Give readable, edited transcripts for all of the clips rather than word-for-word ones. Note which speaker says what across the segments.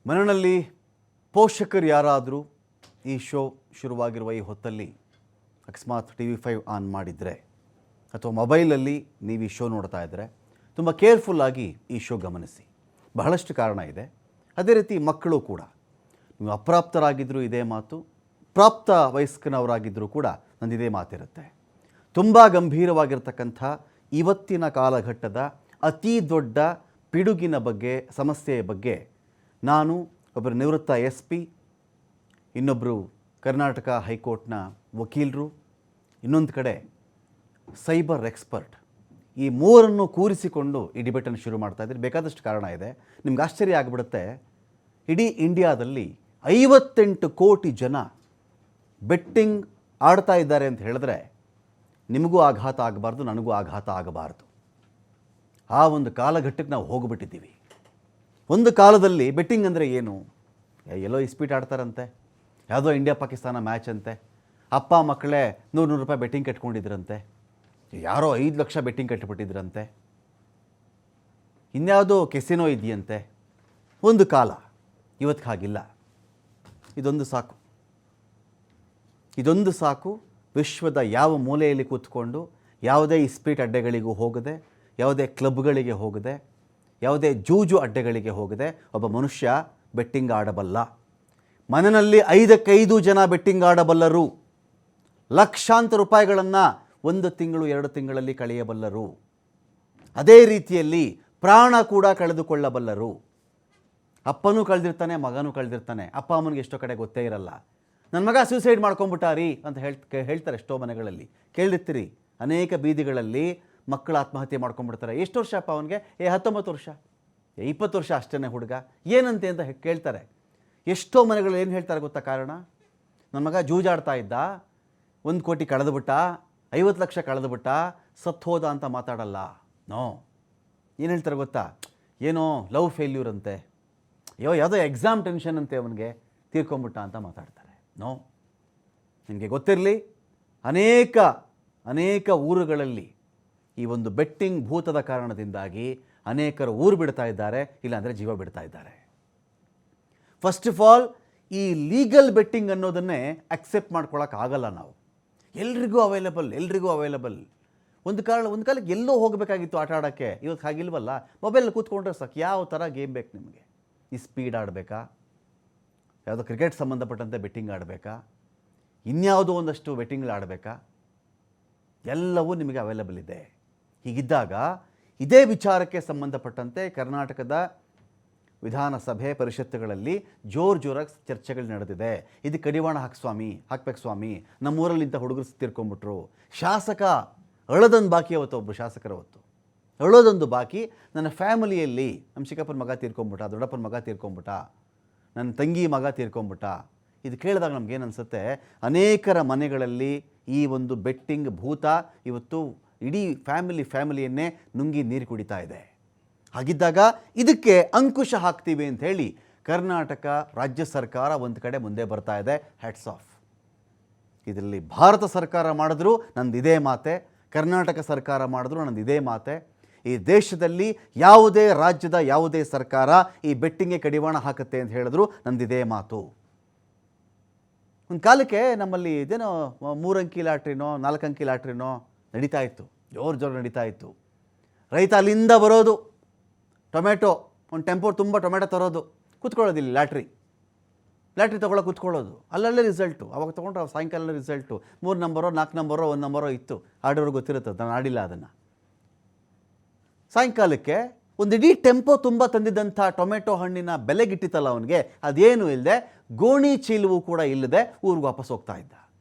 Speaker 1: ಮನೆಯಲ್ಲಿ ಪೋಷಕರು ಯಾರಾದರೂ ಈ ಶೋ ಶುರುವಾಗಿರುವ ಈ ಹೊತ್ತಲ್ಲಿ ಅಕಸ್ಮಾತ್ TV5 ಆನ್ ಮಾಡಿದರೆ ಅಥವಾ ಮೊಬೈಲಲ್ಲಿ ನೀವು ಈ ಶೋ ನೋಡ್ತಾ ಇದ್ದರೆ ತುಂಬ ಕೇರ್ಫುಲ್ಲಾಗಿ ಈ ಶೋ ಗಮನಿಸಿ. ಬಹಳಷ್ಟು ಕಾರಣ ಇದೆ. ಅದೇ ರೀತಿ ಮಕ್ಕಳು ಕೂಡ, ನೀವು ಅಪ್ರಾಪ್ತರಾಗಿದ್ದರೂ ಇದೇ ಮಾತು, ಪ್ರಾಪ್ತ ವಯಸ್ಕನವರಾಗಿದ್ದರೂ ಕೂಡ ನಂದಿದೇ ಮಾತಿರುತ್ತೆ. ತುಂಬ ಗಂಭೀರವಾಗಿರ್ತಕ್ಕಂಥ ಇವತ್ತಿನ ಕಾಲಘಟ್ಟದ ಅತಿ ದೊಡ್ಡ ಪಿಡುಗಿನ ಬಗ್ಗೆ, ಸಮಸ್ಯೆಯ ಬಗ್ಗೆ ನಾನು ಒಬ್ಬರು ನಿವೃತ್ತ SP, ಇನ್ನೊಬ್ಬರು ಕರ್ನಾಟಕ ಹೈಕೋರ್ಟ್ನ ವಕೀಲರು, ಇನ್ನೊಂದು ಕಡೆ ಸೈಬರ್ ಎಕ್ಸ್ಪರ್ಟ್, ಈ ಮೂರನ್ನು ಕೂರಿಸಿಕೊಂಡು ಈ ಡಿಬೇಟನ್ನು ಶುರು ಮಾಡ್ತಾ ಇದ್ದಾರೆ. ಬೇಕಾದಷ್ಟು ಕಾರಣ ಇದೆ. ನಿಮ್ಗೆ ಆಶ್ಚರ್ಯ ಆಗಿಬಿಡುತ್ತೆ. ಇಡೀ ಇಂಡಿಯಾದಲ್ಲಿ 58 ಕೋಟಿ ಜನ ಬೆಟ್ಟಿಂಗ್ ಆಡ್ತಾ ಇದ್ದಾರೆ ಅಂತ ಹೇಳಿದ್ರೆ ನಿಮಗೂ ಆಘಾತ ಆಗಬಾರ್ದು, ನನಗೂ ಆಘಾತ ಆಗಬಾರ್ದು. ಆ ಒಂದು ಕಾಲಘಟ್ಟಕ್ಕೆ ನಾವು ಹೋಗಿಬಿಟ್ಟಿದ್ದೀವಿ. ಒಂದು ಕಾಲದಲ್ಲಿ ಬೆಟ್ಟಿಂಗ್ ಅಂದರೆ ಏನು? ಎಲ್ಲೋ ಇಸ್ಪೀಟ್ ಆಡ್ತಾರಂತೆ, ಯಾವುದೋ ಇಂಡಿಯಾ ಪಾಕಿಸ್ತಾನ ಮ್ಯಾಚ್ ಅಂತೆ, ಅಪ್ಪ ಮಕ್ಕಳೇ 100 ರೂಪಾಯಿ ಬೆಟ್ಟಿಂಗ್ ಕಟ್ಕೊಂಡಿದ್ರಂತೆ, ಯಾರೋ 5 ಲಕ್ಷ ಬೆಟ್ಟಿಂಗ್ ಕಟ್ಟಿಬಿಟ್ಟಿದ್ರಂತೆ, ಇನ್ಯಾವುದೋ ಕೆಸಿನೋ ಇದೆಯಂತೆ. ಒಂದು ಕಾಲ. ಇವತ್ತು ಹಾಗಿಲ್ಲ. ಇದೊಂದು ಸಾಕು, ಇದೊಂದು ಸಾಕು. ವಿಶ್ವದ ಯಾವ ಮೂಲೆಯಲ್ಲಿ ಕೂತ್ಕೊಂಡು ಯಾವುದೇ ಇಸ್ಪೀಟ್ ಅಡ್ಡೆಗಳಿಗೂ ಹೋಗದೆ, ಯಾವುದೇ ಕ್ಲಬ್ಗಳಿಗೆ ಹೋಗದೆ, ಯಾವುದೇ ಜೂಜು ಅಡ್ಡೆಗಳಿಗೆ ಹೋಗದೆ ಒಬ್ಬ ಮನುಷ್ಯ ಬೆಟ್ಟಿಂಗ್ ಆಡಬಲ್ಲ. ಮನೆಯಲ್ಲಿ 5 ಜನ ಬೆಟ್ಟಿಂಗ್ ಆಡಬಲ್ಲರು. ಲಕ್ಷಾಂತರ ರೂಪಾಯಿಗಳನ್ನು 1 ತಿಂಗಳು 2 ತಿಂಗಳಲ್ಲಿ ಕಳೆಯಬಲ್ಲರು. ಅದೇ ರೀತಿಯಲ್ಲಿ ಪ್ರಾಣ ಕೂಡ ಕಳೆದುಕೊಳ್ಳಬಲ್ಲರು. ಅಪ್ಪನೂ ಕಳೆದಿರ್ತಾನೆ, ಮಗನೂ ಕಳೆದಿರ್ತಾನೆ. ಅಪ್ಪ ಅಮ್ಮನಿಗೆ ಎಷ್ಟೋ ಕಡೆ ಗೊತ್ತೇ ಇರಲ್ಲ. ನನ್ನ ಮಗ ಸೂಸೈಡ್ ಮಾಡ್ಕೊಂಬಿಟ್ಟಾರಿ ಅಂತ ಹೇಳ್ತಾರೆ ಎಷ್ಟೋ ಮನೆಗಳಲ್ಲಿ. ಕೇಳಿರ್ತೀರಿ, ಅನೇಕ ಬೀದಿಗಳಲ್ಲಿ ಮಕ್ಕಳು ಆತ್ಮಹತ್ಯೆ ಮಾಡ್ಕೊಂಡ್ಬಿಡ್ತಾರೆ. ಎಷ್ಟು ವರ್ಷ ಅಪ್ಪ ಅವನಿಗೆ? 19 ವರ್ಷ, 20 ವರ್ಷ ಅಷ್ಟೇ ಹುಡುಗ, ಏನಂತೆ ಅಂತ ಕೇಳ್ತಾರೆ. ಎಷ್ಟೋ ಮನೆಗಳು ಏನು ಹೇಳ್ತಾರೆ ಗೊತ್ತಾ ಕಾರಣ? ನನ್ನ ಮಗ ಜೂಜಾಡ್ತಾ ಇದ್ದ, 1 ಕೋಟಿ ಕಳೆದುಬಿಟ್ಟ, 50 ಲಕ್ಷ ಕಳೆದುಬಿಟ್ಟ, ಸತ್ತೋದ ಅಂತ ಮಾತಾಡಲ್ಲ. ನೋ, ಏನು ಹೇಳ್ತಾರೆ ಗೊತ್ತಾ? ಏನೋ ಲವ್ ಫೇಲ್ಯೂರ್ ಅಂತೆ, ಯಾವುದೋ ಎಕ್ಸಾಮ್ ಟೆನ್ಷನ್ ಅಂತೆ, ಅವನಿಗೆ ತೀರ್ಕೊಂಬಿಟ್ಟ ಅಂತ ಮಾತಾಡ್ತಾರೆ. ನೋ, ನಿಮಗೆ ಗೊತ್ತಿರಲಿ, ಅನೇಕ ಊರುಗಳಲ್ಲಿ ಈ ಒಂದು ಬೆಟ್ಟಿಂಗ್ ಭೂತದ ಕಾರಣದಿಂದಾಗಿ ಅನೇಕರು ಊರು ಬಿಡ್ತಾ ಇದ್ದಾರೆ, ಇಲ್ಲಾಂದರೆ ಜೀವ ಬಿಡ್ತಾ ಇದ್ದಾರೆ. ಫಸ್ಟ್ ಆಫ್ ಆಲ್, ಈ ಲೀಗಲ್ ಬೆಟ್ಟಿಂಗ್ ಅನ್ನೋದನ್ನೇ ಅಕ್ಸೆಪ್ಟ್ ಮಾಡ್ಕೊಳ್ಳೋಕ್ಕಾಗಲ್ಲ ನಾವು. ಎಲ್ರಿಗೂ ಅವೈಲಬಲ್. ಒಂದು ಕಾಲಕ್ಕೆ ಎಲ್ಲೋ ಹೋಗಬೇಕಾಗಿತ್ತು ಆಟ ಆಡೋಕ್ಕೆ, ಇವತ್ತು ಹಾಗಿಲ್ವಲ್ಲ. ಮೊಬೈಲಲ್ಲಿ ಕೂತ್ಕೊಂಡ್ರೆ ಸಾಕು. ಯಾವ ಥರ ಗೇಮ್ ಬೇಕು ನಿಮಗೆ? ಈ ಸ್ಪೀಡ್ ಆಡಬೇಕಾ, ಯಾವುದೋ ಕ್ರಿಕೆಟ್ ಸಂಬಂಧಪಟ್ಟಂತೆ ಬೆಟ್ಟಿಂಗ್ ಆಡಬೇಕಾ, ಇನ್ಯಾವುದೋ ಒಂದಷ್ಟು ಬೆಟ್ಟಿಂಗ್ಗಳು ಆಡಬೇಕಾ, ಎಲ್ಲವೂ ನಿಮಗೆ ಅವೈಲಬಲ್ ಇದೆ. ಹೀಗಿದ್ದಾಗ ಇದೇ ವಿಚಾರಕ್ಕೆ ಸಂಬಂಧಪಟ್ಟಂತೆ ಕರ್ನಾಟಕದ ವಿಧಾನಸಭೆ ಪರಿಷತ್ತುಗಳಲ್ಲಿ ಜೋರಾಗಿ ಚರ್ಚೆಗಳು ನಡೆದಿದೆ. ಇದಕ್ಕೆ ಕಡಿವಾಣ ಹಾಕ್ಬೇಕು ಸ್ವಾಮಿ, ನಮ್ಮೂರಲ್ಲಿ ಇಂಥ ಹುಡುಗರು ತೀರ್ಕೊಂಡ್ಬಿಟ್ರು. ಶಾಸಕ ಅಳದೊಂದು ಬಾಕಿ, ಒಬ್ಬರು ಶಾಸಕರ ಹೊತ್ತು ಅಳೋದೊಂದು ಬಾಕಿ. ನನ್ನ ಫ್ಯಾಮಿಲಿಯಲ್ಲಿ ನಮ್ಮ ಚಿಕ್ಕಪ್ಪನ ಮಗ ತೀರ್ಕೊಂಬಿಟ್ಟ, ದೊಡ್ಡಪ್ಪನ ಮಗ ತೀರ್ಕೊಂಬಿಟ್ಟ, ನನ್ನ ತಂಗಿ ಮಗ ತೀರ್ಕೊಂಬಿಟ್ಟ. ಇದು ಕೇಳಿದಾಗ ನಮಗೇನು ಅನಿಸುತ್ತೆ? ಅನೇಕರ ಮನೆಗಳಲ್ಲಿ ಈ ಒಂದು ಬೆಟ್ಟಿಂಗ್ ಭೂತ ಇವತ್ತು ಇಡೀ ಫ್ಯಾಮಿಲಿಯನ್ನೇ ನುಂಗಿ ನೀರು ಕುಡಿತಾ ಇದೆ. ಹಾಗಿದ್ದಾಗ ಇದಕ್ಕೆ ಅಂಕುಶ ಹಾಕ್ತೀವಿ ಅಂತ ಹೇಳಿ ಕರ್ನಾಟಕ ರಾಜ್ಯ ಸರ್ಕಾರ ಒಂದು ಕಡೆ ಮುಂದೆ ಬರ್ತಾ ಇದೆ. Hats off. ಇದರಲ್ಲಿ ಭಾರತ ಸರ್ಕಾರ ಮಾಡಿದ್ರು ನಂದಿದೇ ಮಾತೆ, ಕರ್ನಾಟಕ ಸರ್ಕಾರ ಮಾಡಿದ್ರು ನಂದಿದೇ ಮಾತೆ. ಈ ದೇಶದಲ್ಲಿ ಯಾವುದೇ ರಾಜ್ಯದ ಯಾವುದೇ ಸರ್ಕಾರ ಈ ಬೆಟ್ಟಿಂಗ್ಗೆ ಕಡಿವಾಣ ಹಾಕುತ್ತೆ ಅಂತ ಹೇಳಿದ್ರು ನಂದಿದೇ ಮಾತು. ಒಂದು ಕಾಲಕ್ಕೆ ನಮ್ಮಲ್ಲಿ ಇದೇನೋ 3 ಅಂಕಿ ಲಾಟ್ರಿನೋ 4 ಅಂಕಿ ಲಾಟ್ರಿನೋ ನಡೀತಾ ಇತ್ತು, ಜೋರು ನಡೀತಾ ಇತ್ತು. ರೈತ ಅಲ್ಲಿಂದ ಬರೋದು, ಟೊಮೆಟೊ ಒಂದು ಟೆಂಪೋ ತುಂಬ ಟೊಮೆಟೊ ತರೋದು, ಕೂತ್ಕೊಳ್ಳೋದಿಲ್ಲ, ಲಾಟ್ರಿ ತೊಗೊಳ್ಳೋ ಕೂತ್ಕೊಳ್ಳೋದು, ಅಲ್ಲಲ್ಲೇ ರಿಸಲ್ಟು. ಅವಾಗ ತೊಗೊಂಡ್ರೆ ಸಾಯಂಕಾಲ ರಿಸಲ್ಟು 3 ನಂಬರೋ 4 ನಂಬರೋ 1 ನಂಬರೋ ಇತ್ತು. ಆಡೋರು ಗೊತ್ತಿರುತ್ತೆ, ನಾನು ಆಡಿಲ್ಲ ಅದನ್ನು. ಸಾಯಂಕಾಲಕ್ಕೆ ಒಂದು ಇಡೀ ಟೆಂಪೋ ತುಂಬ ತಂದಿದ್ದಂಥ ಟೊಮೆಟೊ ಹಣ್ಣಿನ ಬೆಲೆಗಿಟ್ಟಿತ್ತಲ್ಲ ಅವನಿಗೆ, ಅದೇನು ಇಲ್ಲದೆ ಗೋಣಿ ಚೀಲವೂ ಕೂಡ ಇಲ್ಲದೆ ಊರಿಗೆ ವಾಪಸ್ ಹೋಗ್ತಾ ಇದ್ದ.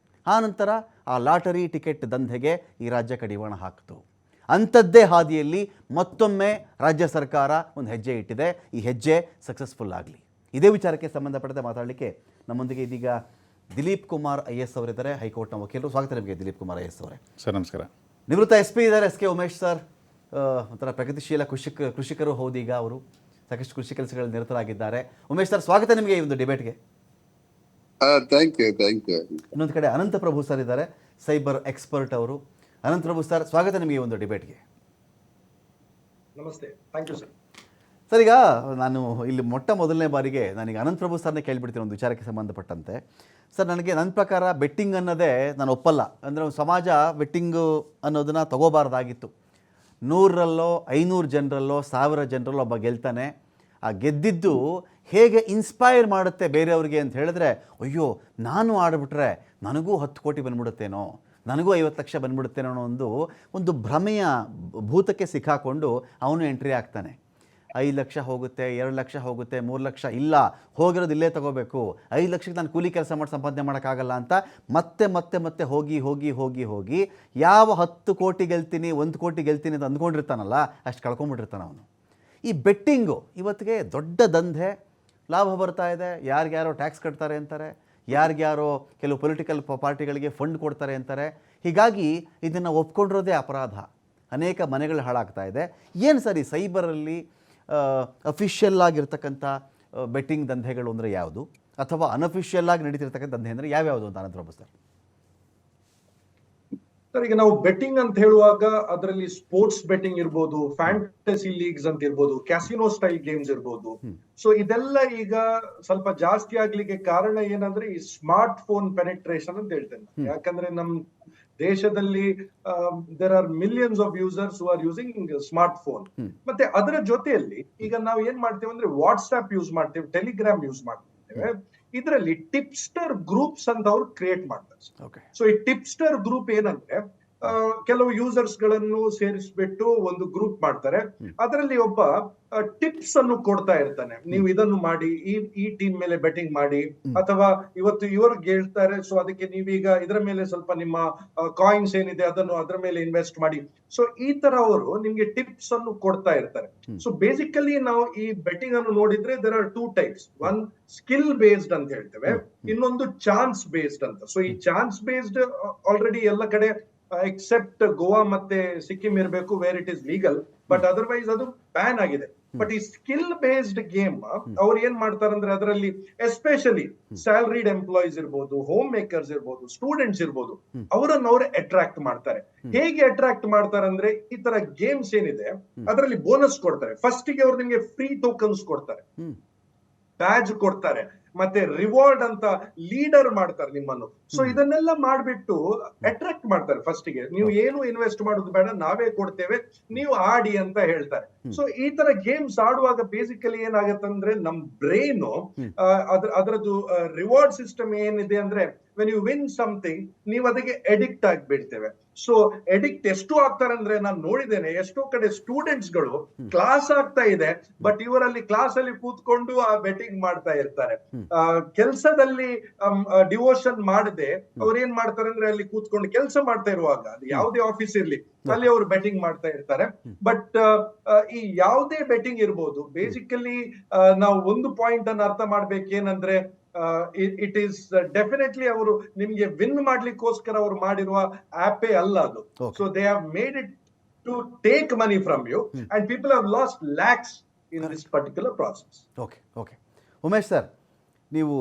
Speaker 1: ಆನಂತರ ಆ ಲಾಟರಿ ಟಿಕೆಟ್ ದಂಧೆಗೆ ಈ ರಾಜ್ಯ ಕಡಿವಾಣ ಹಾಕಿತು. ಅಂಥದ್ದೇ ಹಾದಿಯಲ್ಲಿ ಮತ್ತೊಮ್ಮೆ ರಾಜ್ಯ ಸರ್ಕಾರ ಒಂದು ಹೆಜ್ಜೆ ಇಟ್ಟಿದೆ. ಈ ಹೆಜ್ಜೆ ಸಕ್ಸಸ್ಫುಲ್ ಆಗಲಿ. ಇದೇ ವಿಚಾರಕ್ಕೆ ಸಂಬಂಧಪಟ್ಟಂತೆ ಮಾತಾಡಲಿಕ್ಕೆ ನಮ್ಮೊಂದಿಗೆ ಇದೀಗ ದಿಲೀಪ್ ಕುಮಾರ್ IAS ಅವರಿದ್ದಾರೆ, ಹೈಕೋರ್ಟ್ನ ವಕೀಲರು. ಸ್ವಾಗತ ನಿಮಗೆ ದಿಲೀಪ್ ಕುಮಾರ್ IAS ಅವರೇ.
Speaker 2: ಸರ್ ನಮಸ್ಕಾರ.
Speaker 1: ನಿವೃತ್ತ SP ಇದ್ದಾರೆ SK ಉಮೇಶ್ ಸರ್. ಒಂಥರ ಪ್ರಗತಿಶೀಲ ಕೃಷಿಕರು ಹೌದೀಗ. ಅವರು ಸಾಕಷ್ಟು ಕೃಷಿ ಕೆಲಸಗಳಲ್ಲಿ ನಿರತರಾಗಿದ್ದಾರೆ. ಉಮೇಶ್ ಸರ್, ಸ್ವಾಗತ ನಿಮಗೆ ಈ ಒಂದು ಡಿಬೇಟ್ಗೆ.
Speaker 3: Thank you.
Speaker 1: ಇನ್ನೊಂದು ಕಡೆ ಅನಂತ ಪ್ರಭು ಸರ್ ಇದ್ದಾರೆ, ಸೈಬರ್ ಎಕ್ಸ್ಪರ್ಟ್ ಅವರು. ಅನಂತ ಪ್ರಭು ಸರ್, ಸ್ವಾಗತ ನಿಮಗೆ ಈ ಒಂದು ಡಿಬೇಟ್ಗೆ.
Speaker 4: ನಮಸ್ತೆ. Thank you sir.
Speaker 1: ಸರ್, ಈಗ ನಾನು ಇಲ್ಲಿ ಮೊದಲನೇ ಬಾರಿಗೆ ನನಗೆ ಅನಂತ್ ಪ್ರಭು ಸರ್ನೇ ಕೇಳಿಬಿಡ್ತೀನಿ ಒಂದು ವಿಚಾರಕ್ಕೆ ಸಂಬಂಧಪಟ್ಟಂತೆ. ಸರ್, ನನಗೆ ನನ್ನ ಪ್ರಕಾರ ಬೆಟ್ಟಿಂಗ್ ಅನ್ನೋದೇ ನಾನು ಒಪ್ಪಲ್ಲ. ಅಂದರೆ ಸಮಾಜ ಬೆಟ್ಟಿಂಗು ಅನ್ನೋದನ್ನು ತಗೋಬಾರ್ದಾಗಿತ್ತು. 100ರಲ್ಲೋ 500 ಜನರಲ್ಲೋ 1000 ಜನರಲ್ಲೋ ಒಬ್ಬ ಗೆಲ್ತಾನೆ. ಆ ಗೆದ್ದಿದ್ದು ಹೇಗೆ ಇನ್ಸ್ಪೈರ್ ಮಾಡುತ್ತೆ ಬೇರೆಯವ್ರಿಗೆ ಅಂತ ಹೇಳಿದ್ರೆ, ಅಯ್ಯೋ ನಾನು ಆಡಿಬಿಟ್ರೆ ನನಗೂ 10 ಕೋಟಿ ಬಂದ್ಬಿಡುತ್ತೇನೋ, ನನಗೂ 50 ಲಕ್ಷ ಬಂದ್ಬಿಡುತ್ತೇನೋ ಅನ್ನೋ ಒಂದು ಭ್ರಮೆಯ ಭೂತಕ್ಕೆ ಸಿಕ್ಕಾಕೊಂಡು ಅವನು ಎಂಟ್ರಿ ಆಗ್ತಾನೆ. 5 ಲಕ್ಷ ಹೋಗುತ್ತೆ, 2 ಲಕ್ಷ ಹೋಗುತ್ತೆ, 3 ಲಕ್ಷ ಇಲ್ಲ, ಹೋಗಿರೋದು ಇಲ್ಲೇ ತೊಗೋಬೇಕು, 5 ಲಕ್ಷಕ್ಕೆ ನಾನು ಕೂಲಿ ಕೆಲಸ ಮಾಡಿ ಸಂಪಾದನೆ ಮಾಡೋಕ್ಕಾಗಲ್ಲ ಅಂತ ಮತ್ತೆ ಮತ್ತೆ ಮತ್ತೆ ಹೋಗಿ ಹೋಗಿ ಹೋಗಿ ಹೋಗಿ ಯಾವ 10 ಕೋಟಿ ಗೆಲ್ತೀನಿ 1 ಕೋಟಿ ಗೆಲ್ತೀನಿ ಅಂತ ಅಂದ್ಕೊಂಡಿರ್ತಾನಲ್ಲ, ಅಷ್ಟು ಕಳ್ಕೊಂಬಿಟ್ಟಿರ್ತಾನೆ ಅವನು. ಈ ಬೆಟ್ಟಿಂಗು ಇವತ್ತಿಗೆ ದೊಡ್ಡ ದಂಧೆ, ಲಾಭ ಬರ್ತಾ ಇದೆ. ಯಾರಿಗ್ಯಾರೋ ಟ್ಯಾಕ್ಸ್ ಕಟ್ತಾರೆ ಅಂತಾರೆ, ಯಾರಿಗ್ಯಾರೋ ಕೆಲವು ಪೊಲಿಟಿಕಲ್ ಪಾರ್ಟಿಗಳಿಗೆ ಫಂಡ್ ಕೊಡ್ತಾರೆ ಅಂತಾರೆ. ಹೀಗಾಗಿ ಇದನ್ನು ಒಪ್ಕೊಂಡಿರೋದೇ ಅಪರಾಧ. ಅನೇಕ ಮನೆಗಳು ಹಾಳಾಗ್ತಾ ಇದೆ. ಏನು ಸರ್ ಈ ಸೈಬರಲ್ಲಿ ಅಫಿಷಿಯಲ್ ಆಗಿರ್ತಕ್ಕಂಥ ಬೆಟ್ಟಿಂಗ್ ದಂಧೆಗಳು ಅಂದರೆ ಯಾವುದು, ಅಥವಾ ಅನ್ಅಫಿಷಿಯಲ್ ಆಗಿ ನಡೀತಿರ್ತಕ್ಕಂಥ ದಂಧೆ ಅಂದರೆ ಯಾವ್ಯಾವುದು ಅಂತ ಅನಂತ್ ಪ್ರಭು ಸರ್?
Speaker 2: ಸರ್, ಈಗ ನಾವು ಬೆಟ್ಟಿಂಗ್ ಅಂತ ಹೇಳುವಾಗ ಅದರಲ್ಲಿ ಸ್ಪೋರ್ಟ್ಸ್ ಬೆಟ್ಟಿಂಗ್ ಇರ್ಬೋದು, ಫ್ಯಾಂಟಸಿ ಲೀಗ್ಸ್ ಅಂತ ಇರ್ಬೋದು, ಕ್ಯಾಸಿನೋ ಸ್ಟೈಲ್ ಗೇಮ್ಸ್ ಇರ್ಬೋದು. ಸೊ ಇದೆಲ್ಲ ಈಗ ಸ್ವಲ್ಪ ಜಾಸ್ತಿ ಆಗ್ಲಿಕ್ಕೆ ಕಾರಣ ಏನಂದ್ರೆ ಈ ಸ್ಮಾರ್ಟ್ ಫೋನ್ ಪೆನೆಟ್ರೇಷನ್ ಅಂತ ಹೇಳ್ತೇನೆ. ಯಾಕಂದ್ರೆ ನಮ್ ದೇಶದಲ್ಲಿ there are millions of users who are using smart phone. ಮತ್ತೆ ಅದರ ಜೊತೆಯಲ್ಲಿ ಈಗ ನಾವು ಏನ್ ಮಾಡ್ತೇವೆ ಅಂದ್ರೆ ವಾಟ್ಸ್ಆಪ್ ಯೂಸ್ ಮಾಡ್ತೇವೆ, ಟೆಲಿಗ್ರಾಮ್ ಯೂಸ್ ಮಾಡ್ತೇವೆ. ಇದರಲ್ಲಿ ಟಿಪ್ಸ್ಟರ್ ಗ್ರೂಪ್ಸ್ ಅಂತ ಅವ್ರು ಕ್ರಿಯೇಟ್ ಮಾಡ್ತಾರೆ. ಸೊ ಈ ಟಿಪ್ಸ್ಟರ್ ಗ್ರೂಪ್ ಏನಂದ್ರೆ ಕೆಲವು ಯೂಸರ್ಸ್ ಗಳನ್ನು ಸೇರಿಸ್ಬಿಟ್ಟು ಒಂದು ಗ್ರೂಪ್ ಮಾಡ್ತಾರೆ. ಅದರಲ್ಲಿ ಒಬ್ಬ ಟಿಪ್ಸ್ ಅನ್ನು ಕೊಡ್ತಾ ಇರ್ತಾನೆ, ನೀವು ಇದನ್ನು ಮಾಡಿ, ಈ ಟೀಮ್ ಮೇಲೆ ಬೆಟ್ಟಿಂಗ್ ಮಾಡಿ, ಅಥವಾ ಇವತ್ತು ಇವರು ಗೆಲ್ತಾರೆ ಸೊ ಅದಕ್ಕೆ ನೀವೀಗ ಇದರ ಮೇಲೆ ಸ್ವಲ್ಪ ನಿಮ್ಮ ಕಾಯಿನ್ಸ್ ಏನಿದೆ ಅದನ್ನು ಅದರ ಮೇಲೆ ಇನ್ವೆಸ್ಟ್ ಮಾಡಿ. ಸೊ ಈ ತರ ಅವರು ನಿಮ್ಗೆ ಟಿಪ್ಸ್ ಅನ್ನು ಕೊಡ್ತಾ ಇರ್ತಾರೆ. ಸೊ ಬೇಸಿಕಲಿ ನಾವು ಈ ಬೆಟ್ಟಿಂಗ್ ಅನ್ನು ನೋಡಿದ್ರೆ there are 2 types. One skill based ಅಂತ ಹೇಳ್ತೇವೆ, ಇನ್ನೊಂದು ಚಾನ್ಸ್ ಬೇಸ್ಡ್ ಅಂತ. ಸೊ ಈ ಚಾನ್ಸ್ ಬೇಸ್ಡ್ ಆಲ್ರೆಡಿ ಎಲ್ಲ ಕಡೆ ಎಕ್ಸೆಪ್ಟ್ ಗೋವಾ ಮತ್ತೆ ಸಿಕ್ಕಿಂ ಇರಬೇಕು where it is legal, but otherwise ಅದು ಬ್ಯಾನ್ ಆಗಿದೆ. ಬಟ್ ಈ ಸ್ಕಿಲ್ ಬೇಸ್ಡ್ ಗೇಮ್ ಅವ್ರು ಏನ್ ಮಾಡ್ತಾರಂದ್ರೆ ಅದರಲ್ಲಿ ಎಸ್ಪೆಷಲಿ ಸ್ಯಾಲರಿಡ್ ಎಂಪ್ಲಾಯೀಸ್ ಇರ್ಬೋದು, ಹೋಮ್ ಮೇಕರ್ಸ್ ಇರ್ಬೋದು, ಸ್ಟೂಡೆಂಟ್ಸ್ ಇರ್ಬೋದು, ಅವರನ್ನು ಅವ್ರು ಅಟ್ರಾಕ್ಟ್ ಮಾಡ್ತಾರೆ. ಹೇಗೆ ಅಟ್ರಾಕ್ಟ್ ಮಾಡ್ತಾರಂದ್ರೆ ಈ ತರ ಗೇಮ್ಸ್ ಏನಿದೆ ಅದರಲ್ಲಿ ಬೋನಸ್ ಕೊಡ್ತಾರೆ. ಫಸ್ಟ್ ಗೆ ಅವ್ರು ನಿಮ್ಗೆ ಫ್ರೀ ಟೋಕನ್ಸ್ ಕೊಡ್ತಾರೆ, ಬ್ಯಾಜ್ ಕೊಡ್ತಾರೆ, ಮತ್ತೆ ರಿವಾರ್ಡ್ ಅಂತ ಲೀಡರ್ ಮಾಡ್ತಾರೆ ನಿಮ್ಮನ್ನು. ಸೊ ಇದನ್ನೆಲ್ಲ ಮಾಡ್ಬಿಟ್ಟು ಅಟ್ರಾಕ್ಟ್ ಮಾಡ್ತಾರೆ. ಫಸ್ಟ್ ಗೆ ನೀವು ಏನು ಇನ್ವೆಸ್ಟ್ ಮಾಡೋದು ಬೇಡ, ನಾವೇ ಕೊಡ್ತೇವೆ, ನೀವು ಆಡಿ ಅಂತ ಹೇಳ್ತಾರೆ. ಸೊ ಈ ತರ ಗೇಮ್ಸ್ ಆಡುವಾಗ ಬೇಸಿಕಲಿ ಏನಾಗತ್ತಂದ್ರೆ ನಮ್ ಬ್ರೈನ್ ಅದರದ್ದು ರಿವಾರ್ಡ್ ಸಿಸ್ಟಮ್ ಏನಿದೆ ಅಂದ್ರೆ ವೆನ್ ಯು ವಿನ್ ಸಮಥಿಂಗ್ ನೀವು ಅದಕ್ಕೆ ಎಡಿಕ್ಟ್ ಆಗಿಬಿಡ್ತೇವೆ. ಸೊ ಎಡಿಕ್ಟ್ ಎಷ್ಟು ಆಗ್ತಾರೆ ಅಂದ್ರೆ ನಾನು ನೋಡಿದ್ದೇನೆ ಎಷ್ಟೋ ಕಡೆ ಸ್ಟೂಡೆಂಟ್ಸ್ ಗಳು ಕ್ಲಾಸ್ ಆಗ್ತಾ ಇದೆ, ಬಟ್ ಇವರಲ್ಲಿ ಕ್ಲಾಸ್ ಅಲ್ಲಿ ಕೂತ್ಕೊಂಡು ಆ ಬೆಟ್ಟಿಂಗ್ ಮಾಡ್ತಾ ಇರ್ತಾರೆ. ಕೆಲಸದಲ್ಲಿ ಡಿವೋಷನ್ ಮಾಡದೆ ಅವ್ರು ಏನ್ ಮಾಡ್ತಾರೆ ಅಂದ್ರೆ ಅಲ್ಲಿ ಕೂತ್ಕೊಂಡು ಕೆಲಸ ಮಾಡ್ತಾ ಇರುವಾಗ, ಅದು ಯಾವುದೇ ಆಫೀಸ್ ಇರ್ಲಿ, ಅಲ್ಲಿ ಅವರು ಬೆಟ್ಟಿಂಗ್ ಮಾಡ್ತಾ ಇರ್ತಾರೆ. ಬಟ್ ಈ ಯಾವುದೇ ಬೆಟ್ಟಿಂಗ್ ಇರ್ಬೋದು, ಬೇಸಿಕಲಿ ನಾವು ಒಂದು ಪಾಯಿಂಟ್ ಅನ್ನು ಅರ್ಥ ಮಾಡ್ಬೇಕೇನಂದ್ರೆ ಇಟ್ ಈಸ್ ಡೆಫಿನೆಟ್ಲಿ ಅವರು ನಿಮ್ಗೆ ವಿನ್ ಮಾಡ್ಲಿಕ್ಕೋಸ್ಕರ ಅವರು ಮಾಡಿರುವ ಆಪೇ ಅಲ್ಲ ಅದು. So they have made it to take money from you and people have lost lakhs in this particular process.
Speaker 1: Okay Umesh sir, ನೀವು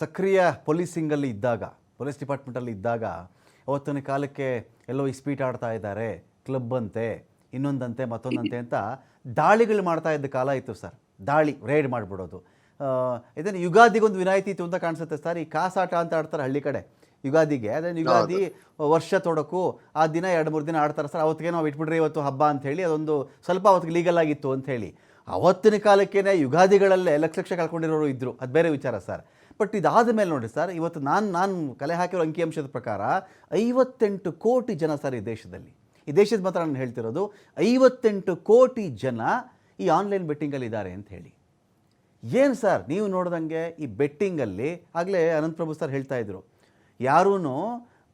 Speaker 1: ಸಕ್ರಿಯ ಪೊಲೀಸಿಂಗಲ್ಲಿ ಇದ್ದಾಗ, ಪೊಲೀಸ್ ಡಿಪಾರ್ಟ್ಮೆಂಟಲ್ಲಿ ಇದ್ದಾಗ, ಅವತ್ತಿನ ಕಾಲಕ್ಕೆ ಎಲ್ಲೋ ಇಸ್ಪೀಟ್ ಆಡ್ತಾ ಇದ್ದಾರೆ, ಕ್ಲಬ್ ಅಂತೆ, ಇನ್ನೊಂದಂತೆ ಮತ್ತೊಂದಂತೆ ಅಂತ ದಾಳಿಗಳು ಮಾಡ್ತಾ ಇದ್ದ ಕಾಲ ಇತ್ತು ಸರ್. ದಾಳಿ, ರೇಡ್ ಮಾಡಿಬಿಡೋದು. ಇದನ್ನು ಯುಗಾದಿಗೊಂದು ವಿನಾಯಿತಿ ಇತ್ತು ಅಂತ ಕಾಣಿಸುತ್ತೆ ಸರ್. ಈ ಕಾಸಾಟ ಅಂತ ಆಡ್ತಾರೆ ಹಳ್ಳಿ ಕಡೆ ಯುಗಾದಿಗೆ. ಅದನ್ನು ಯುಗಾದಿ ವರ್ಷ ತೊಡಕು ಆ ದಿನ 2-3 ದಿನ ಆಡ್ತಾರೆ ಸರ್. ಅವತ್ತಿಗೆ ನಾವು ಇಟ್ಬಿಡ್ರಿ ಇವತ್ತು ಹಬ್ಬ ಅಂಥೇಳಿ, ಅದೊಂದು ಸ್ವಲ್ಪ ಅವತ್ತಿಗೆ ಲೀಗಲ್ ಆಗಿತ್ತು ಅಂಥೇಳಿ. ಅವತ್ತಿನ ಕಾಲಕ್ಕೇ ಯುಗಾದಿಗಳಲ್ಲೇ ಲಕ್ಷ ಕಳ್ಕೊಂಡಿರೋರು ಇದ್ದರು, ಅದು ಬೇರೆ ವಿಚಾರ ಸರ್. ಬಟ್ ಇದಾದ ಮೇಲೆ ನೋಡಿ ಸರ್, ಇವತ್ತು ನಾನು ಕಲೆ ಹಾಕಿರೋ ಅಂಕಿಅಂಶದ ಪ್ರಕಾರ 58 ಕೋಟಿ ಜನ ಸರ್ ಈ ದೇಶದಲ್ಲಿ. ಈ ದೇಶದ ಮಾತ್ರ ನಾನು ಹೇಳ್ತಿರೋದು, 58 ಕೋಟಿ ಜನ ಈ ಆನ್ಲೈನ್ ಬೆಟ್ಟಿಂಗಲ್ಲಿ ಇದ್ದಾರೆ ಅಂತ ಹೇಳಿ. ಏನು ಸರ್ ನೀವು ನೋಡ್ದಂಗೆ ಈ ಬೆಟ್ಟಿಂಗಲ್ಲಿ, ಆಗಲೇ ಅನಂತ್ ಪ್ರಭು ಸರ್ ಹೇಳ್ತಾ ಇದ್ರು, ಯಾರೂ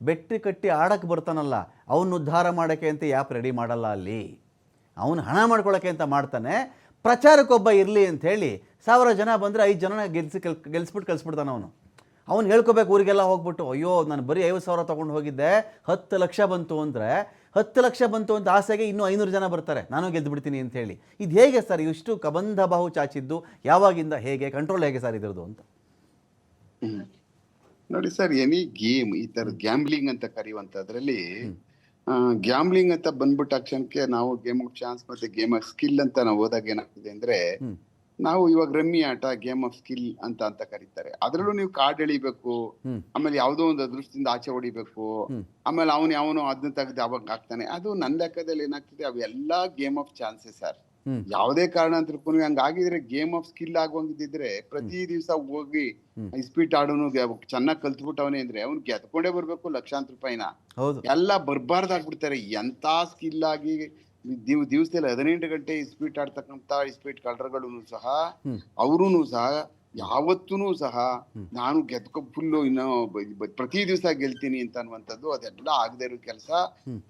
Speaker 1: ಬೆಟ್ಟಿ ಕಟ್ಟಿ ಆಡೋಕ್ಕೆ ಬರ್ತಾನಲ್ಲ ಅವನು ಉದ್ಧಾರ ಮಾಡೋಕ್ಕೆ ಅಂತ ಯಾಪ್ ರೆಡಿ ಮಾಡಲ್ಲ, ಅಲ್ಲಿ ಅವನು ಹಣ ಮಾಡ್ಕೊಳ್ಳೋಕ್ಕೆ ಅಂತ ಮಾಡ್ತಾನೆ. ಪ್ರಚಾರಕ್ಕೊಬ್ಬ ಇರಲಿ ಅಂಥೇಳಿ 1000 ಜನ ಬಂದರೆ 5 ಜನ ಗೆಲ್ಸ್ಬಿಟ್ಟು ಕಳಿಸ್ಬಿಡ್ತಾನೆ ಅವನು. ಅವ್ನು ಹೇಳ್ಕೋಬೇಕು ಊರಿಗೆಲ್ಲ ಹೋಗ್ಬಿಟ್ಟು, ಅಯ್ಯೋ ನಾನು ಬರೀ 50,000 ತೊಗೊಂಡು ಹೋಗಿದ್ದೆ, 10 ಲಕ್ಷ ಬಂತು ಅಂದರೆ 10 ಲಕ್ಷ ಬಂತು ಅಂತ ಆಸೆಗೆ ಇನ್ನೂ 500 ಜನ ಬರ್ತಾರೆ, ನಾನು ಗೆದ್ದು ಬಿಡ್ತೀನಿ ಅಂಥೇಳಿ. ಇದು ಹೇಗೆ ಸರ್ ಇಷ್ಟು ಕಬಂಧ ಬಾಹು ಚಾಚಿದ್ದು, ಯಾವಾಗಿಂದ, ಹೇಗೆ ಕಂಟ್ರೋಲ್ ಹೇಗೆ ಸರ್ ಇದ್ರದ್ದು ಅಂತ?
Speaker 3: ನೋಡಿ ಸರ್, ಎನಿ ಗೇಮ್ ಈ ತರ ಗ್ಯಾಮ್ಲಿಂಗ್ ಅಂತ ಕರೆಯುವಂತದ್ರಲ್ಲಿ ಗ್ಯಾಮ್ಲಿಂಗ್ ಅಂತ ಬಂದ್ಬಿಟ್ಟ ಕ್ಷಣಕ್ಕೆ ನಾವು ಗೇಮ್ ಆಫ್ ಚಾನ್ಸ್ ಮತ್ತೆ ಗೇಮ್ ಆಫ್ ಸ್ಕಿಲ್ ಅಂತ ನಾವು ಹೋದಾಗ ಏನಾಗ್ತದೆ ಅಂದ್ರೆ ನಾವು ಇವಾಗ ರಮ್ಮಿ ಆಟ ಗೇಮ್ ಆಫ್ ಸ್ಕಿಲ್ ಅಂತ ಕರೀತಾರೆ. ಅದ್ರಲ್ಲೂ ನೀವು ಕಾರ್ಡ್ ಎಳಿಬೇಕು, ಆಮೇಲೆ ಯಾವ್ದೋ ಒಂದು ಅದೃಷ್ಟದಿಂದ ಆಚೆ ಹೊಡಿಬೇಕು, ಆಮೇಲೆ ಅವನು ಅದನ್ನ ತೆಗೆದು ಅವಾಗ ಹಾಕ್ತಾನೆ. ಅದು ನನ್ನ ಲೆಕ್ಕದಲ್ಲಿ ಏನಾಗ್ತದೆ, ಅವೆಲ್ಲಾ ಗೇಮ್ ಆಫ್ ಚಾನ್ಸಸ್ ಸರ್. ಯಾವುದೇ ಕಾರಣಾಂತರಕ್ಕೂ ಹಂಗಾಗಿದ್ರೆ ಗೇಮ್ ಆಫ್ ಸ್ಕಿಲ್ ಆಗೋಂಗಿದ್ರೆ ಪ್ರತಿ ದಿವಸ ಹೋಗಿ ಇಸ್ಪೀಟ್ ಆಡೋನು ಚೆನ್ನಾಗಿ ಕಲ್ತ್ಬಿಟ್ಟವನೇ ಅಂದ್ರೆ ಅವ್ನು ಗೆದ್ಕೊಂಡೇ ಬರ್ಬೇಕು ಲಕ್ಷಾಂತರ ರೂಪಾಯಿನ. ಎಲ್ಲ ಬರ್ಬಾರ್ದಾಗ್ಬಿಡ್ತಾರೆ. ಎಂತ ಸ್ಕಿಲ್ ಆಗಿ ದಿವಸದಲ್ಲಿ 18 ಗಂಟೆ ಇಸ್ಪೀಟ್ ಆಡ್ತಕ್ಕಂತ ಇಸ್ಪೀಟ್ ಕಳ್ಳರುಗಳು ಸಹ ಅವ್ರೂ ಸಹ ಯಾವತ್ತೂ ಸಹ ನಾನು ಫುಲ್ಲು ಇನ್ನು ಪ್ರತಿ ದಿವಸ ಗೆಲ್ತೀನಿ ಅಂತ ಅನ್ನುವಂಥದ್ದು ಅದೆಲ್ಲ ಆಗದೆ ಇರೋ ಕೆಲಸ.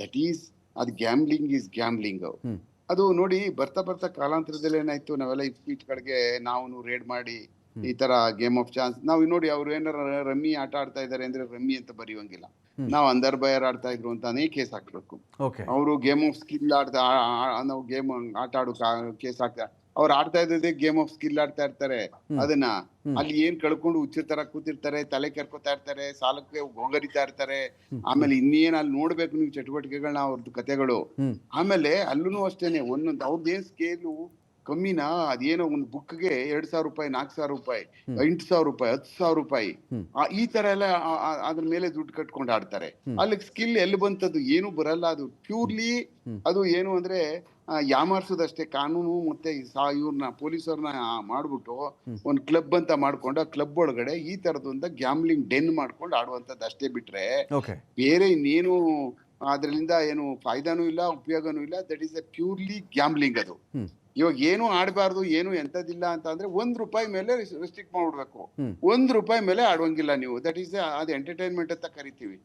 Speaker 3: ದಟ್ ಈಸ್ ಅದು ಗ್ಯಾಮ್ಲಿಂಗ್. ಅದು ನೋಡಿ ಬರ್ತಾ ಬರ್ತಾ ಕಾಲಾಂತರದಲ್ಲಿ ಏನಾಯ್ತು, ನಾವೆಲ್ಲ ಇಸ್ಪೀಟ್ಗಳಿಗೆ ನಾವು ರೇಡ್ ಮಾಡಿ ಈ ತರ ಗೇಮ್ ಆಫ್ ಚಾನ್ಸ್ ನಾವು ನೋಡಿ, ಅವ್ರು ಏನಾರ ರಮ್ಮಿ ಆಟ ಆಡ್ತಾ ಇದಾರೆ ಅಂದ್ರೆ ರಮ್ಮಿ ಅಂತ ಬರೆಯುವಂಗಿಲ್ಲ, ನಾವು ಅಂದರ್ ಬಯರ್ ಆಡ್ತಾ ಇದ್ರು ಅಂತಾನೇ ಕೇಸ್ ಹಾಕ್ಬೇಕು. ಅವರು ಗೇಮ್ ಆಫ್ ಸ್ಕಿಲ್ ನಾವು ಗೇಮ್ ಆಟ ಆಡೋ ಕೇಸ್ ಹಾಕ್ತಾ, ಅವ್ರು ಆಡ್ತಾ ಇದ್ದೇ ಗೇಮ್ ಆಫ್ ಸ್ಕಿಲ್ ಆಡ್ತಾ ಇರ್ತಾರೆ. ಅದನ್ನ ಅಲ್ಲಿ ಏನ್ ಕಳ್ಕೊಂಡು ಹುಚ್ಚರ ತರ ಕೂತಿರ್ತಾರೆ, ತಲೆ ಕೆರ್ಕೋತಾ ಇರ್ತಾರೆ, ಸಾಲಕ್ಕೆ ಹೋಗರಿತಾ ಇರ್ತಾರೆ. ಆಮೇಲೆ ಇನ್ನೇನ್ ಅಲ್ಲಿ ನೋಡ್ಬೇಕು ನೀವು ಚಟುವಟಿಕೆಗಳನ್ನ, ಅವ್ರದ್ದು ಕತೆಗಳು. ಆಮೇಲೆ ಅಲ್ಲೂ ಅಷ್ಟೇನೆ ಒಂದೊಂದು ಅವ್ರದ್ದೇನ್ ಸ್ಕೇಲು ಕಮ್ಮಿನ, ಅದೇನೋ ಒಂದು ಬುಕ್ಗೆ 2,000 ರೂಪಾಯಿ, 4,000 ರೂಪಾಯಿ, 8,000 ರೂಪಾಯಿ, 10,000 ರೂಪಾಯಿ, ಈ ತರ ಎಲ್ಲ ಅದ್ರ ಮೇಲೆ ದುಡ್ಡು ಕಟ್ಕೊಂಡು ಆಡ್ತಾರೆ. ಅಲ್ಲಿ ಸ್ಕಿಲ್ ಎಲ್ಲಿ ಬಂತದ್ದು? ಏನು ಬರಲ್ಲ. ಅದು ಪ್ಯೂರ್ಲಿ ಅದು ಏನು ಅಂದ್ರೆ ಯಾಮಾರ್ಸೋದಷ್ಟೇ. ಕಾನೂನು ಮತ್ತೆ ಇವ್ರನ್ನ ಪೊಲೀಸವ್ರನ್ನ ಮಾಡ್ಬಿಟ್ಟು ಒಂದ್ ಕ್ಲಬ್ ಅಂತ ಮಾಡ್ಕೊಂಡು ಆ ಕ್ಲಬ್ ಒಳಗಡೆ ಈ ತರದೊಂದ ಗ್ಯಾಮ್ಲಿಂಗ್ ಡೆನ್ ಮಾಡ್ಕೊಂಡು ಆಡುವಂತದ್ದು ಅಷ್ಟೇ ಬಿಟ್ರೆ ಬೇರೆ ಇನ್ನೇನು ಅದ್ರಿಂದ ಏನು ಫಾಯ್ದಾನೂ ಇಲ್ಲ, ಉಪಯೋಗನೂ ಇಲ್ಲ. That is A purely gambling. ಅದು ಇವಾಗ ಏನು ಆಡಬಾರ್ದು, ಏನು ಎಂತದಿಲ್ಲ ಅಂತ ಅಂದ್ರೆ ₹1 ಮೇಲೆ ರೆಸ್ಟ್ರಿಕ್ಟ್ ಮಾಡ್ಬಿಡ್ಬೇಕು. ₹1 ಮೇಲೆ ಆಡುವಂಗಿಲ್ಲ ನೀವು. ದಟ್ ಈಸ್ ಅದು ಎಂಟರ್ಟೈನ್ಮೆಂಟ್ ಅಂತ ಕರಿತೀವಿ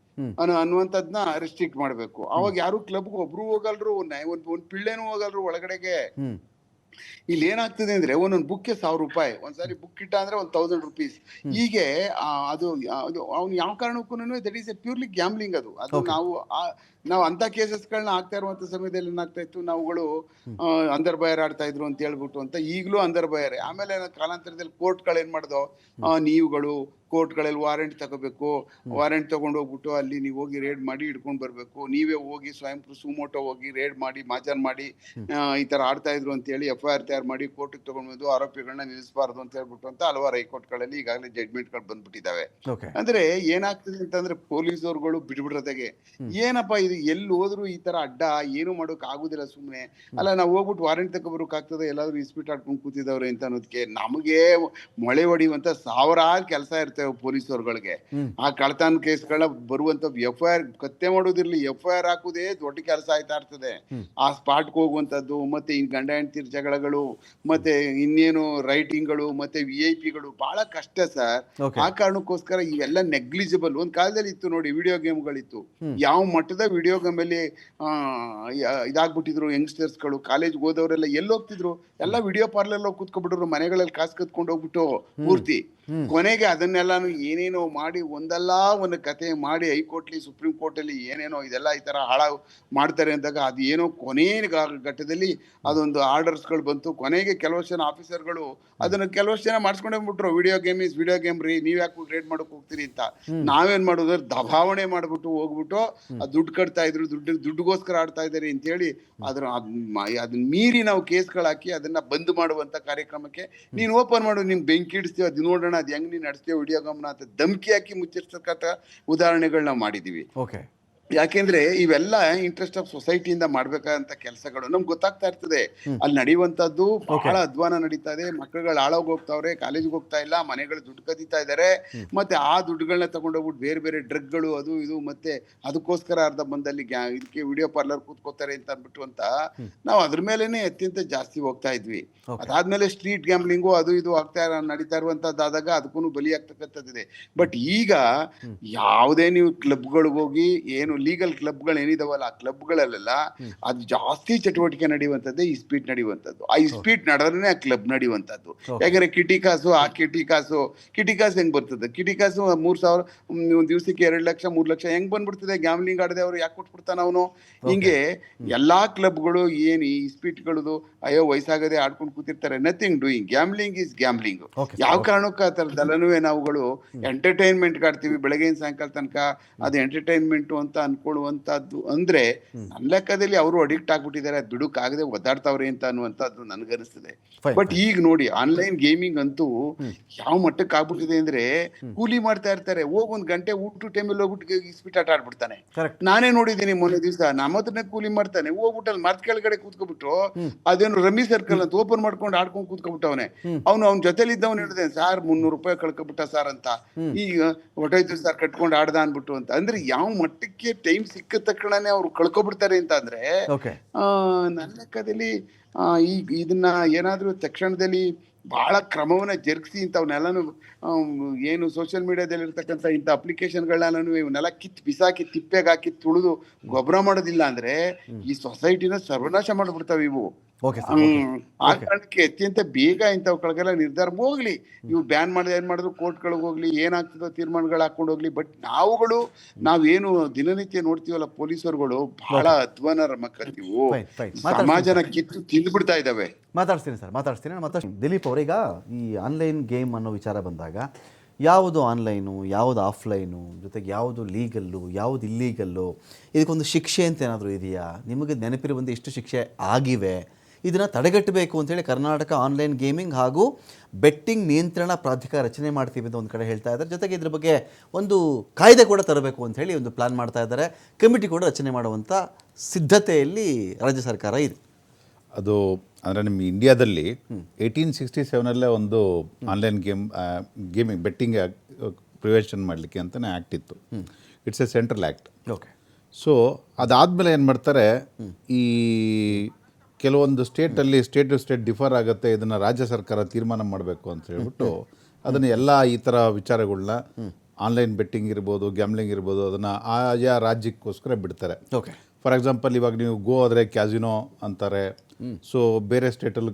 Speaker 3: ಅನ್ನುವಂಥದ್ನ ರೆಸ್ಟ್ರಿಕ್ಟ್ ಮಾಡ್ಬೇಕು. ಅವಾಗ ಯಾರು ಕ್ಲಬ್ಗೆ ಒಬ್ರು ಹೋಗಲ್ರು, ಒಂದ್ ಪಿಳ್ಳೆನೂ ಹೋಗಲ್ರು ಒಳಗಡೆಗೆ. ಇಲ್ಲಿ ಏನಾಗ್ತದೆ ಅಂದ್ರೆ ಒಂದೊಂದು ಬುಕ್ಗೆ ₹1,000, ಒಂದ್ಸಾರಿ ಬುಕ್ ಇಟ್ಟ ಅಂದ್ರೆ ₹1,000. ಹೀಗೆ ಅದು ಅವ್ನು ಯಾವ ಕಾರಣಕ್ಕೂ that is A purely gambling. ಅದು ನಾವು ಅಂತ ಕೇಸಸ್ಗಳನ್ನ ಆಗ್ತಾ ಇರುವಂತ ಸಮಯದಲ್ಲಿ ಏನಾಗ್ತಾ ಇತ್ತು, ನಾವುಗಳು ಅಂದರ್ ಬಯರ್ ಆಡ್ತಾ ಇದ್ರು ಅಂತ ಹೇಳ್ಬಿಟ್ಟು ಅಂತ ಈಗಲೂ ಅಂದರ್ ಬಯರ್. ಆಮೇಲೆ ಕಾಲಾಂತರದಲ್ಲಿ ಕೋರ್ಟ್ಗಳು ಏನ್ ಮಾಡ್ದೋ, ನೀವುಗಳು ಕೋರ್ಟ್ಗಳಲ್ಲಿ ವಾರೆಂಟ್ ತಗೋಬೇಕು, ವಾರೆಂಟ್ ತಗೊಂಡು ಹೋಗ್ಬಿಟ್ಟು ಅಲ್ಲಿ ನೀವು ಹೋಗಿ ರೇಡ್ ಮಾಡಿ ಹಿಡ್ಕೊಂಡ್ ಬರ್ಬೇಕು, ನೀವೇ ಹೋಗಿ ಸ್ವಯಂ ಸುಮೋಟೋ ಹೋಗಿ ರೇಡ್ ಮಾಡಿ ಮಾಜಾನ್ ಮಾಡಿ ಈ ತರ ಆಡ್ತಾ ಇದ್ರು ಅಂತ ಹೇಳಿ FIR ತಯಾರು ಮಾಡಿ ಕೋರ್ಟ್ಗೆ ತಗೊಂಡ್ಬಂದು ಆರೋಪಿಗಳನ್ನ ನಿಲ್ಲಿಸಬಾರ್ದು ಅಂತ ಹೇಳ್ಬಿಟ್ಟು ಅಂತ ಹಲವಾರು ಹೈಕೋರ್ಟ್ಗಳಲ್ಲಿ ಈಗಾಗಲೇ ಜಡ್ಜ್ಮೆಂಟ್ಗಳು ಬಂದ್ಬಿಟ್ಟಿದಾವೆ. ಅಂದ್ರೆ ಏನಾಗ್ತದೆ ಅಂತಂದ್ರೆ ಪೊಲೀಸವ್ರುಗಳು ಬಿಡ್ಬಿಡೋದಾಗೆ ಏನಪ್ಪಾ ಇದು, ಎಲ್ಲಿ ಹೋದ್ರು ಈ ತರ ಅಡ್ಡ, ಏನು ಮಾಡೋಕ್ ಆಗುದಿಲ್ಲ. ಸುಮ್ನೆ ಅಲ್ಲ ನಾವು ಹೋಗ್ಬಿಟ್ಟು ವಾರೆಂಟ್ ತಗೋಬರೋಕ್ ಆಗ್ತದೆ, ಎಲ್ಲಾದ್ರೂ ಇಸ್ಪೀಟ್ ಆಡ್ಕೊಂಡು ಕೂತಿದವ್ರೆ ಅಂತ ಅನ್ನೋದಕ್ಕೆ ನಮಗೆ ಮೊಳೆ ಹೊಡಿಯುವಂತ ಸಾವಿರಾರು ಕೆಲಸ ಇರ್ತೇವೆ ಪೊಲೀಸವ್ರುಗಳಿಗೆ. ಆ ಕಳ್ತನ ಕೇಸ್ಗಳನ್ನ ಬರುವಂತ FIR ಕತ್ತೆ ಮಾಡೋದಿರ್ಲಿ, FIR ಹಾಕುದೇ ದೊಡ್ಡ ಕೆಲಸ ಆಯ್ತಾ ಇರ್ತದೆ. ಆ ಸ್ಪಾಟ್ಗೆ ಹೋಗುವಂತದ್ದು, ಮತ್ತೆ ಈ ಗಂಡ ಹೆಂಡತಿ ಜಗಳಗಳು, ಮತ್ತೆ ಇನ್ನೇನು ರೈಟಿಂಗ್ಗಳು, ಮತ್ತೆ VIP ಬಹಳ ಕಷ್ಟ ಸರ್. ಆ ಕಾರಣಕ್ಕೋಸ್ಕರ ಇವೆಲ್ಲ ನೆಗ್ಲಿಜಿಬಲ್. ಒಂದ್ ಕಾಲದಲ್ಲಿ ಇತ್ತು ನೋಡಿ, ವಿಡಿಯೋ ಗೇಮ್ಗಳಿತ್ತು. ಯಾವ ಮಟ್ಟದ ವಿಡಿಯೋ ಗೇಮ್ ಅಲ್ಲಿ ಇದಾಗ್ಬಿಟ್ಟಿದ್ರು ಯಂಗ್ಸ್ಟರ್ಸ್ಗಳು. ಕಾಲೇಜ್ ಹೋದವರೆಲ್ಲ ಎಲ್ಲಿ ಹೋಗ್ತಿದ್ರು, ಎಲ್ಲ ವಿಡಿಯೋ ಪಾರ್ಲರ್ ಹೋಗಿ ಕೂತ್ಕೊಂಡ್ಬಿಟ್ರು, ಮನೆಗಳಲ್ಲಿ ಕಾಸು ಕತ್ಕೊಂಡು ಹೋಗ್ಬಿಟ್ಟು ಪೂರ್ತಿ. ಕೊನೆಗೆ ಅದನ್ನೆಲ್ಲಾನು ಏನೇನೋ ಮಾಡಿ ಒಂದಲ್ಲ ಒಂದು ಕತೆ ಮಾಡಿ ಹೈಕೋರ್ಟ್ಲಿ ಸುಪ್ರೀಂ ಕೋರ್ಟ್ ಅಲ್ಲಿ ಏನೇನೋ ಇದೆಲ್ಲ ಈ ತರ ಹಾಳಾಗ್ ಮಾಡ್ತಾರೆ ಅಂದಾಗ ಅದು ಏನೋ ಕೊನೆ ಘಟ್ಟದಲ್ಲಿ ಅದೊಂದು ಆರ್ಡರ್ಸ್ಗಳು ಬಂತು. ಕೊನೆಗೆ ಕೆಲವಷ್ಟು ಜನ ಆಫೀಸರ್ಗಳು ಅದನ್ನ ಕೆಲವಷ್ಟು ಜನ ಮಾಡಿಸ್ಕೊಂಡೇ ಬಿಟ್ರು, ವಿಡಿಯೋ ಗೇಮ್ ರೀ, ನೀವ್ ಯಾಕೆ ರೇಡ್ ಮಾಡಕ್ ಹೋಗ್ತೀರಿ ಅಂತ. ನಾವೇನ್ ಮಾಡೋದು, ದಬಾವಣೆ ಮಾಡ್ಬಿಟ್ಟು ಹೋಗ್ಬಿಟ್ಟು ದುಡ್ಡು ಕಟ್ತಾ ಇದ್ರು, ದುಡ್ಡುಗೋಸ್ಕರ ಆಡ್ತಾ ಇದಾರೆ ಅಂತ ಹೇಳಿ ಅದನ್ನ ಮೀರಿ ನಾವು ಕೇಸ್ಗಳು ಹಾಕಿ ಅದನ್ನ ಬಂದ್ ಮಾಡುವಂತ ಕಾರ್ಯಕ್ರಮಕ್ಕೆ ನೀನ್ ಓಪನ್ ಮಾಡು, ನಿನ್ ಬೆಂಕಿ ಇಡಿಸ್ತೀವಿ, ಅದು ನೋಡೋಣ ಅದು ಹೆಂಗ್ ನೀನ್ ನಡೆಸ್ತೀವಿ ವಿಡಿಯೋ ಗೇಮ್ನ ಅಂತ ಧಮ್ಕಿ ಹಾಕಿ ಮುಚ್ಚಿರ್ತಕ್ಕಂಥ ಉದಾಹರಣೆಗಳು ನಾವು ಮಾಡಿದೀವಿ. ಯಾಕೆಂದ್ರೆ ಇವೆಲ್ಲ ಇಂಟ್ರೆಸ್ಟ್ ಆಫ್ ಸೊಸೈಟಿಯಿಂದ ಮಾಡ್ಬೇಕಂತ ಕೆಲಸಗಳು ನಮ್ಗೆ ಗೊತ್ತಾಗ್ತಾ ಇರ್ತದೆ. ಅಲ್ಲಿ ನಡೆಯುವಂತದ್ದು ಬಹಳ ಅಧ್ವಾನ ನಡೀತಾ ಇದೆ. ಮಕ್ಕಳುಗಳು ಹಾಳಾಗಿ ಹೋಗ್ತಾವ್ರೆ, ಕಾಲೇಜ್ಗೆ ಹೋಗ್ತಾ ಇಲ್ಲ, ಮನೆಗಳು ದುಡ್ಡು ಕದೀತಾ ಇದಾರೆ. ಮತ್ತೆ ಆ ದುಡ್ಡುಗಳನ್ನ ತಗೊಂಡೋಗ್ಬಿಟ್ಟು ಬೇರೆ ಬೇರೆ ಡ್ರಗ್ಗಳು ಅದು ಇದು, ಮತ್ತೆ ಅದಕ್ಕೋಸ್ಕರ ಅರ್ಧ ಬಂದಲ್ಲಿ ಇದಕ್ಕೆ ವಿಡಿಯೋ ಪಾರ್ಲರ್ ಕೂತ್ಕೋತಾರೆ ಅಂತ ಅಂದ್ಬಿಟ್ಟು ಅಂತ ನಾವು ಅದ್ರ ಮೇಲೆನೆ ಅತ್ಯಂತ ಜಾಸ್ತಿ ಹೋಗ್ತಾ ಇದ್ವಿ. ಅದಾದ್ಮೇಲೆ ಸ್ಟ್ರೀಟ್ ಗ್ಯಾಮ್ಲಿಂಗು ಅದು ಇದು ನಡೀತಾ ಇರುವಂತದ್ದಾದಾಗ ಅದಕ್ಕೂ ಬಲಿ ಆಗ್ತಕ್ಕಂಥದ್ದಿದೆ. ಬಟ್ ಈಗ ಯಾವುದೇ ನೀವು ಕ್ಲಬ್ಗಳಿಗೆ ಹೋಗಿ, ಏನು ಲೀಗಲ್ ಕ್ಲಬ್ಗಳು ಏನಿದಾವಲ್ಲ ಆ ಕ್ಲಬ್ಗಳಲ್ಲೆಲ್ಲ ಅದು ಜಾಸ್ತಿ ಚಟುವಟಿಕೆ ನಡೆಯುವಂಥದ್ದೇ ಇಸ್ಪೀಟ್ ನಡೆಯುವಂಥದ್ದು. ಆ ಇಸ್ಪೀಟ್ ನಡೆದ್ರೆ ಆ ಕ್ಲಬ್ ನಡೆಯುವಂಥದ್ದು. ಯಾಕಂದ್ರೆ ಕಿಟಿ ಕಾಸು ಹೆಂಗ್ ಬರ್ತದೆ? ಕಿಟಿ ಕಾಸು 3,000 ಒಂದ್ ದಿವಸಕ್ಕೆ 2 ಲಕ್ಷ 3 ಲಕ್ಷ ಹೆಂಗ್ ಬಂದ್ಬಿಡ್ತದೆ? ಗ್ಯಾಮ್ಲಿಂಗ್ ಆಡದೆ ಅವ್ರು ಯಾಕೆ ಕೊಟ್ಬಿಡ್ತಾನ ಅವನು? ಹಿಂಗೆ ಎಲ್ಲಾ ಕ್ಲಬ್ಗಳು ಏನ್ ಈ ಇಸ್ಪೀಟ್ಗಳದು ಅಯ್ಯೋ ವಯಸ್ಸಾಗದೆ ಆಡ್ಕೊಂಡು ಕೂತಿರ್ತಾರೆ. Nothing doing. Gambling is gambling. ಯಾವ ಕಾರಣಕ್ಕೂ ಆ ಥರದ್ದೆಲ್ಲನೂ ನಾವುಗಳು ಎಂಟರ್ಟೈನ್ಮೆಂಟ್ ಆಡ್ತೀವಿ ಬೆಳಗ್ಗೆಯಿಂದ ಸಾಯಂಕಾಲ ತನಕ. ಅದು ಎಂಟರ್ಟೈನ್ಮೆಂಟು ಅಂತ ಅನ್ಕೊಳ್ಳುವಂತದ್ದು ಅಂದ್ರೆ ನನ್ನ ಲೆಕ್ಕದಲ್ಲಿ ಅವರು ಅಡಿಕ್ಟ್ ಆಗ್ಬಿಟ್ಟಿದ್ದಾರೆ, ಅದು ಬಿಡುಕಾಗದೆ ಒದ್ದಾಡ್ತಾವ್ರೆ ಅಂತ ಅನ್ನುವಂಥದ್ದು ನನ್ಗನ್ನಿಸ್ತದೆ.
Speaker 1: Fine,
Speaker 3: ಬಟ್ ಈಗ ನೋಡಿ ಆನ್ಲೈನ್ ಗೇಮಿಂಗ್ ಅಂತೂ ಯಾವ ಮಟ್ಟಕ್ಕೆ ಆಗ್ಬಿಟ್ಟಿದೆ ಅಂದ್ರೆ ಕೂಲಿ ಮಾಡ್ತಾ ಇರ್ತಾರೆ, ಹೋಗ್ 1 ಗಂಟೆ ಊಟ ಟೈಮಲ್ಲಿ ಹೋಗ್ಬಿಟ್ಟು ಇಸ್ಪಿಟ್ ಆಟ ಆಡ್ಬಿಡ್ತಾನೆ.
Speaker 1: ಕರೆಕ್ಟ್.
Speaker 3: ನಾನೇ ನೋಡಿದ್ದೀನಿ ಮೊನ್ನೆ ದಿವಸ, ನಮ್ಮ ಹತ್ರನೇ ಕೂಲಿ ಮಾಡ್ತಾನೆ, ಹೋಗ್ಬಿಟ್ಟು ಅಲ್ಲಿ ಮರದ ಕೆಳಗಡೆ ಕೂತ್ಕೊಬಿಟ್ಟು ಅದೇನು ರಮ್ಮಿ ಸರ್ಕಲ್ ಅಂತ ಓಪನ್ ಮಾಡ್ಕೊಂಡು ಆಡ್ಕೊಂಡು ಕೂತ್ಕೊಬಿಟ್ಟವನೆ. ಅವ್ನ ಜೊತೆಲಿ ಇದ್ದವನು ಹೇಳಿದೆ, ಸರ್ 300 ರೂಪಾಯಿ ಕಳ್ಕೊಬಿಟ್ಟ ಸರ್ ಅಂತ, ಈಗ ಹೊಟ್ಟೋಯ್ತು ಸರ್ ಕಟ್ಕೊಂಡು ಆಡ್ದ ಅನ್ಬಿಟ್ಟು ಅಂತ. ಅಂದ್ರೆ ಯಾವ ಮಟ್ಟಕ್ಕೆ ಟೈಮ್ ಸಿಕ್ಕ ತಕ್ಷಣನೇ ಅವ್ರು ಕಳ್ಕೊಬಿಡ್ತಾರೆ ಅಂತ ಅಂದ್ರೆ ನನ್ನ ಲೆಕ್ಕದಲ್ಲಿ ಈಗ ಇದನ್ನ ಏನಾದ್ರೂ ತಕ್ಷಣದಲ್ಲಿ ಬಹಳ ಕ್ರಮವನ್ನ ಜರುಗಿಸಿ ಇಂಥವನ್ನೆಲ್ಲಾನು ಏನು ಸೋಷಿಯಲ್ ಮೀಡಿಯಾದಲ್ಲಿ ಇರ್ತಕ್ಕಂಥ ಇಂಥ ಅಪ್ಲಿಕೇಶನ್ಗಳನ್ನ ಇವನ್ನೆಲ್ಲ ಬಿಸಾಕಿ ತಿಪ್ಪೆಗೆ ಹಾಕಿ ತುಳಿದು ಗೊಬ್ಬರ ಮಾಡೋದಿಲ್ಲ ಅಂದ್ರೆ ಈ ಸೊಸೈಟಿನ ಸರ್ವನಾಶ ಮಾಡ್ಬಿಡ್ತಾವೆ ಇವು. ಆ ಕಾರಣಕ್ಕೆ ಅತ್ಯಂತ ಬೇಗ ಇಂಥವುಗಳಿಗೆಲ್ಲ ನಿರ್ಧಾರ ಹೋಗ್ಲಿ, ಇವು ಬ್ಯಾನ್ ಮಾಡಿದ್ರೆ ಏನ್ ಮಾಡಿದ್ರು ಕೋರ್ಟ್ಗಳಿಗೆ ಹೋಗ್ಲಿ, ಏನಾಗ್ತದೋ ತೀರ್ಮಾನಗಳು ಹಾಕೊಂಡು ಹೋಗ್ಲಿ. ಬಟ್ ನಾವೇನು ದಿನನಿತ್ಯ ನೋಡ್ತೀವಲ್ಲ ಪೊಲೀಸರುಗಳು ಬಹಳ ಅಧ್ವಾನ ರಮಕತ್ತೀವು, ಸಮಾಜನ ಕಿತ್ತು ತಿಂದ್ಬಿಡ್ತಾ ಇದ್ದಾವೆ.
Speaker 1: ಮಾತಾಡ್ತೀನಿ ಮತ್ತೆ ದಿಲೀಪ್ ಅವರೀಗ ಈ ಆನ್ಲೈನ್ ಗೇಮ್ ಅನ್ನೋ ವಿಚಾರ ಬಂದಾಗ ಯಾವುದು ಆನ್ಲೈನು, ಯಾವುದು ಆಫ್ಲೈನು, ಜೊತೆಗೆ ಯಾವುದು ಲೀಗಲ್ಲು, ಯಾವುದು ಇಲ್ಲೀಗಲ್ಲು, ಇದಕ್ಕೊಂದು ಶಿಕ್ಷೆ ಅಂತ ಏನಾದರೂ ಇದೆಯಾ? ನಿಮಗೆ ನೆನಪಿರುವಂತೆ ಎಷ್ಟು ಶಿಕ್ಷೆ ಆಗಿವೆ? ಇದನ್ನು ತಡೆಗಟ್ಟಬೇಕು ಅಂತೇಳಿ ಕರ್ನಾಟಕ ಆನ್ಲೈನ್ ಗೇಮಿಂಗ್ ಹಾಗೂ ಬೆಟ್ಟಿಂಗ್ ನಿಯಂತ್ರಣ ಪ್ರಾಧಿಕಾರ ರಚನೆ ಮಾಡ್ತೀವಿ ಅಂತ ಒಂದು ಕಡೆ ಹೇಳ್ತಾ ಇದ್ದಾರೆ. ಜೊತೆಗೆ ಇದ್ರ ಬಗ್ಗೆ ಒಂದು ಕಾಯ್ದೆ ಕೂಡ ತರಬೇಕು ಅಂತ ಹೇಳಿ ಒಂದು ಪ್ಲಾನ್ ಮಾಡ್ತಾ ಇದ್ದಾರೆ. ಕಮಿಟಿ ಕೂಡ ರಚನೆ ಮಾಡುವಂಥ ಸಿದ್ಧತೆಯಲ್ಲಿ ರಾಜ್ಯ ಸರ್ಕಾರ ಇದೆ.
Speaker 4: ಅದು ಅಂದರೆ ನಿಮ್ಮ ಇಂಡಿಯಾದಲ್ಲಿ 1867 ಒಂದು ಆನ್ಲೈನ್ ಗೇಮಿಂಗ್ ಬೆಟ್ಟಿಂಗ್ ಪ್ರಿವೆನ್ಷನ್ ಮಾಡಲಿಕ್ಕೆ ಅಂತಲೇ ಆ್ಯಕ್ಟ್ ಇತ್ತು. It's A central act.
Speaker 1: Okay.
Speaker 4: So ಅದಾದಮೇಲೆ ಏನು ಮಾಡ್ತಾರೆ, ಈ ಕೆಲವೊಂದು ಸ್ಟೇಟಲ್ಲಿ ಸ್ಟೇಟ್ ಟು ಸ್ಟೇಟ್ ಡಿಫರ್ ಆಗುತ್ತೆ, ಇದನ್ನು ರಾಜ್ಯ ಸರ್ಕಾರ ತೀರ್ಮಾನ ಮಾಡಬೇಕು ಅಂತ ಹೇಳ್ಬಿಟ್ಟು ಅದನ್ನು ಎಲ್ಲ ಈ ಥರ ವಿಚಾರಗಳನ್ನ ಆನ್ಲೈನ್ ಬೆಟ್ಟಿಂಗ್ ಇರ್ಬೋದು, ಗ್ಯಾಮ್ಲಿಂಗ್ ಇರ್ಬೋದು, ಅದನ್ನು ಆಯಾ ರಾಜ್ಯಕ್ಕೋಸ್ಕರ ಬಿಡ್ತಾರೆ.
Speaker 1: ಓಕೆ.
Speaker 4: ಫಾರ್ ಎಕ್ಸಾಂಪಲ್ ಇವಾಗ ನೀವು ಗೋ ಆದರೆ ಕ್ಯಾಸಿನೋ ಅಂತಾರೆ. ಸೊ ಬೇರೆ ಸ್ಟೇಟಲ್ಲಿ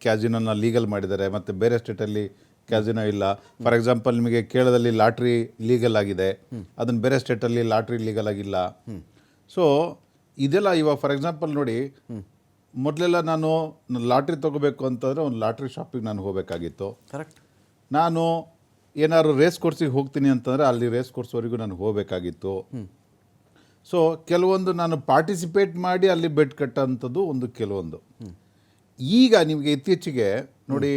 Speaker 4: ಕ್ಯಾಸಿನೋನ ಲೀಗಲ್ ಮಾಡಿದ್ದಾರೆ, ಮತ್ತು ಬೇರೆ ಸ್ಟೇಟಲ್ಲಿ ಕ್ಯಾಸಿನೋ ಇಲ್ಲ. ಫಾರ್ ಎಕ್ಸಾಂಪಲ್ ನಿಮಗೆ ಕೇರಳದಲ್ಲಿ ಲಾಟ್ರಿ ಲೀಗಲ್ ಆಗಿದೆ, ಅದನ್ನು ಬೇರೆ ಸ್ಟೇಟಲ್ಲಿ ಲಾಟ್ರಿ ಲೀಗಲ್ ಆಗಿಲ್ಲ. ಸೊ ಇದೆಲ್ಲ ಇವಾಗ ಫಾರ್ ಎಕ್ಸಾಂಪಲ್ ನೋಡಿ, ಮೊದಲೆಲ್ಲ ನಾನು ಲಾಟ್ರಿ ತೊಗೋಬೇಕು ಅಂತಂದರೆ ಒಂದು ಲಾಟ್ರಿ ಶಾಪಿಗೆ ನಾನು ಹೋಗಬೇಕಾಗಿತ್ತು.
Speaker 1: ಕರೆಕ್ಟ್.
Speaker 4: ನಾನು ಏನಾದ್ರು ರೇಸ್ ಕೋರ್ಸಿಗೆ ಹೋಗ್ತೀನಿ ಅಂತಂದರೆ ಅಲ್ಲಿ ರೇಸ್ ಕೋರ್ಸ್ವರೆಗೂ ನಾನು ಹೋಗಬೇಕಾಗಿತ್ತು. ಸೊ ಕೆಲವೊಂದು ನಾನು ಪಾರ್ಟಿಸಿಪೇಟ್ ಮಾಡಿ ಅಲ್ಲಿ ಬೆಟ್ ಕಟ್ಟೋಂಥದ್ದು ಒಂದು ಕೆಲವೊಂದು. ಈಗ ನಿಮಗೆ ಇತ್ತೀಚೆಗೆ ನೋಡಿ,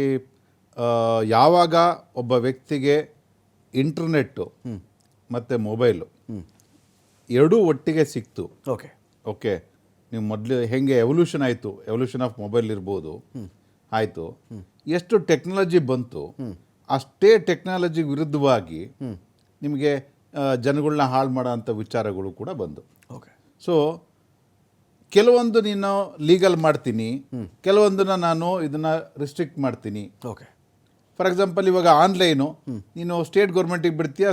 Speaker 4: ಯಾವಾಗ ಒಬ್ಬ ವ್ಯಕ್ತಿಗೆ ಇಂಟರ್ನೆಟ್ಟು ಮತ್ತು ಮೊಬೈಲು ಎರಡೂ ಒಟ್ಟಿಗೆ ಸಿಕ್ತು. ಓಕೆ. ನೀವು ಮೊದಲು ಹೆಂಗೆ ಎವಲ್ಯೂಷನ್ ಆಯಿತು, ಎವಲ್ಯೂಷನ್ ಆಫ್ ಮೊಬೈಲ್ ಇರ್ಬೋದು, ಆಯಿತು. ಎಷ್ಟು ಟೆಕ್ನಾಲಜಿ ಬಂತು, ಅಷ್ಟೇ ಟೆಕ್ನಾಲಜಿ ವಿರುದ್ಧವಾಗಿ ನಿಮಗೆ ಜನಗಳನ್ನ ಹಾಳು ಮಾಡೋ ಅಂಥ ವಿಚಾರಗಳು ಕೂಡ ಬಂದು.
Speaker 1: ಓಕೆ.
Speaker 4: ಸೊ ಕೆಲವೊಂದು ನೀನು ಲೀಗಲ್ ಮಾಡ್ತೀನಿ, ಕೆಲವೊಂದನ್ನು ನಾನು ಇದನ್ನು ರಿಸ್ಟ್ರಿಕ್ಟ್ ಮಾಡ್ತೀನಿ.
Speaker 1: ಓಕೆ.
Speaker 4: ಫಾರ್ ಎಕ್ಸಾಂಪಲ್ ಇವಾಗ ಆನ್ಲೈನು ನೀನು ಸ್ಟೇಟ್ ಗೌರ್ಮೆಂಟಿಗೆ ಬಿಡ್ತೀಯಾ,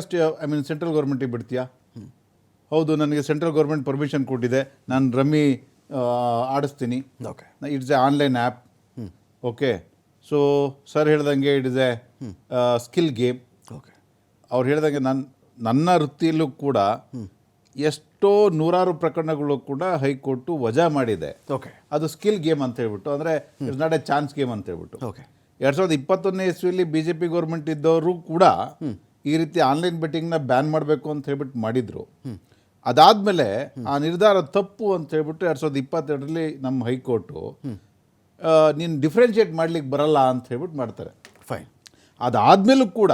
Speaker 4: ಸೆಂಟ್ರಲ್ ಗೌರ್ಮೆಂಟಿಗೆ ಬಿಡ್ತೀಯಾ? ಹೌದು, ನನಗೆ ಸೆಂಟ್ರಲ್ ಗೌರ್ಮೆಂಟ್ ಪರ್ಮಿಷನ್ ಕೊಟ್ಟಿದೆ, ನಾನು ರಮ್ಮಿ ಆಡಿಸ್ತೀನಿ.
Speaker 1: Okay.
Speaker 4: It's a online app. Okay. So sir ಹೇಳ್ದಂಗೆ it is a skill game.
Speaker 1: Okay.
Speaker 4: ಅವ್ರು ಹೇಳ್ದಂಗೆ ನನ್ನ ವೃತ್ತಿಯಲ್ಲೂ ಕೂಡ ಎಷ್ಟೋ ನೂರಾರು ಪ್ರಕರಣಗಳು ಕೂಡ ಹೈಕೋರ್ಟು ವಜಾ ಮಾಡಿದೆ.
Speaker 1: ಓಕೆ.
Speaker 4: ಅದು ಸ್ಕಿಲ್ ಗೇಮ್ ಅಂತ ಹೇಳ್ಬಿಟ್ಟು, ಅಂದರೆ it's not A chance game ಅಂತ ಹೇಳ್ಬಿಟ್ಟು.
Speaker 1: ಓಕೆ.
Speaker 4: 2021ನೇ ಇಸ್ವಿಯಲ್ಲಿ BJP ಗೌರ್ಮೆಂಟ್ ಇದ್ದವರು ಕೂಡ ಈ ರೀತಿ ಆನ್ಲೈನ್ ಬೆಟ್ಟಿಂಗ್ನ ಬ್ಯಾನ್ ಮಾಡಬೇಕು ಅಂತ ಹೇಳ್ಬಿಟ್ಟು ಮಾಡಿದರು. ಅದಾದಮೇಲೆ ಆ ನಿರ್ಧಾರ ತಪ್ಪು ಅಂತ ಹೇಳ್ಬಿಟ್ಟು 2022ರಲ್ಲಿ ನಮ್ಮ ಹೈಕೋರ್ಟು ನೀನು ಡಿಫ್ರೆನ್ಷಿಯೇಟ್ ಮಾಡ್ಲಿಕ್ಕೆ ಬರಲ್ಲ ಅಂತ ಹೇಳ್ಬಿಟ್ಟು ಮಾಡ್ತಾರೆ.
Speaker 1: ಫೈನ್.
Speaker 4: ಅದಾದಮೇಲೂ ಕೂಡ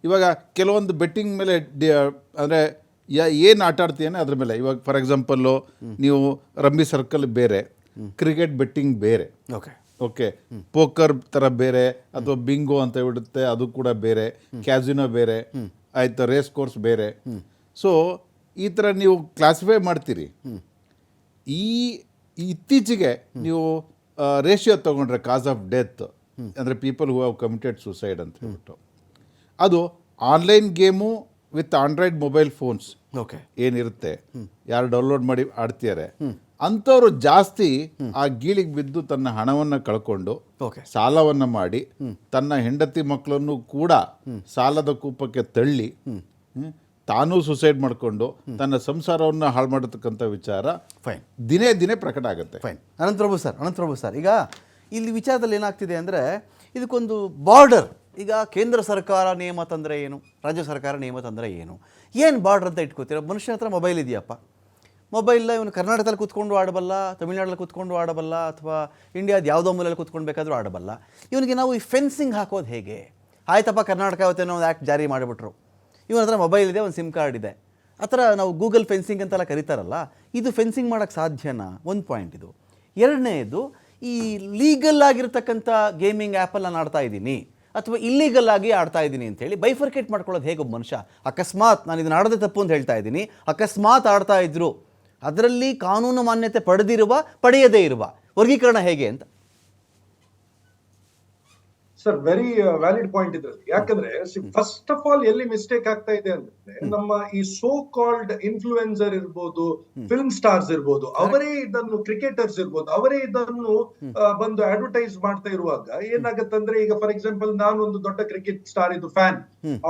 Speaker 4: ಇವಾಗ ಕೆಲವೊಂದು ಬೆಟ್ಟಿಂಗ್ ಮೇಲೆ ಅಂದರೆ ಏನು ಆಟ ಆಡ್ತೀಯನೇ ಅದ್ರ ಮೇಲೆ. ಇವಾಗ ಫಾರ್ ಎಕ್ಸಾಂಪಲ್ಲು ನೀವು ರಮ್ಮಿ ಸರ್ಕಲ್ ಬೇರೆ, ಕ್ರಿಕೆಟ್ ಬೆಟ್ಟಿಂಗ್ ಬೇರೆ.
Speaker 1: ಓಕೆ.
Speaker 4: ಓಕೆ. ಪೋಕರ್ ಥರ ಬೇರೆ, ಅಥವಾ ಬಿಂಗೋ ಅಂತ ಬಿಡುತ್ತೆ, ಅದು ಕೂಡ ಬೇರೆ. ಕ್ಯಾಸಿನೋ ಬೇರೆ, ಆಯಿತು, ರೇಸ್ ಕೋರ್ಸ್ ಬೇರೆ. ಸೊ ಈ ಥರ ನೀವು ಕ್ಲಾಸಿಫೈ ಮಾಡ್ತೀರಿ. ಇತ್ತೀಚೆಗೆ ನೀವು ರೇಷಿಯೋ ತೊಗೊಂಡ್ರೆ ಕಾಸ್ ಆಫ್ ಡೆತ್, ಅಂದರೆ people who have committed suicide ಅಂತ ಹೇಳ್ಬಿಟ್ಟು, ಅದು online game with Android mobile phones
Speaker 1: okay
Speaker 4: ಏನಿರುತ್ತೆ, ಯಾರು ಡೌನ್ಲೋಡ್ ಮಾಡಿ ಆಡ್ತಿದ್ದಾರೆ ಅಂಥವ್ರು ಜಾಸ್ತಿ ಆ ಗೀಳಿಗೆ ಬಿದ್ದು ತನ್ನ ಹಣವನ್ನು ಕಳ್ಕೊಂಡು ಸಾಲವನ್ನು ಮಾಡಿ ತನ್ನ ಹೆಂಡತಿ ಮಕ್ಕಳನ್ನು ಕೂಡ ಸಾಲದ ಕೂಪಕ್ಕೆ ತಳ್ಳಿ ತಾನೂ ಸುಸೈಡ್ ಮಾಡಿಕೊಂಡು ತನ್ನ ಸಂಸಾರವನ್ನು ಹಾಳು ಮಾಡತಕ್ಕಂಥ ವಿಚಾರ ದಿನೇ ದಿನೇ ಪ್ರಕಟ ಆಗುತ್ತೆ.
Speaker 1: ಫೈನ್. ಅನಂತಪ್ರಭು ಸರ್, ಈಗ ಇಲ್ಲಿ ವಿಚಾರದಲ್ಲಿ ಏನಾಗ್ತಿದೆ ಅಂದರೆ ಇದಕ್ಕೊಂದು ಬಾರ್ಡರ್ ಈಗ ಕೇಂದ್ರ ಸರ್ಕಾರ ನಿಯಮ ತಂದರೆ ಏನು, ರಾಜ್ಯ ಸರ್ಕಾರ ನಿಯಮ ತಂದರೆ ಏನು ಬಾರ್ಡ್ರ್ ಅಂತ ಇಟ್ಕೋತೀರ? ಮನುಷ್ಯನ ಹತ್ರ ಮೊಬೈಲ್ ಇದೆಯಪ್ಪ, ಮೊಬೈಲ್ ಇವನು ಕರ್ನಾಟಕದಲ್ಲಿ ಕೂತ್ಕೊಂಡು ಆಡಬಲ್ಲ, ತಮಿಳ್ನಾಡಲ್ಲಿ ಕೂತ್ಕೊಂಡು ಆಡಬಲ್ಲ, ಅಥವಾ ಇಂಡಿಯಾದ ಯಾವುದೋ ಮೂಲೆಯಲ್ಲಿ ಕೂತ್ಕೊಂಡು ಬೇಕಾದರೂ ಆಡಬಲ್ಲ. ಇವನಿಗೆ ನಾವು ಈ ಫೆನ್ಸಿಂಗ್ ಹಾಕೋದು ಹೇಗೆ? ಆಯ್ತಪ್ಪ, ಕರ್ನಾಟಕ ಅವತ್ತೇನೋ ಒಂದು ಆ್ಯಕ್ಟ್ ಜಾರಿ ಮಾಡಿಬಿಟ್ರು, ಇವನ ಹತ್ರ ಮೊಬೈಲ್ ಇದೆ, ಒಂದು ಸಿಮ್ ಕಾರ್ಡ್ ಇದೆ, ಆ ಥರ ನಾವು ಗೂಗಲ್ ಫೆನ್ಸಿಂಗ್ ಅಂತೆಲ್ಲ ಕರೀತಾರಲ್ಲ, ಇದು ಫೆನ್ಸಿಂಗ್ ಮಾಡೋಕ್ಕೆ ಸಾಧ್ಯನಾ? ಒಂದು ಪಾಯಿಂಟ್ ಇದು. ಎರಡನೇದು, ಈ ಲೀಗಲ್ ಆಗಿರ್ತಕ್ಕಂಥ ಗೇಮಿಂಗ್ ಆ್ಯಪಲ್ಲಿ ನಾನು ಆಡ್ತಾ ಇದ್ದೀನಿ ಅಥವಾ ಇಲ್ಲೀಗಲ್ ಆಗಿ ಆಡ್ತಾ ಇದ್ದೀನಿ ಅಂತೇಳಿ ಬೈಫರ್ಕೇಟ್ ಮಾಡ್ಕೊಳ್ಳೋದು ಹೇಗೆ ಒಬ್ಬ ಮನುಷ್ಯ? ಅಕಸ್ಮಾತ್ ನಾನು ಇದನ್ನು ಆಡೋದೇ ತಪ್ಪು ಅಂತ ಹೇಳ್ತಾ ಇದ್ದೀನಿ, ಅಕಸ್ಮಾತ್ ಆಡ್ತಾ ಇದ್ರು, ಅದರಲ್ಲಿ ಕಾನೂನು ಮಾನ್ಯತೆ ಪಡೆಯದೇ ಇರುವ ವರ್ಗೀಕರಣ ಹೇಗೆ ಅಂತ.
Speaker 2: ಸರ್, ವೆರಿ ವ್ಯಾಲಿಡ್ ಪಾಯಿಂಟ್ ಇದ್ರಲ್ಲಿ. ಯಾಕಂದ್ರೆ ಫಸ್ಟ್ ಆಫ್ ಆಲ್ ಎಲ್ಲಿ ಮಿಸ್ಟೇಕ್ ಆಗ್ತಾ ಇದೆ ಅಂದ್ರೆ, ನಮ್ಮ ಈ ಸೋ ಕಾಲ್ಡ್ ಇನ್ಫ್ಲೂಯೆನ್ಸರ್ ಇರ್ಬೋದು, ಫಿಲ್ಮ್ ಸ್ಟಾರ್ಸ್ ಇರ್ಬೋದು, ಅವರೇ ಇದನ್ನು, ಕ್ರಿಕೆಟರ್ಸ್ ಇರ್ಬೋದು, ಅವರೇ ಇದನ್ನು ಬಂದು ಅಡ್ವರ್ಟೈಸ್ ಮಾಡ್ತಾ ಇರುವಾಗ ಏನಾಗತ್ತಂದ್ರೆ, ಈಗ ಫಾರ್ ಎಕ್ಸಾಂಪಲ್ ನಾನು ಒಂದು ದೊಡ್ಡ ಕ್ರಿಕೆಟ್ ಸ್ಟಾರ್ ಇದು ಫ್ಯಾನ್,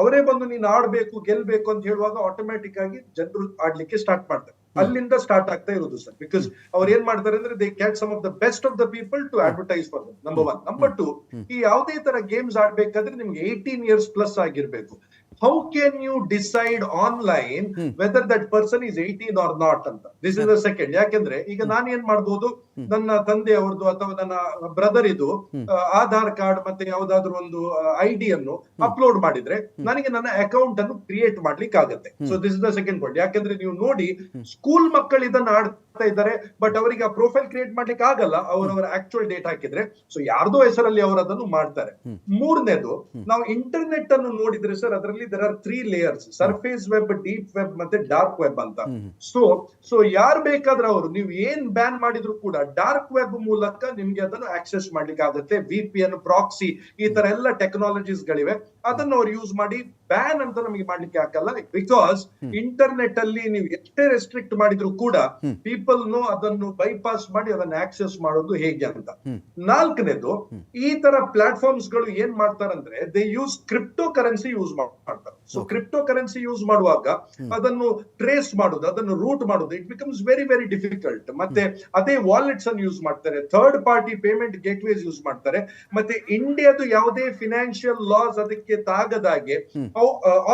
Speaker 2: ಅವರೇ ಬಂದು ನೀನು ಆಡ್ಬೇಕು, ಗೆಲ್ಬೇಕು ಅಂತ ಹೇಳುವಾಗ ಆಟೋಮ್ಯಾಟಿಕ್ ಆಗಿ ಜನರು ಆಡ್ಲಿಕ್ಕೆ ಸ್ಟಾರ್ಟ್ ಮಾಡ್ತಾರೆ. ಅಲ್ಲಿಂದ ಸ್ಟಾರ್ಟ್ ಆಗ್ತಾ ಇರೋದು ಸರ್. ಬಿಕಾಸ್ ಅವ್ರು ಏನ್ ಮಾಡ್ತಾರೆ ಅಂದ್ರೆ, they catch some of the best of the people to advertise for them. Number 1. Number 2, ಈ ಯಾವುದೇ ತರ ಗೇಮ್ಸ್ ಆಡ್ಬೇಕಾದ್ರೆ ನಿಮ್ಗೆ 18 years ಪ್ಲಸ್ ಆಗಿರ್ಬೇಕು. How can you decide online whether that person is 18 or not ಅಂತ? This is the second. ಯಾಕೆಂದ್ರೆ ಈಗ ನಾನು ಏನ್ ಮಾಡ್ಬೋದು, ನನ್ನ ತಂದೆ ಅವ್ರದ್ದು ಅಥವಾ ನನ್ನ ಬ್ರದರ್ ಇದು ಆಧಾರ್ ಕಾರ್ಡ್ ಮತ್ತೆ ಯಾವ್ದಾದ್ರು ಒಂದು ID ಅನ್ನು ಅಪ್ಲೋಡ್ ಮಾಡಿದ್ರೆ ನನಗೆ ನನ್ನ ಅಕೌಂಟ್ ಅನ್ನು ಕ್ರಿಯೇಟ್ ಮಾಡ್ಲಿಕ್ಕೆ ಆಗುತ್ತೆ. So this is the second point. ಯಾಕಂದ್ರೆ ನೀವು ನೋಡಿ, ಸ್ಕೂಲ್ ಮಕ್ಕಳು ಇದನ್ನ ಆಡ್ತಾ ಇದ್ದಾರೆ, ಬಟ್ ಅವರಿಗೆ ಆ ಪ್ರೊಫೈಲ್ ಕ್ರಿಯೇಟ್ ಮಾಡ್ಲಿಕ್ಕೆ ಆಗಲ್ಲ ಅವರವರ ಆಕ್ಚುಯಲ್ ಡೇಟ್ ಹಾಕಿದ್ರೆ. ಸೊ ಯಾರ್ದೋ ಹೆಸರಲ್ಲಿ ಅವರು ಅದನ್ನು ಮಾಡ್ತಾರೆ. ಮೂರನೇದು, ನಾವು ಇಂಟರ್ನೆಟ್ ಅನ್ನು ನೋಡಿದ್ರೆ ಸರ್, ಅದರಲ್ಲಿ there are 3 layers: surface web, deep web ಮತ್ತೆ ಡಾರ್ಕ್ ವೆಬ್ ಅಂತ. ಸೊ ಯಾರು ಬೇಕಾದ್ರೆ ಅವರು, ನೀವು ಏನ್ ಬ್ಯಾನ್ ಮಾಡಿದ್ರು ಕೂಡ ಡಾರ್ಕ್ ವೆಬ್ ಮೂಲಕ ನಿಮ್ಗೆ ಅದನ್ನು ಆಕ್ಸೆಸ್ ಮಾಡ್ಲಿಕ್ಕೆ ಆಗುತ್ತೆ. VPN, ಪ್ರಾಕ್ಸಿ, ಈ ತರ ಎಲ್ಲ ಟೆಕ್ನಾಲಜೀಸ್ ಗಳಿವೆ. ಅದನ್ನು ಅವ್ರು ಯೂಸ್ ಮಾಡಿ ಬ್ಯಾನ್ ಅಂತ ನಮಗೆ ಮಾಡ್ಲಿಕ್ಕೆ ಆಗಲ್ಲ. ಬಿಕಾಸ್ ಇಂಟರ್ನೆಟ್ ಅಲ್ಲಿ ನೀವು ಎಷ್ಟೇ ರೆಸ್ಟ್ರಿಕ್ಟ್ ಮಾಡಿದ್ರು ಕೂಡ ಪೀಪಲ್ ಅದನ್ನು ಬೈಪಾಸ್ ಮಾಡಿ ಅದನ್ನ ಆಕ್ಸೆಸ್ ಮಾಡೋದು ಹೇಗೆ ಅಂತ. ನಾಲ್ಕನೇದು, ಈ ತರ ಪ್ಲಾಟ್ಫಾರ್ಮ್ಸ್ ಗಳು ಏನ್ ಮಾಡ್ತಾರಂದ್ರೆ, they use crypto currency use ಮಾಡ್ತಾರೆ. ಸೊ ಕ್ರಿಪ್ಟೋ ಕರೆನ್ಸಿ ಯೂಸ್ ಮಾಡುವಾಗ ಅದನ್ನು ಟ್ರೇಸ್ ಮಾಡೋದು, ಅದನ್ನು ರೂಟ್ ಮಾಡೋದು, it becomes very very difficult. ಮತ್ತೆ ಅದೇ ವಾಲೆಟ್ಸ್ ಅನ್ನು ಯೂಸ್ ಮಾಡ್ತಾರೆ, ಥರ್ಡ್ ಪಾರ್ಟಿ ಪೇಮೆಂಟ್ ಗೇಟ್ವೇಸ್ ಯೂಸ್ ಮಾಡ್ತಾರೆ. ಮತ್ತೆ ಇಂಡಿಯಾದು ಯಾವುದೇ ಫಿನಾನ್ಷಿಯಲ್ ಲಾಸ್ ಅದಕ್ಕೆ ತಾಗದಾಗೆ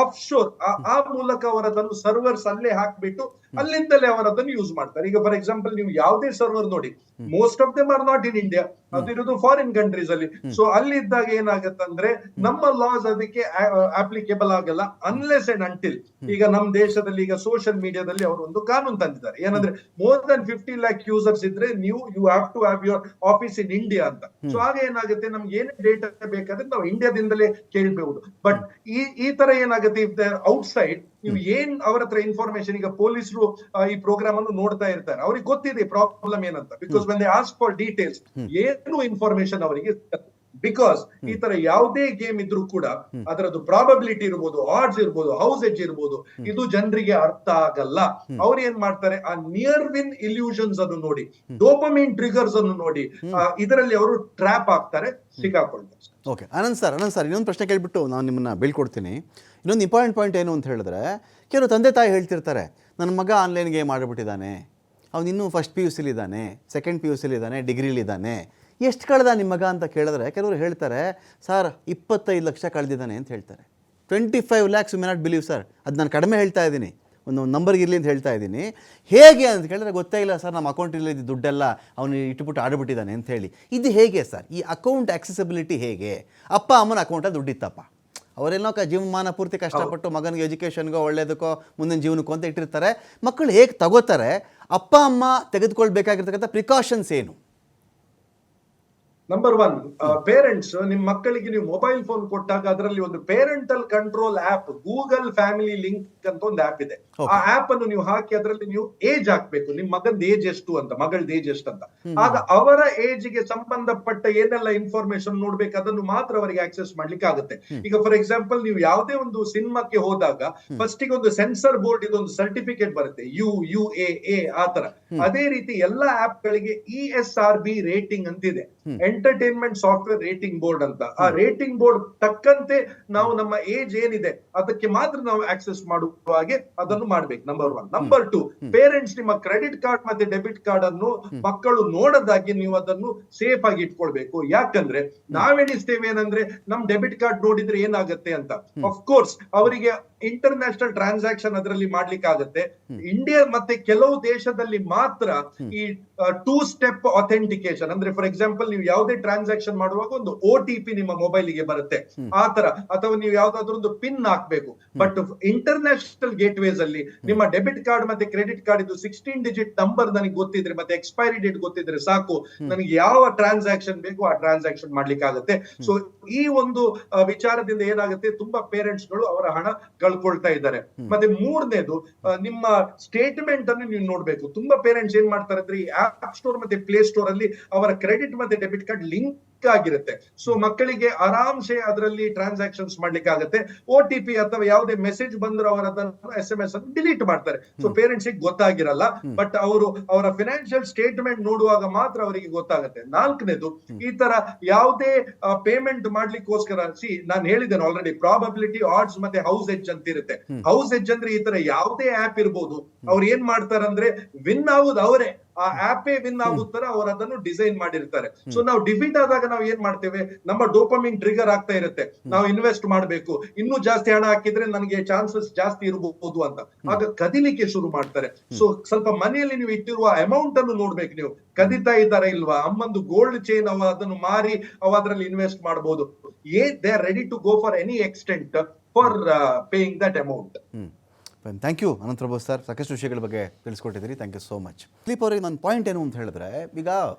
Speaker 2: ಆಫ್ ಶೋರ್ ಆ ಮೂಲಕ ಅವರದನ್ನು ಸರ್ವರ್ಸ್ ಅಲ್ಲೇ ಹಾಕ್ಬಿಟ್ಟು ಅಲ್ಲಿಂದಲೇ ಅವರದನ್ನು ಯೂಸ್ ಮಾಡ್ತಾರೆ. ಈಗ ಫಾರ್ ಎಕ್ಸಾಂಪಲ್ ನೀವು ಯಾವುದೇ ಸರ್ವರ್ ನೋಡಿ, most of them are not in India, ಅದಿರೋದು ಫಾರಿನ್ ಕಂಟ್ರೀಸ್ ಅಲ್ಲಿ. ಸೊ ಅಲ್ಲಿ ಇದ್ದಾಗ ಏನಾಗತ್ತಂದ್ರೆ, ನಮ್ಮ ಲಾಸ್ ಅದಕ್ಕೆ ಅಪ್ಲಿಕೇಬಲ್ ಆಗಲ್ಲ ಅನ್ಲೆಸ್ ಅಂಡ್ ಅಂಟಿಲ್. ಈಗ ನಮ್ಮ ದೇಶದಲ್ಲಿ ಈಗ ಸೋಷಿಯಲ್ ಮೀಡಿಯಾದಲ್ಲಿ ಅವರು ಒಂದು ಕಾನೂನು ತಂದಿದ್ದಾರೆ, ಏನಂದ್ರೆ more than 50 lakh ಯೂಸರ್ಸ್ ಇದ್ರೆ you have to have your office in India ಅಂತ. ಸೊ ಆಗ ಏನಾಗುತ್ತೆ, ನಮ್ಗೆ ಏನೇ ಡೇಟಾ ಬೇಕಾದ್ರೆ ನಾವು ಇಂಡಿಯಾದಿಂದಲೇ ಕೇಳಬಹುದು. ಬಟ್ ಈ ತರ ಏನಾಗುತ್ತೆ, ಇಫ್ ದೇ ಆರ್ ಔಟ್ಸೈಡ್, ನೀವು ಏನ್ ಅವರ ಹತ್ರ ಇನ್ಫಾರ್ಮೇಶನ್, ಈಗ ಪೊಲೀಸರು ಈ ಪ್ರೋಗ್ರಾಮ್ ಅನ್ನು ನೋಡ್ತಾ ಇರ್ತಾರೆ, ಅವ್ರಿಗೆ ಗೊತ್ತಿದೆ ಪ್ರಾಬ್ಲಮ್ ಏನಂತ. Because when they ask for details, ಏನು ಇನ್ಫಾರ್ಮೇಶನ್ ಅವರಿಗೆ. ಬಿಕಾಸ್ ಈ ತರ ಯಾವುದೇ ಗೇಮ್ ಇದ್ರೂ ಕೂಡ ಅದರದ್ದು ಪ್ರಾಬಬಿಲಿಟಿ ಇರ್ಬೋದು, ಆಡ್ಸ್ ಇರ್ಬೋದು, ಹೌಸ್ ಎಡ್ಜ್ ಇರ್ಬೋದು, ಇದು ಜನರಿಗೆ ಅರ್ಥ ಆಗಲ್ಲ. ಅವ್ರು ಏನ್ ಮಾಡ್ತಾರೆ, ಆ ನಿಯರ್ ವಿನ್ ಇಲ್ಯೂಷನ್ಸ್ ಅನ್ನು ನೋಡಿ, ಡೋಪಮೈನ್ ಟ್ರಿಗರ್ಸ್ ಅನ್ನು ನೋಡಿ, ಇದರಲ್ಲಿ ಅವರು ಟ್ರ್ಯಾಪ್ ಆಗ್ತಾರೆ, ಸಿಕ್ಕಾಕೊಳ್ತಾರೆ.
Speaker 1: ಓಕೆ, ಆನಂದ್ ಸರ್ ಇನ್ನೊಂದು ಪ್ರಶ್ನೆ ಕೇಳ್ಬಿಟ್ಟು ನಾನು ನಿಮ್ಮನ್ನ ಬೀಳ್ಕೊಡ್ತೀನಿ. ಇನ್ನೊಂದು ಇಂಪಾರ್ಟೆಂಟ್ ಪಾಯಿಂಟ್ ಏನು ಅಂತ ಹೇಳಿದ್ರೆ, ಕೆಲವು ತಂದೆ ತಾಯಿ ಹೇಳ್ತಿರ್ತಾರೆ, ನನ್ನ ಮಗ ಆನ್ಲೈನ್ ಗೇಮ್ ಮಾಡಿಬಿಟ್ಟಿದ್ದಾನೆ, ಅವನು ಇನ್ನೂ ಫಸ್ಟ್ PUC ಇದ್ದಾನೆ, ಸೆಕೆಂಡ್ PUC ಇದ್ದಾನೆ, ಡಿಗ್ರಿಲಿದ್ದಾನೆ, ಎಷ್ಟು ಕಳೆದ ನಿಮ್ಮ ಮಗ ಅಂತ ಕೇಳಿದ್ರೆ ಕೆಲವರು ಹೇಳ್ತಾರೆ, ಸರ್ 25 ಲಕ್ಷ ಕಳೆದಿದ್ದಾನೆ ಅಂತ ಹೇಳ್ತಾರೆ. 25 lakhs, you may not believe sir, ಅದು ನಾನು ಕಡಿಮೆ ಹೇಳ್ತಾ ಇದ್ದೀನಿ, ಒಂದು ನಂಬರ್ಗೆ ಇರಲಿ ಅಂತ ಹೇಳ್ತಾ ಇದ್ದೀನಿ. ಹೇಗೆ ಅಂತ ಕೇಳಿದ್ರೆ, ಗೊತ್ತೇ ಇಲ್ಲ ಸರ್, ನಮ್ಮ ಅಕೌಂಟಲ್ಲಿ ದುಡ್ಡೆಲ್ಲ ಅವನು ಇಟ್ಬಿಟ್ಟು ಆಡಿಬಿಟ್ಟಿದ್ದಾನೆ ಅಂತ ಹೇಳಿ. ಇದು ಹೇಗೆ ಸರ್, ಈ ಅಕೌಂಟ್ ಆಕ್ಸೆಸಿಬಿಲಿಟಿ ಹೇಗೆ? ಅಪ್ಪ ಅಮ್ಮನ ಅಕೌಂಟಲ್ಲಿ ದುಡ್ಡಿತ್ತಪ್ಪ, ಅವರೆಲ್ಲೋ ಜೀವಮಾನ ಪೂರ್ತಿ ಕಷ್ಟಪಟ್ಟು ಮಗನಿಗೆ ಎಜುಕೇಷನ್ಗೋ ಒಳ್ಳೇದಕ್ಕೋ ಮುಂದಿನ ಜೀವನಕ್ಕೋ ಅಂತ ಇಟ್ಟಿರ್ತಾರೆ. ಮಕ್ಕಳು ಹೇಗೆ ತಗೋತಾರೆ? ಅಪ್ಪ ಅಮ್ಮ ತೆಗೆದುಕೊಳ್ಬೇಕಾಗಿರ್ತಕ್ಕಂಥ ಪ್ರಿಕಾಷನ್ಸ್ ಏನು?
Speaker 2: ನಂಬರ್ 1, ಪೇರೆಂಟ್ಸ್ ನಿಮ್ ಮಕ್ಕಳಿಗೆ ನೀವು ಮೊಬೈಲ್ ಫೋನ್ ಕೊಟ್ಟಾಗ ಅದರಲ್ಲಿ ಒಂದು parental control app, Google family link ಅಂತ ಒಂದು ಆಪ್ ಇದೆ. ಆ ಆಪ್ ಅನ್ನು ನೀವು ಹಾಕಿ ಅದರಲ್ಲಿ ನೀವು ಏಜ್ ಹಾಕ್ಬೇಕು, ನಿಮ್ ಮಗದ ಏಜ್ ಎಷ್ಟು ಅಂತ, ಮಗಳದ ಏಜ್ ಎಷ್ಟು ಅಂತ. ಆಗ ಅವರ ಏಜ್ ಗೆ ಸಂಬಂಧಪಟ್ಟ ಏನೆಲ್ಲ ಇನ್ಫಾರ್ಮೇಶನ್ ನೋಡ್ಬೇಕು ಅದನ್ನು ಮಾತ್ರ ಅವರಿಗೆ ಆಕ್ಸೆಸ್ ಮಾಡ್ಲಿಕ್ಕೆ ಆಗುತ್ತೆ. ಈಗ ಫಾರ್ ಎಕ್ಸಾಂಪಲ್ ನೀವು ಯಾವುದೇ ಒಂದು ಸಿನಿಮಾಕ್ಕೆ ಹೋದಾಗ ಫಸ್ಟ್ ಗೆ ಒಂದು ಸೆನ್ಸರ್ ಬೋರ್ಡ್ ಇದೊಂದು ಸರ್ಟಿಫಿಕೇಟ್ ಬರುತ್ತೆ, UUAA ಆ ತರ. ಅದೇ ರೀತಿ ಎಲ್ಲಾ ಆಪ್ ಗಳಿಗೆ ESRB ರೇಟಿಂಗ್ ಅಂತಿದೆ, ಎಂಟರ್ಟೈನ್ಮೆಂಟ್ ಸಾಫ್ಟ್ವೇರ್ ರೇಟಿಂಗ್ ಬೋರ್ಡ್ ಅಂತ. ಆ ರೇಟಿಂಗ್ ಬೋರ್ಡ್ ತಕ್ಕಂತೆ ನಾವು ನಮ್ಮ ಏಜ್ ಏನಿದೆ ಅದಕ್ಕೆ ಮಾತ್ರ ನಾವು ಆಕ್ಸೆಸ್ ಮಾಡುವ ಹಾಗೆ ಅದನ್ನು ಮಾಡ್ಬೇಕು. ನಂಬರ್ 1. ನಂಬರ್ 2, ಪೇರೆಂಟ್ಸ್ ನಿಮ್ಮ ಕ್ರೆಡಿಟ್ ಕಾರ್ಡ್ ಮತ್ತೆ ಡೆಬಿಟ್ ಕಾರ್ಡ್ ಅನ್ನು ಮಕ್ಕಳು ನೋಡದಾಗಿ ನೀವು ಅದನ್ನು ಸೇಫ್ ಆಗಿ ಇಟ್ಕೊಳ್ಬೇಕು. ಯಾಕಂದ್ರೆ ನಾವೆಣಿಸ್ತೇವೆ ಏನಂದ್ರೆ ನಮ್ ಡೆಬಿಟ್ ಕಾರ್ಡ್ ನೋಡಿದ್ರೆ ಏನಾಗುತ್ತೆ ಅಂತ. ಅಫ್ಕೋರ್ಸ್ ಅವರಿಗೆ ಇಂಟರ್ನ್ಯಾಷನಲ್ ಟ್ರಾನ್ಸಾಕ್ಷನ್ ಅದರಲ್ಲಿ ಮಾಡ್ಲಿಕ್ಕೆ ಆಗುತ್ತೆ. ಇಂಡಿಯಾ ಮತ್ತೆ ಕೆಲವು ದೇಶದಲ್ಲಿ ಮಾತ್ರ ಈ 2 ಸ್ಟೆಪ್ ಅಥೆಂಟಿಕೇಶನ್ ಅಂದ್ರೆ ಫಾರ್ ಎಕ್ಸಾಂಪಲ್ ನೀವು ಯಾವುದೇ ಟ್ರಾನ್ಸಾಕ್ಷನ್ ಮಾಡುವಾಗ ಒಂದು OTP ನಿಮ್ಮ ಮೊಬೈಲಿಗೆ ಬರುತ್ತೆ ಆ ತರ, ಅಥವಾ ನೀವು ಯಾವ್ದಾದ್ರು ಒಂದು ಪಿನ್ ಹಾಕ್ಬೇಕು. ಬಟ್ ಇಂಟರ್ನ್ಯಾಷನಲ್ ಗೇಟ್ ವೇಸ್ ಅಲ್ಲಿ ನಿಮ್ಮ ಡೆಬಿಟ್ ಕಾರ್ಡ್ ಮತ್ತೆ ಕ್ರೆಡಿಟ್ ಕಾರ್ಡ್ ಇದು 16 ಡಿಜಿಟ್ ನಂಬರ್ ನನಗೆ ಗೊತ್ತಿದ್ರೆ ಮತ್ತೆ ಎಕ್ಸ್ಪೈರಿ ಡೇಟ್ ಗೊತ್ತಿದ್ರೆ ಸಾಕು, ನನಗೆ ಯಾವ ಟ್ರಾನ್ಸಾಕ್ಷನ್ ಬೇಕು ಆ ಟ್ರಾನ್ಸಾಕ್ಷನ್ ಮಾಡ್ಲಿಕ್ಕೆ ಆಗುತ್ತೆ. ಸೊ ಈ ಒಂದು ವಿಚಾರದಿಂದ ಏನಾಗುತ್ತೆ, ತುಂಬಾ ಪೇರೆಂಟ್ಸ್ ಗಳು ಅವರ ಹಣ ಕಳ್ಕೊಳ್ತಾ ಇದ್ದಾರೆ. ಮತ್ತೆ 3ನೇದು, ನಿಮ್ಮ ಸ್ಟೇಟ್ಮೆಂಟ್ ಅನ್ನು ನೀವು ನೋಡ್ಬೇಕು. ತುಂಬಾ ಪೇರೆಂಟ್ಸ್ ಏನ್ ಮಾಡ್ತಾರೆ ಅಂದ್ರೆ ಈ ಆಪ್ ಸ್ಟೋರ್ ಮತ್ತೆ ಪ್ಲೇ ಸ್ಟೋರ್ ಅಲ್ಲಿ ಅವರ ಕ್ರೆಡಿಟ್ ಮತ್ತೆ ಡೆಬಿಟ್ ಕಾರ್ಡ್ ಲಿಂಕ್ ಆಗಿರುತ್ತೆ. ಸೊ ಮಕ್ಕಳಿಗೆ ಆರಾಮ್ಸೆ ಅದರಲ್ಲಿ ಟ್ರಾನ್ಸಾಕ್ಷನ್ಸ್ ಮಾಡ್ಲಿಕ್ಕೆ ಆಗುತ್ತೆ. OTP ಅಥವಾ ಯಾವುದೇ ಮೆಸೇಜ್ ಬಂದ್ರೆ ಅವರು ಅದನ್ನು SMS ಅನ್ನು ಡಿಲೀಟ್ ಮಾಡ್ತಾರೆ. ಸೊ ಪೇರೆಂಟ್ಸ್ ಗೊತ್ತಾಗಿರಲ್ಲ, ಬಟ್ ಅವರು ಅವರ ಫಿನಾನ್ಷಿಯಲ್ ಸ್ಟೇಟ್ಮೆಂಟ್ ನೋಡುವಾಗ ಮಾತ್ರ ಅವರಿಗೆ ಗೊತ್ತಾಗುತ್ತೆ. 4ನೇದು, ಈ ತರ ಯಾವುದೇ ಪೇಮೆಂಟ್ ಮಾಡ್ಲಿಕ್ಕೋಸ್ಕರ ನಾನು ಹೇಳಿದ್ದೇನೆ ಆಲ್ರೆಡಿ, ಪ್ರಾಬಬಿಲಿಟಿ, ಆಡ್ಸ್ ಮತ್ತೆ ಹೌಸ್ ಎಡ್ಜ್ ಅಂತ ಇರುತ್ತೆ. ಹೌಸ್ ಎಡ್ಜ್ ಅಂದ್ರೆ ಈ ತರ ಯಾವುದೇ ಆಪ್ ಇರ್ಬೋದು, ಅವ್ರು ಏನ್ ಮಾಡ್ತಾರಂದ್ರೆ ವಿನ್ ಆಗುದು ಅವರೇ, ಆ ಆಪೇ ವಿನ್ ಆಗುತ್ತರ ಅವ್ರು ಅದನ್ನು ಡಿಸೈನ್ ಮಾಡಿರ್ತಾರೆ. ಸೊ ನಾವು ಡಿಫೀಟ್ ಆದಾಗ ನಾವು ಏನ್ ಮಾಡ್ತೇವೆ, ನಮ್ಮ ಡೋಪಮಿನ್ ಟ್ರಿಗರ್ ಆಗ್ತಾ ಇರುತ್ತೆ, ನಾವು ಇನ್ವೆಸ್ಟ್ ಮಾಡ್ಬೇಕು, ಇನ್ನೂ ಜಾಸ್ತಿ ಹಣ ಹಾಕಿದ್ರೆ ನನಗೆ ಚಾನ್ಸಸ್ ಜಾಸ್ತಿ ಇರಬಹುದು ಅಂತ. ಆಗ ಕದಿಲಿಕ್ಕೆ ಶುರು ಮಾಡ್ತಾರೆ. ಸೊ ಸ್ವಲ್ಪ ಮನೆಯಲ್ಲಿ ನೀವು ಇಟ್ಟಿರುವ ಅಮೌಂಟ್ ಅನ್ನು ನೋಡ್ಬೇಕು, ನೀವು ಕದಿತಾ ಇದ್ದಾರಾ ಇಲ್ವಾ. ಅಮ್ಮಂದು ಗೋಲ್ಡ್ ಚೈನ್ ಅವ ಅದನ್ನು ಮಾರಿ ಅವ ಅದರಲ್ಲಿ ಇನ್ವೆಸ್ಟ್ ಮಾಡಬಹುದು. They are ready to go for any extent for paying that amount.
Speaker 1: Thank you Anantaprabhu sir, ಸಾಕಷ್ಟು ವಿಷಯಗಳ ಬಗ್ಗೆ ತಿಳಿಸ್ಕೊಟ್ಟಿದ್ದೀರಿ. Thank you so much. Clip ಅವರಿಗೆ ನನ್ನ ಪಾಯಿಂಟ್ ಏನು ಅಂತ ಹೇಳಿದ್ರೆ, ಈಗ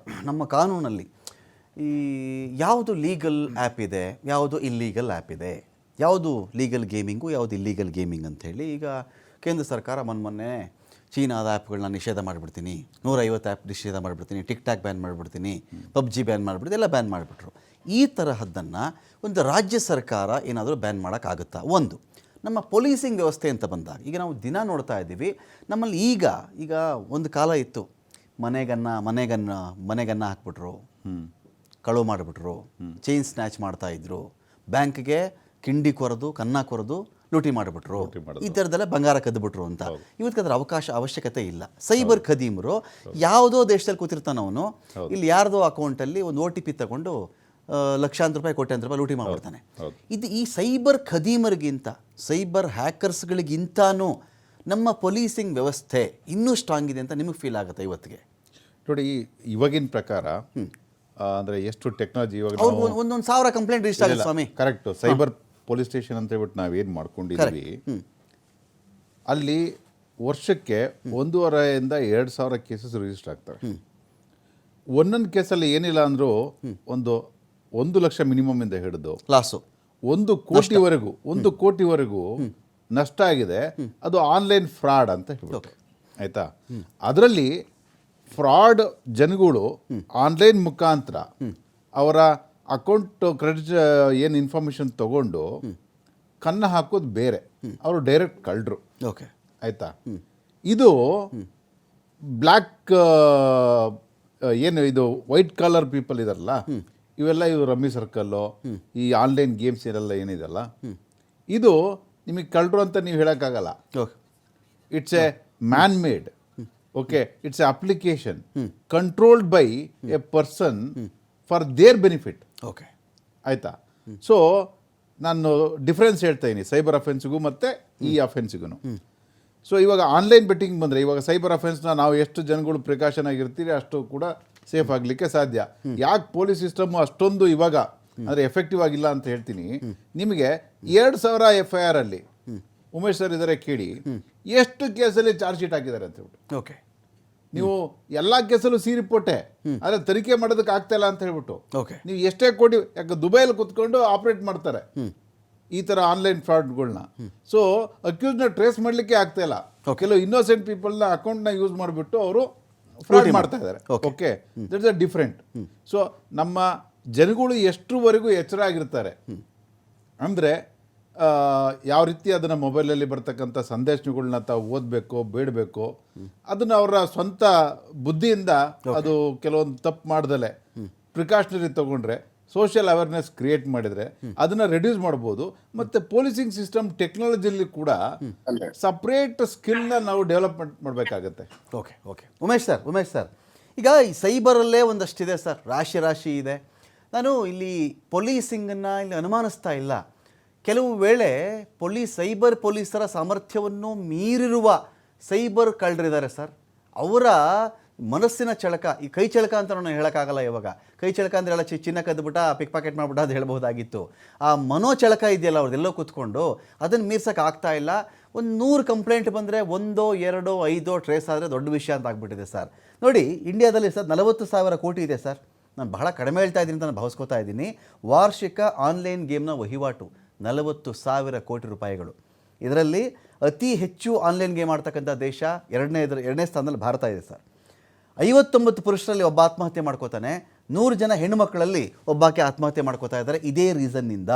Speaker 1: ನಮ್ಮ ಕಾನೂನಲ್ಲಿ ಈ ಯಾವುದು ಲೀಗಲ್ ಆ್ಯಪ್ ಇದೆ, ಯಾವುದು ಇಲ್ಲೀಗಲ್ ಆ್ಯಪ್ ಇದೆ, ಯಾವುದು ಲೀಗಲ್ ಗೇಮಿಂಗು, ಯಾವುದು ಇಲ್ಲೀಗಲ್ ಗೇಮಿಂಗ್ ಅಂಥೇಳಿ ಈಗ ಕೇಂದ್ರ ಸರ್ಕಾರ ಮೊನ್ನೆ ಚೀನಾದ ಆ್ಯಪ್ಗಳನ್ನ ನಿಷೇಧ ಮಾಡಿಬಿಡ್ತೀನಿ, 150 ಆ್ಯಪ್ ನಿಷೇಧ ಮಾಡಿಬಿಡ್ತೀನಿ, ಟಿಕ್ಟಾಕ್ ಬ್ಯಾನ್ ಮಾಡಿಬಿಡ್ತೀನಿ, PUBG ಬ್ಯಾನ್ ಮಾಡಿಬಿಡ್ತೀನಿ, ಎಲ್ಲ ಬ್ಯಾನ್ ಮಾಡಿಬಿಟ್ರು. ಈ ತರಹದ್ದನ್ನು ಒಂದು ರಾಜ್ಯ ಸರ್ಕಾರ ಏನಾದರೂ ಬ್ಯಾನ್ ಮಾಡೋಕ್ಕಾಗುತ್ತಾ? ಒಂದು ನಮ್ಮ ಪೊಲೀಸಿಂಗ್ ವ್ಯವಸ್ಥೆ ಅಂತ ಬಂದಾಗ ಈಗ ನಾವು ದಿನ ನೋಡ್ತಾ ಇದ್ದೀವಿ, ನಮ್ಮಲ್ಲಿ ಈಗ ಒಂದು ಕಾಲ ಇತ್ತು, ಮನೆಗನ್ನ ಹಾಕ್ಬಿಟ್ರು, ಕಳುವು ಮಾಡಿಬಿಟ್ರು, ಚೈನ್ ಸ್ನ್ಯಾಚ್ ಮಾಡ್ತಾಯಿದ್ರು, ಬ್ಯಾಂಕ್ಗೆ ಕಿಂಡಿ ಕೊರೆದು ಕನ್ನ ಕೊರೆದು ಲೂಟಿ ಮಾಡಿಬಿಟ್ರು, ಈ ಥರದ್ದೆಲ್ಲ ಬಂಗಾರ ಕದ್ದುಬಿಟ್ರು ಅಂತ. ಇವತ್ತಿಗೆ ಅದರ ಅವಶ್ಯಕತೆ ಇಲ್ಲ. ಸೈಬರ್ ಖದೀಮರು ಯಾವುದೋ ದೇಶದಲ್ಲಿ ಕೂತಿರ್ತಾನವನು, ಇಲ್ಲಿ ಯಾರ್ದೋ ಅಕೌಂಟಲ್ಲಿ ಒಂದು OTP ತಗೊಂಡು ಲಕ್ಷಾಂತರ ರೂಪಾಯಿ, ಕೋಟ್ಯಾಂತರ ರೂಪಾಯಿ ಲೂಟಿ ಮಾಡಿಬಿಡ್ತಾನೆ. ಇದು ಈ ಸೈಬರ್ ಖದೀಮರಿಗಿಂತ, ಸೈಬರ್ ಹ್ಯಾಕರ್ಸ್ಗಳಿಗಿಂತನೂ ನಮ್ಮ ಪೊಲೀಸಿಂಗ್ ವ್ಯವಸ್ಥೆ ಇನ್ನೂ ಸ್ಟ್ರಾಂಗ್ ಇದೆ ಅಂತ ನಿಮಗೆ ಫೀಲ್ ಆಗುತ್ತೆ ಇವತ್ತಿಗೆ?
Speaker 4: ನೋಡಿ, ಇವಾಗಿನ ಪ್ರಕಾರ ಅಂದರೆ ಎಷ್ಟು ಟೆಕ್ನಾಲಜಿ ಇವಾಗ
Speaker 1: ಒಂದೊಂದು 1000 ಕಂಪ್ಲೇಂಟ್ ರಿಜಿಸ್ಟರ್ ಆಗಿದೆ ಸ್ವಾಮಿ.
Speaker 4: ಕರೆಕ್ಟು. ಸೈಬರ್ ಪೊಲೀಸ್ ಸ್ಟೇಷನ್ ಅಂತ ಹೇಳ್ಬಿಟ್ಟು ನಾವೇನು ಮಾಡ್ಕೊಂಡಿದ್ದೀವಿ, ಅಲ್ಲಿ ವರ್ಷಕ್ಕೆ 1,500 ಇಂದ 2,000 ಕೇಸಸ್ ರಿಜಿಸ್ಟರ್ ಆಗ್ತವೆ. ಒಂದೊಂದು ಕೇಸಲ್ಲಿ ಏನಿಲ್ಲ ಅಂದರೂ ಒಂದು 1 ಲಕ್ಷ ಮಿನಿಮಮ್ ಇಂದ ಹಿಡಿದು
Speaker 1: ಲಾಸು
Speaker 4: 1 ಕೋಟಿವರೆಗೂ ನಷ್ಟ ಆಗಿದೆ. ಅದು ಆನ್ಲೈನ್ ಫ್ರಾಡ್ ಅಂತ ಹೇಳ್ಬಿಟ್ಟು, ಆಯಿತಾ. ಅದರಲ್ಲಿ ಫ್ರಾಡ್ ಜನಗಳು ಆನ್ಲೈನ್ ಮುಖಾಂತರ ಅವರ ಅಕೌಂಟ್ ಕ್ರೆಡಿಟ್ ಏನು ಇನ್ಫಾರ್ಮೇಷನ್ ತಗೊಂಡು ಕನ್ನ ಹಾಕೋದು ಬೇರೆ, ಅವರು ಡೈರೆಕ್ಟ್ ಕಳ್ಳರು.
Speaker 1: ಓಕೆ,
Speaker 4: ಆಯಿತಾ. ಇದು ಬ್ಲ್ಯಾಕ್ ಏನು ಇದು ವೈಟ್ ಕಾಲರ್ ಪೀಪಲ್ ಇದಾರಲ್ಲ, ಇವೆಲ್ಲ ರಮ್ಮಿ ಸರ್ಕಲ್ಲು, ಈ ಆನ್ಲೈನ್ ಗೇಮ್ಸ್ ಇದೆಲ್ಲ ಏನಿದೆಲ್ಲ, ಇದು ನಿಮಗೆ ಕಳ್ಳರು ಅಂತ ನೀವು ಹೇಳೋಕ್ಕಾಗಲ್ಲ. It's A man made. Okay, it's A application controlled by A person for there benefit.
Speaker 1: Okay,
Speaker 4: ಆಯಿತಾ. ಸೊ ನಾನು ಡಿಫ್ರೆನ್ಸ್ ಹೇಳ್ತಾ ಇದ್ದೀನಿ ಸೈಬರ್ ಅಫೆನ್ಸಿಗೂ ಮತ್ತು ಈ ಅಫೆನ್ಸಿಗೂ. ಸೊ ಇವಾಗ ಆನ್ಲೈನ್ ಬೆಟ್ಟಿಂಗ್ ಬಂದರೆ, ಇವಾಗ ಸೈಬರ್ ಅಫೆನ್ಸ್ನ ನಾವು ಎಷ್ಟು ಜನಗಳು ಪ್ರಿಕಾಷನ್ ಆಗಿರ್ತೀರಿ ಅಷ್ಟು ಕೂಡ ಸೇಫ್ ಆಗಲಿಕ್ಕೆ ಸಾಧ್ಯ. ಯಾಕೆ ಪೊಲೀಸ್ ಸಿಸ್ಟಮು ಅಷ್ಟೊಂದು ಇವಾಗ ಅಂದರೆ ಎಫೆಕ್ಟಿವ್ ಆಗಿಲ್ಲ ಅಂತ ಹೇಳ್ತೀನಿ. ನಿಮಗೆ 2,000 FIR ಅಲ್ಲಿ ಉಮೇಶ್ ಸರ್ ಇದ್ದಾರೆ ಕೇಳಿ, ಎಷ್ಟು ಕೇಸಲ್ಲಿ ಚಾರ್ಜ್ ಶೀಟ್ ಹಾಕಿದ್ದಾರೆ ಅಂತ ಹೇಳ್ಬಿಟ್ಟು.
Speaker 1: ಓಕೆ,
Speaker 4: ನೀವು ಎಲ್ಲ ಕೇಸಲ್ಲೂ ಸಿ ರಿಪೋರ್ಟೇ, ಆದರೆ ತನಿಖೆ ಮಾಡೋದಕ್ಕೆ ಆಗ್ತಾ ಇಲ್ಲ ಅಂತ ಹೇಳ್ಬಿಟ್ಟು.
Speaker 1: ಓಕೆ,
Speaker 4: ನೀವು ಎಷ್ಟೇ ಕೋಟಿ, ಯಾಕೆ ದುಬೈಯಲ್ಲಿ ಕುತ್ಕೊಂಡು ಆಪ್ರೇಟ್ ಮಾಡ್ತಾರೆ ಈ ಥರ ಆನ್ಲೈನ್ ಫ್ರಾಡ್ಗಳನ್ನ. ಸೊ ಅಕ್ಯೂಸ್ನ ಟ್ರೇಸ್ ಮಾಡಲಿಕ್ಕೆ ಆಗ್ತಾ ಇಲ್ಲ. ಕೆಲವು ಇನ್ನೋಸೆಂಟ್ ಪೀಪಲ್ನ ಅಕೌಂಟ್ನ ಯೂಸ್ ಮಾಡಿಬಿಟ್ಟು ಅವರು ಫ್ರಾಡ್ ಮಾಡ್ತಾ ಇದ್ದಾರೆ. Okay, that's a different. So ನಮ್ಮ ಜನಗಳು ಎಷ್ಟರವರೆಗೂ ಎಚ್ಚರ ಆಗಿರ್ತಾರೆ ಅಂದರೆ, ಯಾವ ರೀತಿ ಅದನ್ನು ಮೊಬೈಲಲ್ಲಿ ಬರ್ತಕ್ಕಂಥ ಸಂದೇಶಗಳನ್ನ ತಾವು ಓದಬೇಕು, ಬೇಡಬೇಕು, ಅದನ್ನು ಅವರ ಸ್ವಂತ ಬುದ್ಧಿಯಿಂದ ಅದು ಕೆಲವೊಂದು ತಪ್ಪು ಮಾಡ್ದಲೆ ಪ್ರಿಕಾಷನರಿ ತೊಗೊಂಡ್ರೆ, ಸೋಷಿಯಲ್ ಅವೇರ್ನೆಸ್ ಕ್ರಿಯೇಟ್ ಮಾಡಿದರೆ ಅದನ್ನು ರೆಡ್ಯೂಸ್ ಮಾಡ್ಬೋದು. ಮತ್ತು ಪೊಲೀಸಿಂಗ್ ಸಿಸ್ಟಮ್ ಟೆಕ್ನಾಲಜಿಲಿ ಕೂಡ ಸಪ್ರೇಟ್ ಸ್ಕಿಲ್ನ ನಾವು ಡೆವಲಪ್ಮೆಂಟ್ ಮಾಡಬೇಕಾಗತ್ತೆ.
Speaker 1: ಓಕೆ ಉಮೇಶ್ ಸರ್ ಈಗ ಈ ಸೈಬರಲ್ಲೇ ಒಂದಷ್ಟಿದೆ ಸರ್, ರಾಶಿ ಇದೆ. ನಾನು ಇಲ್ಲಿ ಪೊಲೀಸಿಂಗನ್ನು ಇಲ್ಲಿ ಅನುಮಾನಿಸ್ತಾ ಇಲ್ಲ. ಕೆಲವು ವೇಳೆ ಸೈಬರ್ ಪೊಲೀಸರ ಸಾಮರ್ಥ್ಯವನ್ನು ಮೀರಿರುವ ಸೈಬರ್ ಕಳ್ಳರಿದ್ದಾರೆ ಸರ್. ಅವರ ಮನಸ್ಸಿನ ಚಳಕ, ಈ ಕೈ ಚಳಕ ಅಂತ ನಾನು ಹೇಳೋಕ್ಕಾಗಲ್ಲ. ಇವಾಗ ಕೈ ಚಳಕ ಅಂದರೆ ಎಲ್ಲ ಚಿನ್ನ ಕದ್ದುಬಿಟ್ಟ, ಪಿಕ್ ಪಾಕೆಟ್ ಮಾಡಿಬಿಟ್ಟ ಅದು ಹೇಳ್ಬೋದಾಗಿತ್ತು. ಆ ಮನೋಚಳಕ ಇದೆಯಲ್ಲ ಅವ್ರದ್ದೆಲ್ಲೋ ಕೂತ್ಕೊಂಡು, ಅದನ್ನು ಮೀರ್ಸೋಕೆ ಆಗ್ತಾ ಇಲ್ಲ. ಒಂದು 100 ಕಂಪ್ಲೇಂಟ್ ಬಂದರೆ 1, 2, 5 ಟ್ರೇಸ್ ಆದರೆ ದೊಡ್ಡ ವಿಷಯ ಅಂತ ಆಗ್ಬಿಟ್ಟಿದೆ ಸರ್. ನೋಡಿ, ಇಂಡಿಯಾದಲ್ಲಿ ಸರ್ 40,000 ಕೋಟಿ ಇದೆ ಸರ್. ನಾನು ಬಹಳ ಕಡಿಮೆ ಹೇಳ್ತಾ ಇದ್ದೀನಿ ಅಂತ ನಾನು ಭಾವಿಸ್ಕೋತಾ ಇದ್ದೀನಿ. ವಾರ್ಷಿಕ ಆನ್ಲೈನ್ ಗೇಮ್ನ ವಹಿವಾಟು 40,000 ಕೋಟಿ ರೂಪಾಯಿಗಳು. ಇದರಲ್ಲಿ ಅತಿ ಹೆಚ್ಚು ಆನ್ಲೈನ್ ಗೇಮ್ ಆಡ್ತಕ್ಕಂಥ ದೇಶ ಎರಡನೇ ಸ್ಥಾನದಲ್ಲಿ ಭಾರತ ಇದೆ ಸರ್. 59 ಪುರುಷರಲ್ಲಿ ಒಬ್ಬ ಆತ್ಮಹತ್ಯೆ ಮಾಡ್ಕೋತಾನೆ. 100 ಜನ ಹೆಣ್ಣುಮಕ್ಕಳಲ್ಲಿ ಒಬ್ಬಾಕೆ ಆತ್ಮಹತ್ಯೆ ಮಾಡ್ಕೋತಾ ಇದ್ದಾರೆ ಇದೇ ರೀಸನ್ನಿಂದ.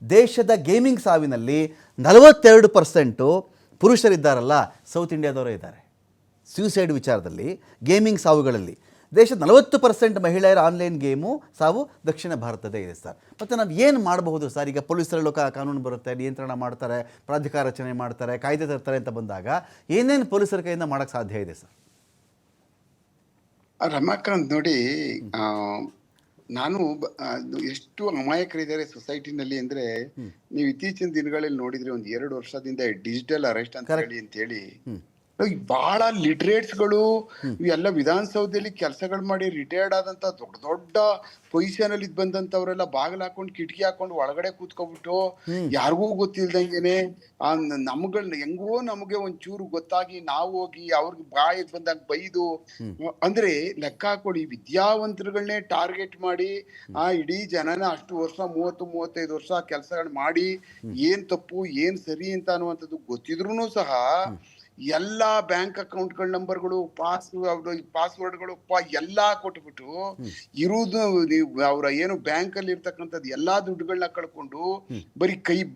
Speaker 1: ದೇಶದ ಗೇಮಿಂಗ್ ಸಾವಿನಲ್ಲಿ 42% ಪುರುಷರಿದ್ದಾರಲ್ಲ, ಸೌತ್ ಇಂಡಿಯಾದವರೇ ಇದ್ದಾರೆ. ಸ್ಯೂಸೈಡ್ ವಿಚಾರದಲ್ಲಿ ಗೇಮಿಂಗ್ ಸಾವುಗಳಲ್ಲಿ ದೇಶದ 40% ಮಹಿಳೆಯರ ಆನ್ಲೈನ್ ಗೇಮು ಸಾವು ದಕ್ಷಿಣ ಭಾರತದೇ ಇದೆ ಸರ್. ಮತ್ತು ನಾವು ಏನು ಮಾಡಬಹುದು ಸರ್? ಈಗ ಪೊಲೀಸರಲ್ಲೂ ಕಾನೂನು ಬರುತ್ತೆ, ನಿಯಂತ್ರಣ ಮಾಡ್ತಾರೆ, ಪ್ರಾಧಿಕಾರ ರಚನೆ ಮಾಡ್ತಾರೆ, ಕಾಯ್ದೆ ತರ್ತಾರೆ ಅಂತ ಬಂದಾಗ ಏನೇನು ಪೊಲೀಸರ ಕೈಯಿಂದ ಮಾಡೋಕ್ಕೆ ಸಾಧ್ಯ ಇದೆ ಸರ್?
Speaker 3: ರಮಾಕಾಂತ್ ನೋಡಿ, ನಾನು ಎಷ್ಟು ಅಮಾಯಕರಿದ್ದಾರೆ ಸೊಸೈಟಿನಲ್ಲಿ ಅಂದ್ರೆ, ನೀವು ಇತ್ತೀಚಿನ ದಿನಗಳಲ್ಲಿ ನೋಡಿದ್ರೆ ಒಂದು 2 ವರ್ಷದಿಂದ ಡಿಜಿಟಲ್ ಅರೆಸ್ಟ್ ಅಂತ ಹೇಳಿ ಬಹಳ ಲಿಟ್ರೇಟ್ಸ್ಗಳು ಇವೆಲ್ಲ ವಿಧಾನಸೌಧದಲ್ಲಿ ಕೆಲಸಗಳು ಮಾಡಿ ರಿಟೈರ್ಡ್ ಆದಂತ ದೊಡ್ಡ ದೊಡ್ಡ ಪೊಸಿಷನ್ ಅಲ್ಲಿ ಬಂದಂತವ್ರೆಲ್ಲ ಬಾಗಿಲು ಹಾಕೊಂಡು ಕಿಟಕಿ ಹಾಕೊಂಡು ಒಳಗಡೆ ಕೂತ್ಕೊಬಿಟ್ಟು ಯಾರಿಗೂ ಗೊತ್ತಿಲ್ದಂಗೆನೆ ಹೆಂಗೋ ನಮಗೆ ಒಂಚೂರು ಗೊತ್ತಾಗಿ ನಾವು ಹೋಗಿ ಅವ್ರಿಗೆ ಬಾಯಿಗೆ ಬಂದಾಗ ಬೈದು, ಅಂದ್ರೆ ಲೆಕ್ಕ ಹಾಕೊಳ್ಳಿ, ವಿದ್ಯಾವಂತರುಗಳನ್ನೇ ಟಾರ್ಗೆಟ್ ಮಾಡಿ ಇಡೀ ಜನನ ಅಷ್ಟು ವರ್ಷ 30-35 ವರ್ಷ ಕೆಲಸಗಳು ಮಾಡಿ ಏನ್ ತಪ್ಪು ಏನ್ ಸರಿ ಅಂತ ಅನ್ನುವಂಥದ್ದು ಗೊತ್ತಿದ್ರು ಸಹ ಎಲ್ಲಾ ಬ್ಯಾಂಕ್ ಅಕೌಂಟ್ಗಳ ನಂಬರ್ಗಳು, ಪಾಸ್ವರ್ಡ್ಗಳು ಎಲ್ಲಾ ಕೊಟ್ಬಿಟ್ಟು ಇರುವುದು ಅವ್ರ ಏನು ಬ್ಯಾಂಕ್ ಅಲ್ಲಿ ಇರ್ತಕ್ಕಂಥದ್ದು ಎಲ್ಲಾ ದುಡ್ಡುಗಳನ್ನ ಕಳ್ಕೊಂಡು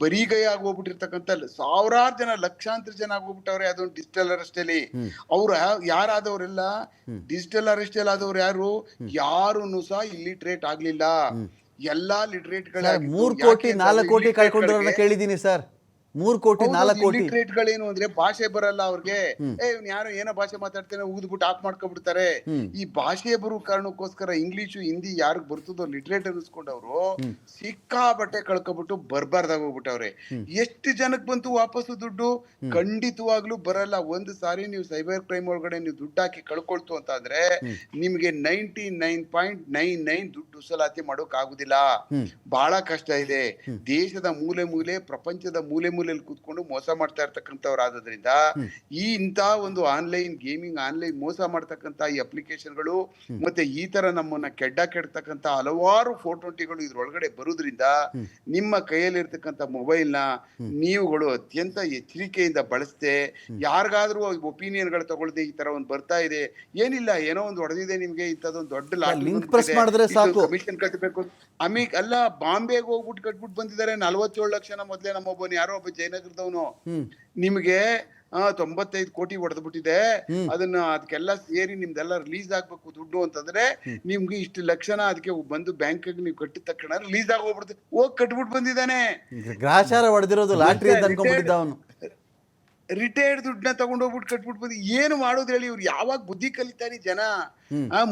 Speaker 3: ಬರೀಗೈ ಆಗೋಗ್ಬಿಟ್ಟಿರ್ತಕ್ಕಂಥ ಸಾವಿರಾರು ಜನ, ಲಕ್ಷಾಂತರ ಜನ ಆಗೋಗ್ಬಿಟ್ಟವ್ರೆ. ಅದೊಂದು ಡಿಜಿಟಲ್ ಅರೆಸ್ಟ್ ಅಲ್ಲಿ ಅವ್ರ ಯಾರಾದವ್ರೆಲ್ಲ ಡಿಜಿಟಲ್ ಅರೆಸ್ಟ್ ಅಲ್ಲಿ ಆದವ್ರು ಯಾರು ಸಹ ಇಲ್ಲಿಟ್ರೇಟ್ ಆಗ್ಲಿಲ್ಲ. ಎಲ್ಲಾ ಲಿಟ್ರೇಟ್ ಗಳ
Speaker 1: 3 ಕೋಟಿ 4 ಕೋಟಿ ಕಳ್ಕೊಂಡ್ರನ್ನ ಕೇಳಿದೀನಿ ಸರ್. 3 ಕೋಟಿ 4 ಕೋಟಿ
Speaker 3: ಲಿಟ್ರೇಟ್ಗಳೇನು ಅಂದ್ರೆ ಭಾಷೆ ಬರಲ್ಲ ಅವ್ರಿಗೆ. ಇವ್ನು ಯಾರೋ ಏನೋ ಭಾಷೆ ಮಾತಾಡ್ತಾನೆ ಊದ್ಬಿಟ್ಟು ಆಫ್ ಮಾಡ್ಕೊಬಿಡ್ತಾರೆ. ಈ ಭಾಷೆ ಬರೋ ಕಾರಣಕ್ಕೋಸ್ಕರ ಇಂಗ್ಲಿಷು ಹಿಂದಿ ಯಾರಿಗ್ ಬರ್ತದೋ ಲಿಟ್ರೇಟ್ ಅನ್ನಿಸ್ಕೊಂಡವ್ರು ಸಿಕ್ಕಾಬಟ್ಟೆ ಕಳ್ಕೊಬಿಟ್ಟು ಬರ್ಬಾರ್ದಾಗ ಹೋಗ್ಬಿಟ್ಟವ್ರೆ. ಎಷ್ಟು ಜನಕ್ಕೆ ಬಂತು ವಾಪಸ್ಸು ದುಡ್ಡು? ಖಂಡಿತವಾಗ್ಲೂ ಬರಲ್ಲ. ಒಂದು ಸಾರಿ ನೀವು ಸೈಬರ್ ಕ್ರೈಮ್ ಒಳಗಡೆ ನೀವು ದುಡ್ಡು ಹಾಕಿ ಕಳ್ಕೊಳ್ತು ಅಂತ ಅಂದ್ರೆ ನಿಮ್ಗೆ 99.99 ದುಡ್ಡು ಉಸಲಾತಿ ಮಾಡೋಕ್ ಆಗುದಿಲ್ಲ. ಬಹಳ ಕಷ್ಟ ಇದೆ. ದೇಶದ ಮೂಲೆ ಪ್ರಪಂಚದ ಮೂಲೆ ಕೂತ್ಕೊಂಡು ಮೋಸ ಮಾಡ್ತಾ ಇರ್ತಕ್ಕಂಥವ್ರು ಆದ್ರಿಂದ ಇಂಥ ಒಂದು ಆನ್ಲೈನ್ ಗೇಮಿಂಗ್, ಆನ್ಲೈನ್ ಮೋಸ ಮಾಡ್ತಕ್ಕಂಥ ಈ ಅಪ್ಲಿಕೇಶನ್ಗಳು ಮತ್ತೆ ಈ ತರ ನಮ್ಮನ್ನ ಕೆಡ್ತಕ್ಕಂಥ ಹಲವಾರು ಫೋಟೋಟಿಗಳು ಇದ್ರೊಳಗಡೆ ಬರುವುದ್ರಿಂದ ನಿಮ್ಮ ಕೈಯಲ್ಲಿ ಇರ್ತಕ್ಕಂಥ ಮೊಬೈಲ್ ನ ನೀವುಗಳು ಅತ್ಯಂತ ಎಚ್ಚರಿಕೆಯಿಂದ ಬಳಸದೆ, ಯಾರಿಗಾದ್ರೂ ಒಪಿನಿಯನ್ಗಳು ತಗೊಳ್ದೆ ಈ ತರ ಒಂದು ಬರ್ತಾ ಇದೆ, ಏನಿಲ್ಲ ಏನೋ ಒಂದು ಹೊಡೆದಿದೆ ನಿಮ್ಗೆ, ಇಂಥದ್ದೊಂದು ದೊಡ್ಡ
Speaker 1: ಲಿಂಕ್ ಪ್ರೆಸ್ ಮಾಡಿದ್ರೆ ಸಾಕು
Speaker 3: ಕಮಿಷನ್ ಕಟ್ಟಬೇಕು ಅಲ್ಲ, ಬಾಂಬೆಗೆ ಹೋಗ್ಬಿಟ್ಟು ಕಟ್ಬಿಟ್ಟು ಬಂದಿದ್ದಾರೆ 47 ಲಕ್ಷ. ಮೊದ್ಲೇ ನಮ್ಮೊಬ್ಬನು ಯಾರೋ ಒಬ್ಬ ಜಯನಗರದವನು ನಿಮ್ಗೆ 95 ಕೋಟಿ ಹೊಡೆದ್ಬಿಟ್ಟಿದೆ, ಅದಕ್ಕೆಲ್ಲ ಸೇರಿ ನಿಮ್ದೆಲ್ಲ ರಿಲೀಸ್ ಆಗ್ಬೇಕು ದುಡ್ಡು ಅಂತಂದ್ರೆ ನಿಮ್ಗೆ ಇಷ್ಟು ಲಕ್ಷನ ಅದಕ್ಕೆ ಬಂದು ಬ್ಯಾಂಕ್ ನೀವು ಕಟ್ಟಿದ ತಕ್ಷಣ ರಿಲೀಸ್ ಆಗೋಗ್ಬಿಡುತ್ತೆ. ಹೋಗಿ ಕಟ್ಬಿಟ್ಟು ಬಂದಿದ್ದಾನೆ.
Speaker 1: ಗ್ರಾಚಾರ ಹೊಡೆದಿರೋದು ಲಾಟ್ರಿ ಅಂತ ಅನ್ಕೊಂಡ್ಬಿಟ್ಟಿದ್ದ ಅವನು.
Speaker 3: ರಿಟೈರ್ಡ್ ದುಡ್ಡನ್ನ ತಗೊಂಡೋಗ್ಬಿಟ್ಟು ಕಟ್ಬಿಟ್ಟು ಬಂದು ಏನು ಮಾಡೋದು ಹೇಳಿ? ಇವ್ರು ಯಾವಾಗ ಬುದ್ಧಿ ಕಲಿತಾರೆ ಜನ?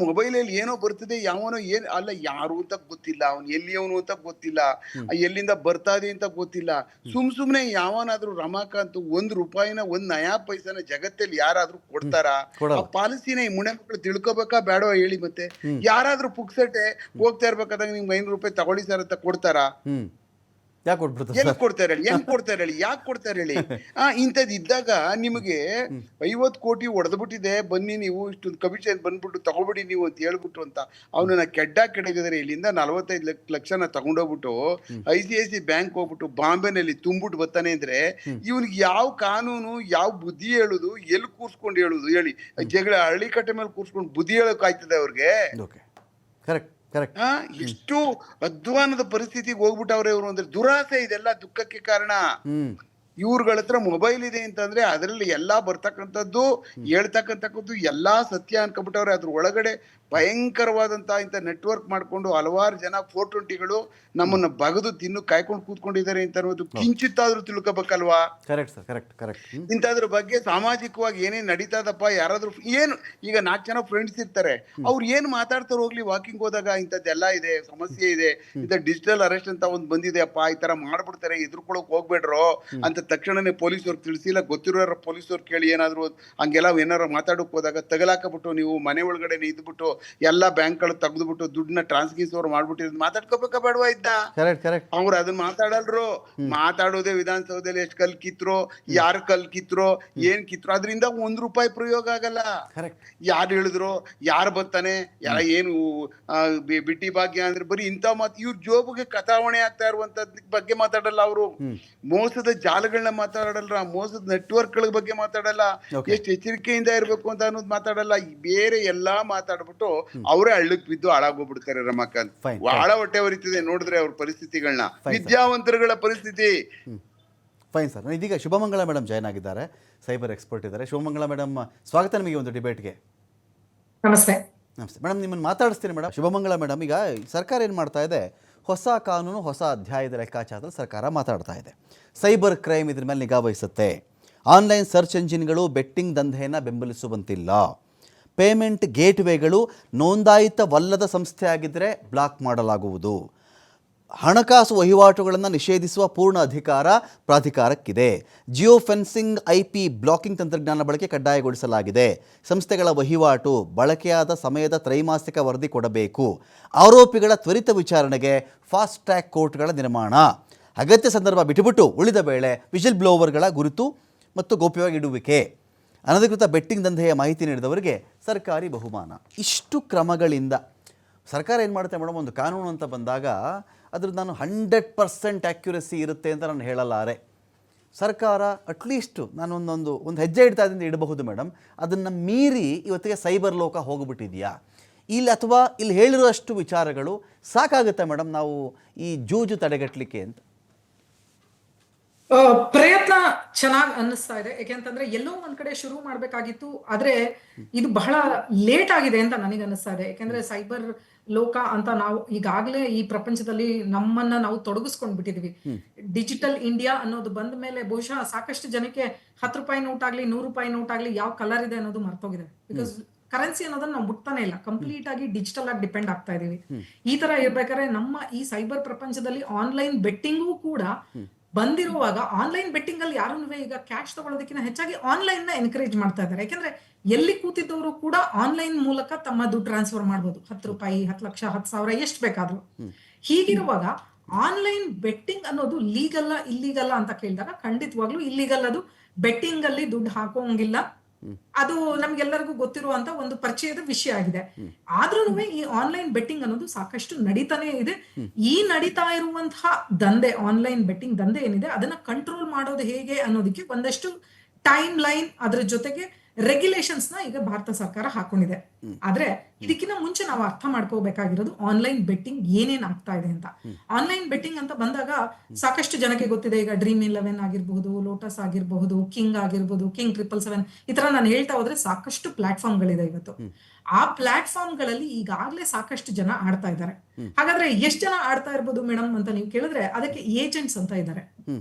Speaker 3: ಮೊಬೈಲ್ ಅಲ್ಲಿ ಏನೋ ಬರ್ತದೆ, ಯಾವನೋ ಏನ್ ಅಲ್ಲ, ಯಾರು ಅಂತ ಗೊತ್ತಿಲ್ಲ, ಅವ್ನು ಎಲ್ಲಿಯವನು ಅಂತ ಗೊತ್ತಿಲ್ಲ, ಎಲ್ಲಿಂದ ಬರ್ತಾ ಇದೆ ಅಂತ ಗೊತ್ತಿಲ್ಲ. ಸುಮ್ನೆ ಯಾವನಾದ್ರೂ ರಮಾಕಾಂತ್ 1 ರೂಪಾಯಿನ 1 ನಯಾ ಪೈಸನ ಜಗತ್ತಲ್ಲಿ ಯಾರಾದ್ರೂ ಕೊಡ್ತಾರ? ಆ ಪಾಲಿಸಿನ ಈ ಮುಣೆ ಮಕ್ಕಳು ತಿಳ್ಕೊಬೇಕಾ ಬೇಡವಾ ಹೇಳಿ? ಮತ್ತೆ ಯಾರಾದ್ರೂ ಪುಕ್ಸಟ್ಟೆ ಹೋಗ್ತಾ ಇರ್ಬೇಕಾದಾಗ ನಿಮ್ಗೆ 500 ರೂಪಾಯಿ ತಗೊಳ್ಳಿ ಸರ್ ಅಂತ ಕೊಡ್ತಾರಾ? ಎಲ್ಲಿ ಕೊಡ್ತಾರೆ ಹೇಳಿ? ಹೆಂಗ್ ಕೊಡ್ತಾರೆ ಹೇಳಿ? ಯಾಕೆ ಕೊಡ್ತಾರೆ ಹೇಳಿ? ಇಂಥದ್ದು ಇದ್ದಾಗ ನಿಮಗೆ 50 ಕೋಟಿ ಹೊಡೆದ್ಬಿಟ್ಟಿದೆ, ಬನ್ನಿ ನೀವು ಇಷ್ಟೊಂದು ಕಮಿಷನ್ ಬಂದ್ಬಿಟ್ಟು ತಗೊಬಿಡಿ ನೀವು ಅಂತ ಹೇಳ್ಬಿಟ್ಟು ಅಂತ ಅವನನ್ನ ಕೆಡಗಿದರೆ ಇಲ್ಲಿಂದ 45 ಲಕ್ಷನ ತಗೊಂಡೋಗ್ಬಿಟ್ಟು ICICI ಬ್ಯಾಂಕ್ ಹೋಗ್ಬಿಟ್ಟು ಬಾಂಬೆನಲ್ಲಿ ತುಂಬಿಟ್ಟು ಬರ್ತಾನೆ ಅಂದ್ರೆ ಇವನಿಗೆ ಯಾವ ಕಾನೂನು, ಯಾವ ಬುದ್ಧಿ ಹೇಳುದು, ಎಲ್ಲಿ ಕೂರ್ಸ್ಕೊಂಡು ಹೇಳುದು ಹೇಳಿ? ಜಗಳ ಹಳ್ಳಿ ಕಟ್ಟೆ ಮೇಲೆ ಕೂರ್ಸ್ಕೊಂಡು ಬುದ್ಧಿ ಹೇಳಕ್ ಆಯ್ತದೆ ಅವ್ರಿಗೆ? ಎಷ್ಟು ಅಧ್ವಾನದ ಪರಿಸ್ಥಿತಿಗೆ ಹೋಗ್ಬಿಟ್ಟವ್ರೆ ಇವರು ಅಂದ್ರೆ ದುರಾಸೆ. ಇದೆಲ್ಲ ದುಃಖಕ್ಕೆ ಕಾರಣ. ಇವ್ರಗಳ ಹತ್ರ ಮೊಬೈಲ್ ಇದೆ ಅಂತಂದ್ರೆ ಅದರಲ್ಲಿ ಎಲ್ಲಾ ಬರ್ತಕ್ಕಂಥದ್ದು ಹೇಳ್ತಕ್ಕಂಥದ್ದು ಎಲ್ಲಾ ಸತ್ಯ ಅನ್ಕೊಬಿಟ್ಟವ್ರೆ. ಅದ್ರ ಒಳಗಡೆ ಭಯಂಕರವಾದಂತಹ ಇಂಥ ನೆಟ್ವರ್ಕ್ ಮಾಡ್ಕೊಂಡು ಹಲವಾರು ಜನ 420ಗಳು ನಮ್ಮನ್ನ ಬಗದು ತಿನ್ನು ಕಾಯ್ಕೊಂಡು ಕೂತ್ಕೊಂಡಿದ್ದಾರೆ ಅಂತ ಅನ್ನೋದು ಕಿಂಚಿತ್ತಾದ್ರೂ ತಿಳ್ಕೊಬೇಕಲ್ವಾ?
Speaker 1: Correct sir, correct correct.
Speaker 3: ಇಂಥದ್ರ ಬಗ್ಗೆ ಸಾಮಾಜಿಕವಾಗಿ ಏನೇನ್ ನಡೀತದಪ್ಪ, ಯಾರಾದ್ರೂ ಏನು ಈಗ 4 ಜನ ಫ್ರೆಂಡ್ಸ್ ಇರ್ತಾರೆ, ಅವ್ರು ಏನ್ ಮಾತಾಡ್ತಾರೆ ಹೋಗ್ಲಿ, ವಾಕಿಂಗ್ ಹೋದಾಗ ಇಂಥದ್ದೆಲ್ಲ ಇದೆ, ಸಮಸ್ಯೆ ಇದೆ, ಇಂಥ ಡಿಜಿಟಲ್ ಅರೆಸ್ಟ್ ಅಂತ ಒಂದು ಬಂದಿದೆ ಅಪ್ಪ, ಈ ತರ ಮಾಡ್ಬಿಡ್ತಾರೆ, ಎದುರ್ಕೊಳಕ್ ಹೋಗ್ಬೇಡ್ರೋ ಅಂತ ತಕ್ಷಣನೇ ಪೊಲೀಸವ್ರು ತಿಳಿಸಿಲ್ಲ, ಗೊತ್ತಿರೋ ಪೊಲೀಸವ್ರು ಕೇಳಿ ಏನಾದ್ರು ಹಂಗೆಲ್ಲ ಏನಾರು ಮಾತಾಡಕ್ ಹೋದಾಗ ತಗಲಾಕಬಿಟ್ಟು ನೀವು ಮನೆ ಒಳಗಡೆ ಇದ್ಬಿಟ್ಟು ಎಲ್ಲ ಬ್ಯಾಂಕ್ಗಳು ತೆಗೆದ್ಬಿಟ್ಟು ದುಡ್ಡನ್ನ ಟ್ರಾನ್ಸ್ಫರ್ ಮಾಡ್ಬಿಟ್ಟಿರೋದು ಮಾತಾಡ್ಕೋಬೇಕಾ ಬೇಡವಾ ಇದ್ದ?
Speaker 1: Correct correct.
Speaker 3: ಅವ್ರು ಅದನ್ನ ಮಾತಾಡಲ್ರು. ಮಾತಾಡೋದೇ ವಿಧಾನಸೌಧದಲ್ಲಿ ಎಷ್ಟು ಕಲ್ ಕಿತ್ರೋ, ಯಾರು ಕಲ್ ಕಿತ್ರೋ, ಏನ್ ಕಿತ್ರೋ, ಅದರಿಂದ ₹1 ಪ್ರಯೋಗ ಆಗಲ್ಲ. ಯಾರು ಹೇಳಿದ್ರು, ಯಾರು ಬರ್ತಾನೆ, ಯಾರ ಏನು ಬಿಟ್ಟಿ ಭಾಗ್ಯ ಅಂದ್ರೆ ಬರೀ ಇಂಥ ಮಾತು, ಇವ್ರ ಜೋಬಿಗೆ ಕಥಾವಣೆ ಆಗ್ತಾ ಇರುವಂತದ್ ಬಗ್ಗೆ ಮಾತಾಡಲ್ಲ ಅವರು. ಮೋಸದ ಜಾಲಗಳನ್ನ ಮಾತಾಡಲ್ಲ, ಮೋಸದ ನೆಟ್ವರ್ಕ್ಗಳ ಬಗ್ಗೆ ಮಾತಾಡಲ್ಲ, ಎಷ್ಟು ಎಚ್ಚರಿಕೆಯಿಂದ ಇರ್ಬೇಕು ಅಂತ ಅನ್ನೋದು ಮಾತಾಡಲ್ಲ, ಬೇರೆ ಎಲ್ಲಾ ಮಾತಾಡ್ಬಿಟ್ಟು ಅವರೇ ಹಳ್ಳಕ್ ಬಿದ್ದು ಹಾಳಾಗೋಗ್ಬಿಡ್ತಾರೆ. ರಮಾಕಾಂತ್, ಬಹಳ ಹೊಟ್ಟೆ ಹೊರಿತಿದೆ ನೋಡಿದ್ರೆ ಅವ್ರ ಪರಿಸ್ಥಿತಿಗಳನ್ನ, ವಿದ್ಯಾವಂತರುಗಳ ಪರಿಸ್ಥಿತಿ.
Speaker 1: Fine sir. ಇದೀಗ ಶುಭಮಂಗಳ ಮೇಡಮ್ ಜಾಯ್ನ್ ಆಗಿದ್ದಾರೆ, ಸೈಬರ್ ಎಕ್ಸ್ಪರ್ಟ್ ಇದ್ದಾರೆ. ಶುಭಮಂಗಳ ಮೇಡಮ್, ಸ್ವಾಗತ ನಿಮಗೆ ಒಂದು ಡಿಬೇಟ್ಗೆ.
Speaker 5: ನಮಸ್ತೆ.
Speaker 1: ನಮಸ್ತೆ ಮೇಡಮ್, ನಿಮ್ಮನ್ನು ಮಾತಾಡಿಸ್ತೀನಿ ಮೇಡಮ್. ಶುಭಮಂಗಳ ಮೇಡಮ್, ಈಗ ಸರ್ಕಾರ ಏನು ಮಾಡ್ತಾ ಇದೆ, ಹೊಸ ಕಾನೂನು ಹೊಸ ಅಧ್ಯಾಯದ ಲೆಕ್ಕಾಚಾರದಲ್ಲಿ ಸರ್ಕಾರ ಮಾತಾಡ್ತಾ ಇದೆ. ಸೈಬರ್ ಕ್ರೈಮ್ ಇದ್ರ ಮೇಲೆ ನಿಗಾ ವಹಿಸುತ್ತೆ. ಆನ್ಲೈನ್ ಸರ್ಚ್ ಎಂಜಿನ್ಗಳು ಬೆಟ್ಟಿಂಗ್ ದಂಧೆಯನ್ನು ಬೆಂಬಲಿಸುವಂತಿಲ್ಲ. ಪೇಮೆಂಟ್ ಗೇಟ್ವೇಗಳು ನೋಂದಾಯಿತವಲ್ಲದ ಸಂಸ್ಥೆ ಆಗಿದ್ದರೆ ಬ್ಲಾಕ್ ಮಾಡಲಾಗುವುದು. ಹಣಕಾಸು ವಹಿವಾಟುಗಳನ್ನು ನಿಷೇಧಿಸುವ ಪೂರ್ಣ ಅಧಿಕಾರ ಪ್ರಾಧಿಕಾರಕ್ಕಿದೆ. ಜಿಯೋ ಫೆನ್ಸಿಂಗ್, IP ಬ್ಲಾಕಿಂಗ್ ತಂತ್ರಜ್ಞಾನ ಬಳಕೆ ಕಡ್ಡಾಯಗೊಳಿಸಲಾಗಿದೆ. ಸಂಸ್ಥೆಗಳ ವಹಿವಾಟು ಬಳಕೆಯಾದ ಸಮಯದ ತ್ರೈಮಾಸಿಕ ವರದಿ ಕೊಡಬೇಕು. ಆರೋಪಿಗಳ ತ್ವರಿತ ವಿಚಾರಣೆಗೆ ಫಾಸ್ಟ್ ಟ್ರ್ಯಾಕ್ ಕೋರ್ಟ್ಗಳ ನಿರ್ಮಾಣ. ಅಗತ್ಯ ಸಂದರ್ಭ ಬಿಟ್ಟುಬಿಟ್ಟು ಉಳಿದ ವೇಳೆ ವಿಜಿಲ್ ಬ್ಲೋವರ್ಗಳ ಗುರುತು ಮತ್ತು ಗೌಪ್ಯವಾಗಿ ಇಡುವಿಕೆ. ಅನಧಿಕೃತ ಬೆಟ್ಟಿಂಗ್ ದಂಧೆಯ ಮಾಹಿತಿ ನೀಡಿದವರಿಗೆ ಸರ್ಕಾರಿ ಬಹುಮಾನ. ಇಷ್ಟು ಕ್ರಮಗಳಿಂದ ಸರ್ಕಾರ ಏನು ಮಾಡುತ್ತೆ ಮೇಡಮ್, ಒಂದು ಕಾನೂನು ಅಂತ ಬಂದಾಗ ಅದ್ರದ್ದು ನಾನು 100% ಆ್ಯಕ್ಯುರಸಿ ಇರುತ್ತೆ ಅಂತ ನಾನು ಹೇಳಲಾರೆ. ಸರ್ಕಾರ ಅಟ್ಲೀಸ್ಟು ನಾನು ಒಂದು ಹೆಜ್ಜೆ ಇಡ್ತಾ ಇದ್ದಿಂದ ಇಡಬಹುದು ಮೇಡಮ್. ಅದನ್ನು ಮೀರಿ ಇವತ್ತಿಗೆ ಸೈಬರ್ ಲೋಕ ಹೋಗ್ಬಿಟ್ಟಿದೆಯಾ ಇಲ್ಲಿ, ಅಥವಾ ಇಲ್ಲಿ ಹೇಳಿರುವಷ್ಟು ವಿಚಾರಗಳು ಸಾಕಾಗುತ್ತೆ ಮೇಡಮ್ ನಾವು ಈ ಜೂಜು ತಡೆಗಟ್ಟಲಿಕ್ಕೆ ಅಂತ?
Speaker 5: ಪ್ರಯತ್ನ ಚೆನ್ನಾಗಿ ಅನ್ನಿಸ್ತಾ ಇದೆ. ಯಾಕೆಂತಂದ್ರೆ ಎಲ್ಲೋ ಒಂದ್ ಕಡೆ ಶುರು ಮಾಡ್ಬೇಕಾಗಿತ್ತು, ಆದ್ರೆ ಇದು ಬಹಳ ಲೇಟ್ ಆಗಿದೆ ಅಂತ ನನಗೆ ಅನ್ನಿಸ್ತಾ ಇದೆ. ಯಾಕೆಂದ್ರೆ ಸೈಬರ್ ಲೋಕ ಅಂತ ನಾವು ಈಗಾಗಲೇ ಈ ಪ್ರಪಂಚದಲ್ಲಿ ನಮ್ಮನ್ನ ನಾವು ತೊಡಗಿಸ್ಕೊಂಡ್ ಬಿಟ್ಟಿದೀವಿ. ಡಿಜಿಟಲ್ ಇಂಡಿಯಾ ಅನ್ನೋದು ಬಂದ ಮೇಲೆ ಬಹುಶಃ ಸಾಕಷ್ಟು ಜನಕ್ಕೆ ₹10 ನೋಟ್ ಆಗ್ಲಿ, ₹100 ನೋಟ್ ಆಗ್ಲಿ, ಯಾವ ಕಲರ್ ಇದೆ ಅನ್ನೋದು ಮರ್ತೋಗಿದೆ. ಬಿಕಾಸ್ ಕರೆನ್ಸಿ ಅನ್ನೋದನ್ನ ನಾವು ಮುಟ್ತಾನೆ ಇಲ್ಲ, ಕಂಪ್ಲೀಟ್ ಆಗಿ ಡಿಜಿಟಲ್ ಆಗಿ ಡಿಪೆಂಡ್ ಆಗ್ತಾ ಇದೀವಿ. ಈ ತರ ಇರ್ಬೇಕಾದ್ರೆ ನಮ್ಮ ಈ ಸೈಬರ್ ಪ್ರಪಂಚದಲ್ಲಿ ಆನ್ಲೈನ್ ಬೆಟ್ಟಿಂಗು ಕೂಡ ಬಂದಿರುವಾಗ, ಆನ್ಲೈನ್ ಬೆಟ್ಟಿಂಗ್ ಅಲ್ಲಿ ಯಾರು ಈಗ ಕ್ಯಾಶ್ ತಗೊಳ್ಳೋದಕ್ಕಿಂತ ಹೆಚ್ಚಾಗಿ ಆನ್ಲೈನ್ ನ ಎನ್ಕರೇಜ್ ಮಾಡ್ತಾ ಇದ್ದಾರೆ. ಯಾಕೆಂದ್ರೆ ಎಲ್ಲಿ ಕೂತಿದ್ದವರು ಕೂಡ ಆನ್ಲೈನ್ ಮೂಲಕ ತಮ್ಮ ದುಡ್ಡು ಟ್ರಾನ್ಸ್ಫರ್ ಮಾಡಬಹುದು. ₹10, 10 ಲಕ್ಷ, 10,000 ಎಷ್ಟು ಬೇಕಾದ್ರೂ. ಹೀಗಿರುವಾಗ ಆನ್ಲೈನ್ ಬೆಟ್ಟಿಂಗ್ ಅನ್ನೋದು ಲೀಗಲ್ಲ ಇಲ್ಲಿಗಲ್ಲ ಅಂತ ಕೇಳಿದಾಗ ಖಂಡಿತವಾಗ್ಲೂ ಇಲ್ಲಿಗಲ್. ಅದು ಬೆಟ್ಟಿಂಗ್ ಅಲ್ಲಿ ದುಡ್ಡು ಹಾಕೋಂಗಿಲ್ಲ, ಅದು ನಮ್ಗೆಲ್ಲರಿಗೂ ಗೊತ್ತಿರುವಂತ ಒಂದು ಪರಿಚಯದ ವಿಷಯ ಆಗಿದೆ. ಆದ್ರೂ ಈ ಆನ್ಲೈನ್ ಬೆಟ್ಟಿಂಗ್ ಅನ್ನೋದು ಸಾಕಷ್ಟು ನಡೀತಾನೆ ಇದೆ. ಈ ನಡೀತಾ ಇರುವಂತಹ ದಂಧೆ, ಆನ್ಲೈನ್ ಬೆಟ್ಟಿಂಗ್ ದಂಧೆ ಏನಿದೆ, ಅದನ್ನ ಕಂಟ್ರೋಲ್ ಮಾಡೋದು ಹೇಗೆ ಅನ್ನೋದಕ್ಕೆ ಒಂದಷ್ಟು ಟೈಮ್ ಲೈನ್, ಅದ್ರ ಜೊತೆಗೆ ರೆಗ್ಯುಲೇಷನ್ಸ್ ನ ಈಗ ಭಾರತ ಸರ್ಕಾರ ಹಾಕೊಂಡಿದೆ. ಆದ್ರೆ ಇದಕ್ಕಿಂತ ಮುಂಚೆ ನಾವು ಅರ್ಥ ಮಾಡ್ಕೋಬೇಕಾಗಿರೋದು ಆನ್ಲೈನ್ ಬೆಟ್ಟಿಂಗ್ ಏನೇನ್ ಆಗ್ತಾ ಇದೆ ಅಂತ. ಆನ್ಲೈನ್ ಬೆಟ್ಟಿಂಗ್ ಅಂತ ಬಂದಾಗ ಸಾಕಷ್ಟು ಜನಕ್ಕೆ ಗೊತ್ತಿದೆ. ಈಗ Dream11 ಆಗಿರಬಹುದು, ಲೋಟಸ್ ಆಗಿರಬಹುದು, ಕಿಂಗ್ ಆಗಿರಬಹುದು, King 777, ಈ ತರ ನಾನು ಹೇಳ್ತಾ ಹೋದ್ರೆ ಸಾಕಷ್ಟು ಪ್ಲಾಟ್ಫಾರ್ಮ್ ಗಳಿದೆ ಇವತ್ತು. ಆ ಪ್ಲಾಟ್ಫಾರ್ಮ್ ಗಳಲ್ಲಿ ಈಗಾಗಲೇ ಸಾಕಷ್ಟು ಜನ ಆಡ್ತಾ ಇದ್ದಾರೆ. ಹಾಗಾದ್ರೆ ಎಷ್ಟು ಜನ ಆಡ್ತಾ ಇರ್ಬೋದು ಮೇಡಮ್ ಅಂತ ನೀವು ಕೇಳಿದ್ರೆ, ಅದಕ್ಕೆ ಏಜೆಂಟ್ಸ್ ಅಂತ ಇದ್ದಾರೆ.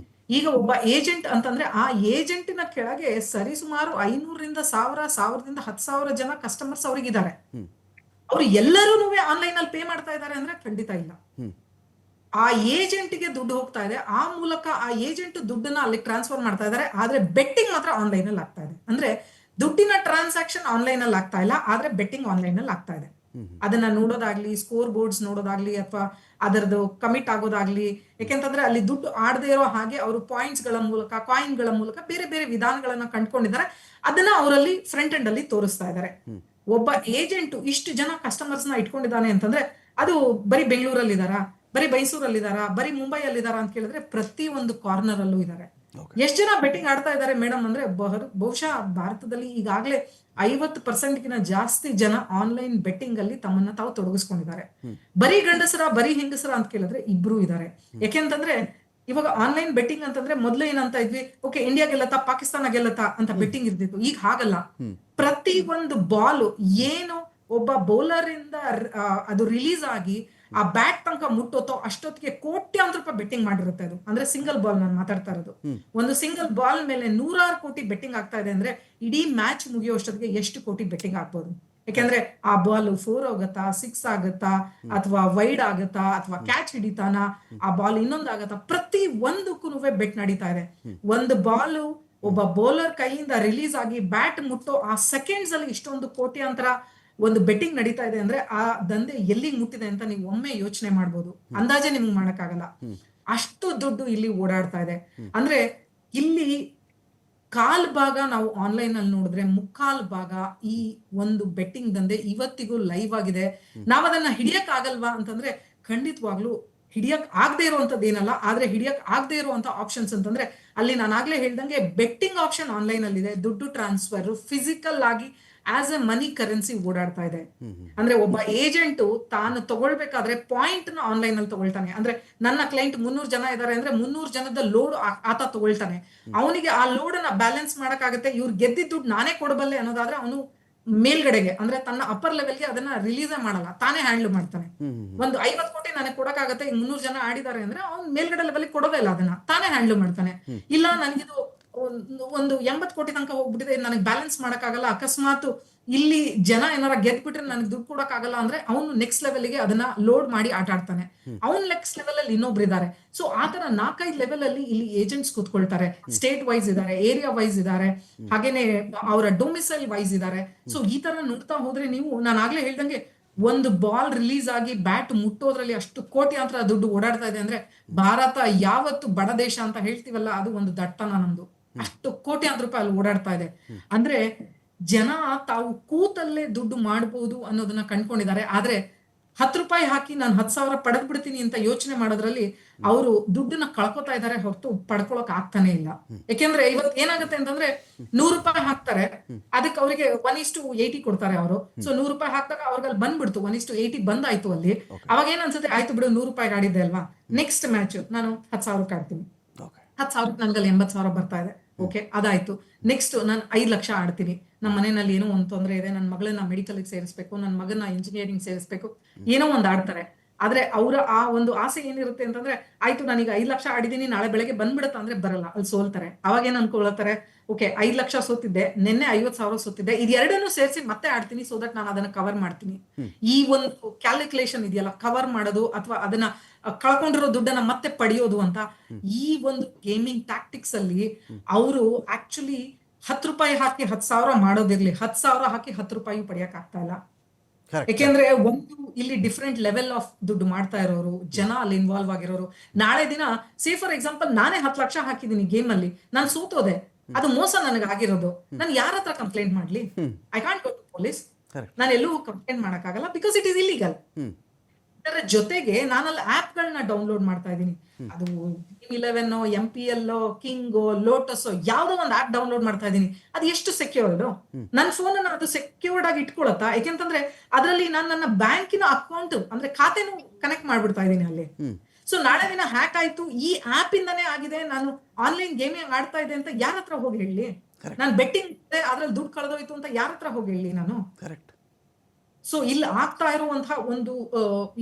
Speaker 5: ಈಗ ಒಬ್ಬ ಏಜೆಂಟ್ ಅಂತಂದ್ರೆ ಆ ಏಜೆಂಟಿನ ಕೆಳಗೆ ಸರಿಸುಮಾರು 500ರಿಂದ 1000, 1000ದಿಂದ 10,000 ಜನ ಕಸ್ಟಮರ್ಸ್ ಅವ್ರಿಗಿದ್ದಾರೆ. ಅವ್ರು ಎಲ್ಲರೂ ಆನ್ಲೈನ್ ಅಲ್ಲಿ ಪೇ ಮಾಡ್ತಾ ಇದ್ದಾರೆ ಅಂದ್ರೆ ಖಂಡಿತ ಇಲ್ಲ. ಆ ಏಜೆಂಟ್ಗೆ ದುಡ್ಡು ಹೋಗ್ತಾ ಇದೆ, ಆ ಮೂಲಕ ಆ ಏಜೆಂಟ್ ದುಡ್ಡನ್ನ ಅಲ್ಲಿ ಟ್ರಾನ್ಸ್ಫರ್ ಮಾಡ್ತಾ ಇದ್ದಾರೆ. ಆದ್ರೆ ಬೆಟ್ಟಿಂಗ್ ಮಾತ್ರ ಆನ್ಲೈನ್ ಅಲ್ಲಿ ಆಗ್ತಾ ಇದೆ. ಅಂದ್ರೆ ದುಡ್ಡಿನ ಟ್ರಾನ್ಸಾಕ್ಷನ್ ಆನ್ಲೈನ್ ಅಲ್ಲಿ ಆಗ್ತಾ ಇಲ್ಲ, ಆದ್ರೆ ಬೆಟ್ಟಿಂಗ್ ಆನ್ಲೈನ್ ಅಲ್ಲಿ ಆಗ್ತಾ ಇದೆ. ಅದನ್ನ ನೋಡೋದಾಗ್ಲಿ, ಸ್ಕೋರ್ ಬೋರ್ಡ್ಸ್ ನೋಡೋದಾಗ್ಲಿ, ಅಥವಾ ಅದರದ್ದು ಕಮಿಟ್ ಆಗೋದಾಗ್ಲಿ. ಯಾಕೆಂತಂದ್ರೆ ಅಲ್ಲಿ ದುಡ್ಡು ಆಡದೇ ಇರೋ ಹಾಗೆ ಅವರು ಪಾಯಿಂಟ್ಸ್ ಗಳ ಮೂಲಕ, ಕಾಯಿನ್ ಗಳ ಮೂಲಕ ಬೇರೆ ಬೇರೆ ವಿಧಾನಗಳನ್ನ ಕಂಡುಕೊಂಡಿದ್ದಾರೆ. ಅದನ್ನ ಅವರಲ್ಲಿ ಫ್ರಂಟ್ ಎಂಡ್ ಅಲ್ಲಿ ತೋರಿಸ್ತಾ ಇದ್ದಾರೆ. ಒಬ್ಬ ಏಜೆಂಟ್ ಇಷ್ಟು ಜನ ಕಸ್ಟಮರ್ಸ್ ನ ಇಟ್ಕೊಂಡಿದ್ದಾನೆ ಅಂತಂದ್ರೆ ಅದು ಬರೀ ಬೆಂಗಳೂರಲ್ಲಿ ಇದಾರಾ, ಬರೀ ಮೈಸೂರಲ್ಲಿ ಇದಾರಾ, ಬರೀ ಮುಂಬೈಯಲ್ಲಿ ಇದಾರಾ ಅಂತ ಕೇಳಿದ್ರೆ ಪ್ರತಿ ಒಂದು ಕಾರ್ನರ್ ಅಲ್ಲೂ ಇದ್ದಾರೆ. ಎಷ್ಟು ಜನ ಬೆಟ್ಟಿಂಗ್ ಆಡ್ತಾ ಇದ್ದಾರೆ ಮೇಡಮ್ ಅಂದ್ರೆ ಬಹುಶಃ ಭಾರತದಲ್ಲಿ ಈಗಾಗಲೇ 50%ಗಿನ ಜಾಸ್ತಿ ಜನ ಆನ್ಲೈನ್ ಬೆಟ್ಟಿಂಗ್ ಅಲ್ಲಿ ತಮ್ಮನ್ನ ತಾವು ತೊಡಗಿಸ್ಕೊಂಡಿದ್ದಾರೆ. ಬರೀ ಗಂಡಸರ ಬರೀ ಹೆಂಗಸರ ಅಂತ ಕೇಳಿದ್ರೆ ಇಬ್ರು ಇದ್ದಾರೆ. ಯಾಕೆಂತಂದ್ರೆ ಇವಾಗ ಆನ್ಲೈನ್ ಬೆಟ್ಟಿಂಗ್ ಅಂತಂದ್ರೆ ಮೊದ್ಲು ಏನಂತ ಇದ್ವಿ, ಓಕೆ ಇಂಡಿಯಾ ಗೆಲ್ಲತ್ತಾ ಪಾಕಿಸ್ತಾನ ಗೆಲ್ಲತ್ತಾ ಅಂತ ಬೆಟ್ಟಿಂಗ್ ಇರ್ತಿತ್ತು. ಈಗ ಹಾಗಲ್ಲ. ಪ್ರತಿ ಒಂದು ಬಾಲು ಏನು ಒಬ್ಬ ಬೌಲರ್ ಇಂದ ಅದು ರಿಲೀಸ್ ಆಗಿ ಆ ಬ್ಯಾಟ್ ತನಕ ಮುಟ್ಟೋತೋ ಅಷ್ಟೊತ್ತಿಗೆ ಕೋಟ್ಯಾಂತರ ರೂಪಾಯಿ ಬೆಟ್ಟಿಂಗ್ ಮಾಡಿರುತ್ತೆ ಅದು. ಅಂದ್ರೆ ಸಿಂಗಲ್ ಬಾಲ್ ನಾನು ಮಾತಾಡ್ತಾ ಇರೋದು. ಒಂದು ಸಿಂಗಲ್ ಬಾಲ್ ಮೇಲೆ 100 ಕೋಟಿ ಬೆಟ್ಟಿಂಗ್ ಆಗ್ತಾ ಇದೆ ಅಂದ್ರೆ ಇಡೀ ಮ್ಯಾಚ್ ಮುಗಿಯೋಷ್ಟೊತ್ತಿಗೆ ಎಷ್ಟು ಕೋಟಿ ಬೆಟ್ಟಿಂಗ್ ಆಗ್ಬೋದು. ಯಾಕೆಂದ್ರೆ ಆ ಬಾಲ್ 4 ಆಗುತ್ತಾ, 6 ಆಗುತ್ತಾ, ಅಥವಾ ವೈಡ್ ಆಗುತ್ತಾ, ಅಥವಾ ಕ್ಯಾಚ್ ಹಿಡಿತಾನ, ಆ ಬಾಲ್ ಇನ್ನೊಂದಾಗತ್ತಾ, ಪ್ರತಿ ಒಂದಕ್ಕೂ ಬೆಟ್ ನಡೀತಾ ಇದೆ. ಒಂದು ಬಾಲ್ ಒಬ್ಬ ಬೌಲರ್ ಕೈಯಿಂದ ರಿಲೀಸ್ ಆಗಿ ಬ್ಯಾಟ್ ಮುಟ್ಟೋ ಆ ಸೆಕೆಂಡ್ಸ್ ಅಲ್ಲಿ ಇಷ್ಟೊಂದು ಕೋಟ್ಯಾಂತರ ಒಂದು ಬೆಟ್ಟಿಂಗ್ ನಡೀತಾ ಇದೆ ಅಂದ್ರೆ ಆ ದಂಧೆ ಎಲ್ಲಿಗೆ ಮುಟ್ಟಿದೆ ಅಂತ ನೀವು ಒಮ್ಮೆ ಯೋಚನೆ ಮಾಡ್ಬೋದು. ಅಂದಾಜೆ ನಿಮ್ಗೆ ಮಾಡಕ್ಕಾಗಲ್ಲ, ಅಷ್ಟು ದುಡ್ಡು ಇಲ್ಲಿ ಓಡಾಡ್ತಾ ಇದೆ. ಅಂದ್ರೆ ಇಲ್ಲಿ ಕಾಲ್ ಭಾಗ ನಾವು ಆನ್ಲೈನ್ ಅಲ್ಲಿ ನೋಡಿದ್ರೆ ಮುಕ್ಕಾಲ್ ಭಾಗ ಈ ಒಂದು ಬೆಟ್ಟಿಂಗ್ ದಂಧೆ ಇವತ್ತಿಗೂ ಲೈವ್ ಆಗಿದೆ. ನಾವದನ್ನ ಹಿಡಿಯಕ್ ಆಗಲ್ವಾ ಅಂತಂದ್ರೆ ಖಂಡಿತವಾಗ್ಲೂ ಹಿಡಿಯಕ್ ಆಗದೆ ಇರುವಂತದ್ದು ಏನಲ್ಲ, ಆದ್ರೆ ಹಿಡಿಯಕ್ ಆಗದೆ ಇರುವಂತ ಆಪ್ಷನ್ಸ್ ಅಂತಂದ್ರೆ ಅಲ್ಲಿ ನಾನು ಆಗ್ಲೇ ಹೇಳ್ದಂಗೆ ಬೆಟ್ಟಿಂಗ್ ಆಪ್ಷನ್ ಆನ್ಲೈನ್ ಅಲ್ಲಿ ಇದೆ, ದುಡ್ಡು ಟ್ರಾನ್ಸ್ಫರ್ ಫಿಸಿಕಲ್ ಆಗಿ ಆಸ್ ಎ ಮನಿ ಕರೆನ್ಸಿ ಓಡಾಡ್ತಾ ಇದೆ. ಅಂದ್ರೆ ಒಬ್ಬ ಏಜೆಂಟ್ ತಾನು ತಗೊಳ್ಬೇಕಾದ್ರೆ ಪಾಯಿಂಟ್ ನ ಆನ್ಲೈನ್ ಅಲ್ಲಿ ತಗೊಳ್ತಾನೆ. ಅಂದ್ರೆ ನನ್ನ ಕ್ಲೈಂಟ್ 300 ಜನ ಇದಾರೆ ಅಂದ್ರೆ 300 ಜನದ ಲೋಡ್ ಆತ ತಗೊಳ್ತಾನೆ. ಅವನಿಗೆ ಆ ಲೋಡ್ ಅನ್ನ ಬ್ಯಾಲೆನ್ಸ್ ಮಾಡಕ್ಕಾಗತ್ತೆ, ಇವ್ರು ಗೆದ್ದಿದ್ದ ದುಡ್ಡು ನಾನೇ ಕೊಡಬಲ್ಲೆ ಅನ್ನೋದಾದ್ರೆ ಅವನು ಮೇಲ್ಗಡೆಗೆ ಅಂದ್ರೆ ತನ್ನ ಅಪ್ಪರ್ ಲೆವೆಲ್ಗೆ ಅದನ್ನ ರಿಲೀಸೇ ಮಾಡಲ್ಲ, ತಾನೇ ಹ್ಯಾಂಡಲ್ ಮಾಡ್ತಾನೆ. ಒಂದು 50 ಕೋಟಿ ನನಗೆ ಕೊಡಕ್ಕಾಗತ್ತೆ, ಈಗ 300 ಜನ ಆಡಿದ್ದಾರೆ ಅಂದ್ರೆ ಅವ್ನು ಮೇಲ್ಗಡೆ ಲೆವೆಲ್ ಕೊಡೋದೇ ಇಲ್ಲ, ಅದನ್ನ ತಾನೇ ಹ್ಯಾಂಡಲ್ ಮಾಡ್ತಾನೆ. ಇಲ್ಲ ನನಗಿದು ಒಂದು 80 ಕೋಟಿ ತನಕ ಹೋಗ್ಬಿಟ್ಟಿದೆ, ನನಗೆ ಬ್ಯಾಲೆನ್ಸ್ ಮಾಡಕ್ಕಾಗಲ್ಲ, ಅಕಸ್ಮಾತ್ ಇಲ್ಲಿ ಜನ ಏನಾರ ಗೆದ್ಬಿಟ್ರೆ ನನಗೆ ದುಡ್ಡು ಕೊಡಕ್ಕಾಗಲ್ಲ ಅಂದ್ರೆ ಅವನು ನೆಕ್ಸ್ಟ್ ಲೆವೆಲ್ಗೆ ಅದನ್ನ ಲೋಡ್ ಮಾಡಿ ಆಟ ಆಡ್ತಾನೆ. ಅವ್ನ್ ನೆಕ್ಸ್ಟ್ ಲೆವೆಲ್ ಅಲ್ಲಿ ಇನ್ನೊಬ್ರು ಇದ್ದಾರೆ. ಸೊ ಆತರ 4-5 ಲೆವೆಲ್ ಅಲ್ಲಿ ಇಲ್ಲಿ ಏಜೆಂಟ್ಸ್ ಕೂತ್ಕೊಳ್ತಾರೆ. ಸ್ಟೇಟ್ ವೈಸ್ ಇದಾರೆ, ಏರಿಯಾ ವೈಸ್ ಇದಾರೆ, ಹಾಗೇನೆ ಅವರ ಡೊಮಿಸೈಲ್ ವೈಸ್ ಇದಾರೆ. ಸೊ ಈ ತರ ನೋಡ್ತಾ ಹೋದ್ರೆ ನೀವು, ನಾನು ಆಗ್ಲೇ ಹೇಳ್ದಂಗೆ ಒಂದು ಬಾಲ್ ರಿಲೀಸ್ ಆಗಿ ಬ್ಯಾಟ್ ಮುಟ್ಟೋದ್ರಲ್ಲಿ ಅಷ್ಟು ಕೋಟ್ಯಾಂತರ ದುಡ್ಡು ಓಡಾಡ್ತಾ ಇದೆ ಅಂದ್ರೆ ಭಾರತ ಯಾವತ್ತು ಬಡ ದೇಶ ಅಂತ ಹೇಳ್ತೀವಲ್ಲ ಅದು ಒಂದು ದಟ್ಟನ ನಮ್ದು. ಅಷ್ಟು ಕೋಟ್ಯಾಂತರ ರೂಪಾಯಿ ಅಲ್ಲಿ ಓಡಾಡ್ತಾ ಇದೆ ಅಂದ್ರೆ ಜನ ತಾವು ಕೂತಲ್ಲೇ ದುಡ್ಡು ಮಾಡಬಹುದು ಅನ್ನೋದನ್ನ ಕಂಡ್ಕೊಂಡಿದ್ದಾರೆ. ಆದ್ರೆ 10 ರೂಪಾಯಿ ಹಾಕಿ ನಾನು 10,000 ಪಡೆದ್ ಬಿಡ್ತೀನಿ ಅಂತ ಯೋಚನೆ ಮಾಡೋದ್ರಲ್ಲಿ ಅವರು ದುಡ್ಡನ್ನ ಕಳ್ಕೊತಾ ಇದಾರೆ ಹೊರತು ಪಡ್ಕೊಳಕ್ ಆಗ್ತಾನೆ ಇಲ್ಲ. ಯಾಕೆಂದ್ರೆ ಇವತ್ತು ಏನಾಗುತ್ತೆ ಅಂತಂದ್ರೆ 100 ರೂಪಾಯಿ ಹಾಕ್ತಾರೆ, ಅದಕ್ಕೆ ಅವರಿಗೆ 1:80 ಕೊಡ್ತಾರೆ ಅವರು. ಸೊ 100 ರೂಪಾಯಿ ಹಾಕಿದಾಗ ಅವ್ರಿಗೆ ಅಲ್ಲಿ ಬಂದ್ಬಿಡ್ತು 1:80 ಬಂದಾಯ್ತು. ಅಲ್ಲಿ ಅವಾಗ ಏನ್ ಅನ್ಸುತ್ತೆ, ಆಯ್ತು ಬಿಡು 100 ರೂಪಾಯಿ ಆಡಿದ್ದೆ ಅಲ್ವಾ, ನೆಕ್ಸ್ಟ್ ಮ್ಯಾಚ್ ನಾನು 10,000 ಆಡ್ತೀನಿ, 10,000 ನನ್ಗಲ್ಲಿ 80,000 ಬರ್ತಾ ಇದೆ, ಓಕೆ ಅದಾಯ್ತು. ನೆಕ್ಸ್ಟ್ ನಾನು 5 ಲಕ್ಷ ಆಡ್ತೀನಿ, ನಮ್ಮ ಮನೆಯಲ್ಲಿ ಏನೋ ಒಂದು ತೊಂದರೆ ಇದೆ, ನನ್ನ ಮಗಳನ್ನ ಮೆಡಿಕಲ್ ಸೇರಿಸ್ಬೇಕು, ನನ್ನ ಮಗನ ಇಂಜಿನಿಯರಿಂಗ್ ಸೇರಿಸ್ಬೇಕು, ಏನೋ ಒಂದು ಆಡ್ತಾರೆ. ಆದ್ರೆ ಅವರ ಆ ಒಂದು ಆಸೆ ಏನಿರುತ್ತೆ ಅಂತಂದ್ರೆ, ಆಯ್ತು ನಾನೀಗ 5 ಲಕ್ಷ ಆಡಿದೀನಿ, ನಾಳೆ ಬೆಳಗ್ಗೆ ಬಂದ್ಬಿಡುತ್ತೆ ಅಂದ್ರೆ ಬರಲ್ಲ, ಅಲ್ಲಿ ಸೋಲ್ತಾರೆ. ಅವಾಗ ಏನ್ ಅನ್ಕೊಳ್ತಾರೆ, ಓಕೆ 5 ಲಕ್ಷ ಸೋತಿದ್ದೆ, ನಿನ್ನೆ 50,000 ಸೋತಿದ್ದೆ, ಇದೆರಡನ್ನು ಸೇರಿಸಿ ಮತ್ತೆ ಆಡ್ತೀನಿ, ಸೊ ದಟ್ ನಾನು ಅದನ್ನ ಕವರ್ ಮಾಡ್ತೀನಿ. ಈ ಒಂದು ಕ್ಯಾಲ್ಕುಲೇಷನ್ ಇದೆಯಲ್ಲ, ಕವರ್ ಮಾಡೋದು ಅಥವಾ ಅದನ್ನ ಕಳ್ಕೊಂಡಿರೋ ದುಡ್ಡನ್ನ ಮತ್ತೆ ಪಡೆಯೋದು ಅಂತ, ಈ ಒಂದು ಗೇಮಿಂಗ್ ಟ್ಯಾಕ್ಟಿಕ್ಸ್ ಅಲ್ಲಿ ಅವರು ಆಕ್ಚುಲಿ 10 ರೂಪಾಯಿ ಹಾಕಿ 10,000 ಮಾಡೋದಿರ್ಲಿ, 10,000 ಹಾಕಿ 10 ರೂಪಾಯಿ ಪಡೆಯಕ್ ಆಗ್ತಾ ಇಲ್ಲ. ಯಾಕೆಂದ್ರೆ ಒಂದು ಇಲ್ಲಿ ಡಿಫ್ರೆಂಟ್ ಲೆವೆಲ್ ಆಫ್ ದುಡ್ಡು ಮಾಡ್ತಾ ಇರೋರು ಜನ ಅಲ್ಲಿ ಇನ್ವಾಲ್ವ್ ಆಗಿರೋರು. ನಾಳೆ ದಿನ ಸೇ ಫಾರ್ ಎಕ್ಸಾಂಪಲ್ ನಾನೇ 10 ಲಕ್ಷ ಹಾಕಿದೀನಿ ಗೇಮ್ ಅಲ್ಲಿ, ನಾನು ಸೋತೋದೆ, ಅದು ಮೋಸ ನನಗೆ ಆಗಿರೋದು, ನಾನು ಯಾರ ಹತ್ರ ಕಂಪ್ಲೇಂಟ್ ಮಾಡ್ಲಿ? I can't go to police, ನಾನು ಎಲ್ಲೂ ಕಂಪ್ಲೇಂಟ್ ಮಾಡಕ್ಕಾಗಲ್ಲ, ಬಿಕಾಸ್ ಇಟ್ ಈಸ್ ಇಲ್ಲಿಗಲ್. ಇದರ ಜೊತೆಗೆ ನಾನಲ್ಲಿ ಆಪ್ ಗಳನ್ನ ಡೌನ್ಲೋಡ್ ಮಾಡ್ತಾ ಇದ್ದೀನಿ, ಅದು Dream11 MPL ಕಿಂಗ್ ಲೋಟಸ್ ಯಾವ್ದೋ ಒಂದು ಆಪ್ ಡೌನ್ಲೋಡ್ ಮಾಡ್ತಾ ಇದ್ದೀನಿ. ಅದು ಎಷ್ಟು ಸೆಕ್ಯೂರ್ಡ್? ನನ್ನ ಫೋನ್ ಅನ್ನ ಅದು ಸೆಕ್ಯೂರ್ಡ್ ಆಗಿ ಇಟ್ಕೊಳತ್ತಾ? ಯಾಕೆಂತಂದ್ರೆ ಅದರಲ್ಲಿ ನಾನು ನನ್ನ ಬ್ಯಾಂಕಿನ ಅಕೌಂಟ್ ಅಂದ್ರೆ ಖಾತೆನೂ ಕನೆಕ್ಟ್ ಮಾಡ್ಬಿಡ್ತಾ ಇದ್ದೀನಿ ಅಲ್ಲಿ. ಸೊ ನಾಳೆ ದಿನ ಹ್ಯಾಕ್ ಆಯ್ತು, ಈ ಆಪ್ ಇಂದಾನೇ ಆಗಿದೆ, ನಾನು ಆನ್ಲೈನ್ ಗೇಮಿಂಗ್ ಆಡ್ತಾ ಇದೆ ಅಂತ ಯಾರ ಹತ್ರ ಹೋಗಿ ಹೇಳಿ? ನಾನು ಬೆಟ್ಟಿಂಗ್ ಅದ್ರಲ್ಲಿ ದುಡ್ಡು ಕಳೆದೋಯ್ತು ಅಂತ ಯಾರ ಹತ್ರ ಹೋಗಿ ಹೇಳಿ ನಾನು? ಸೊ ಇಲ್ಲಿ ಆಗ್ತಾ ಇರುವಂತಹ ಒಂದು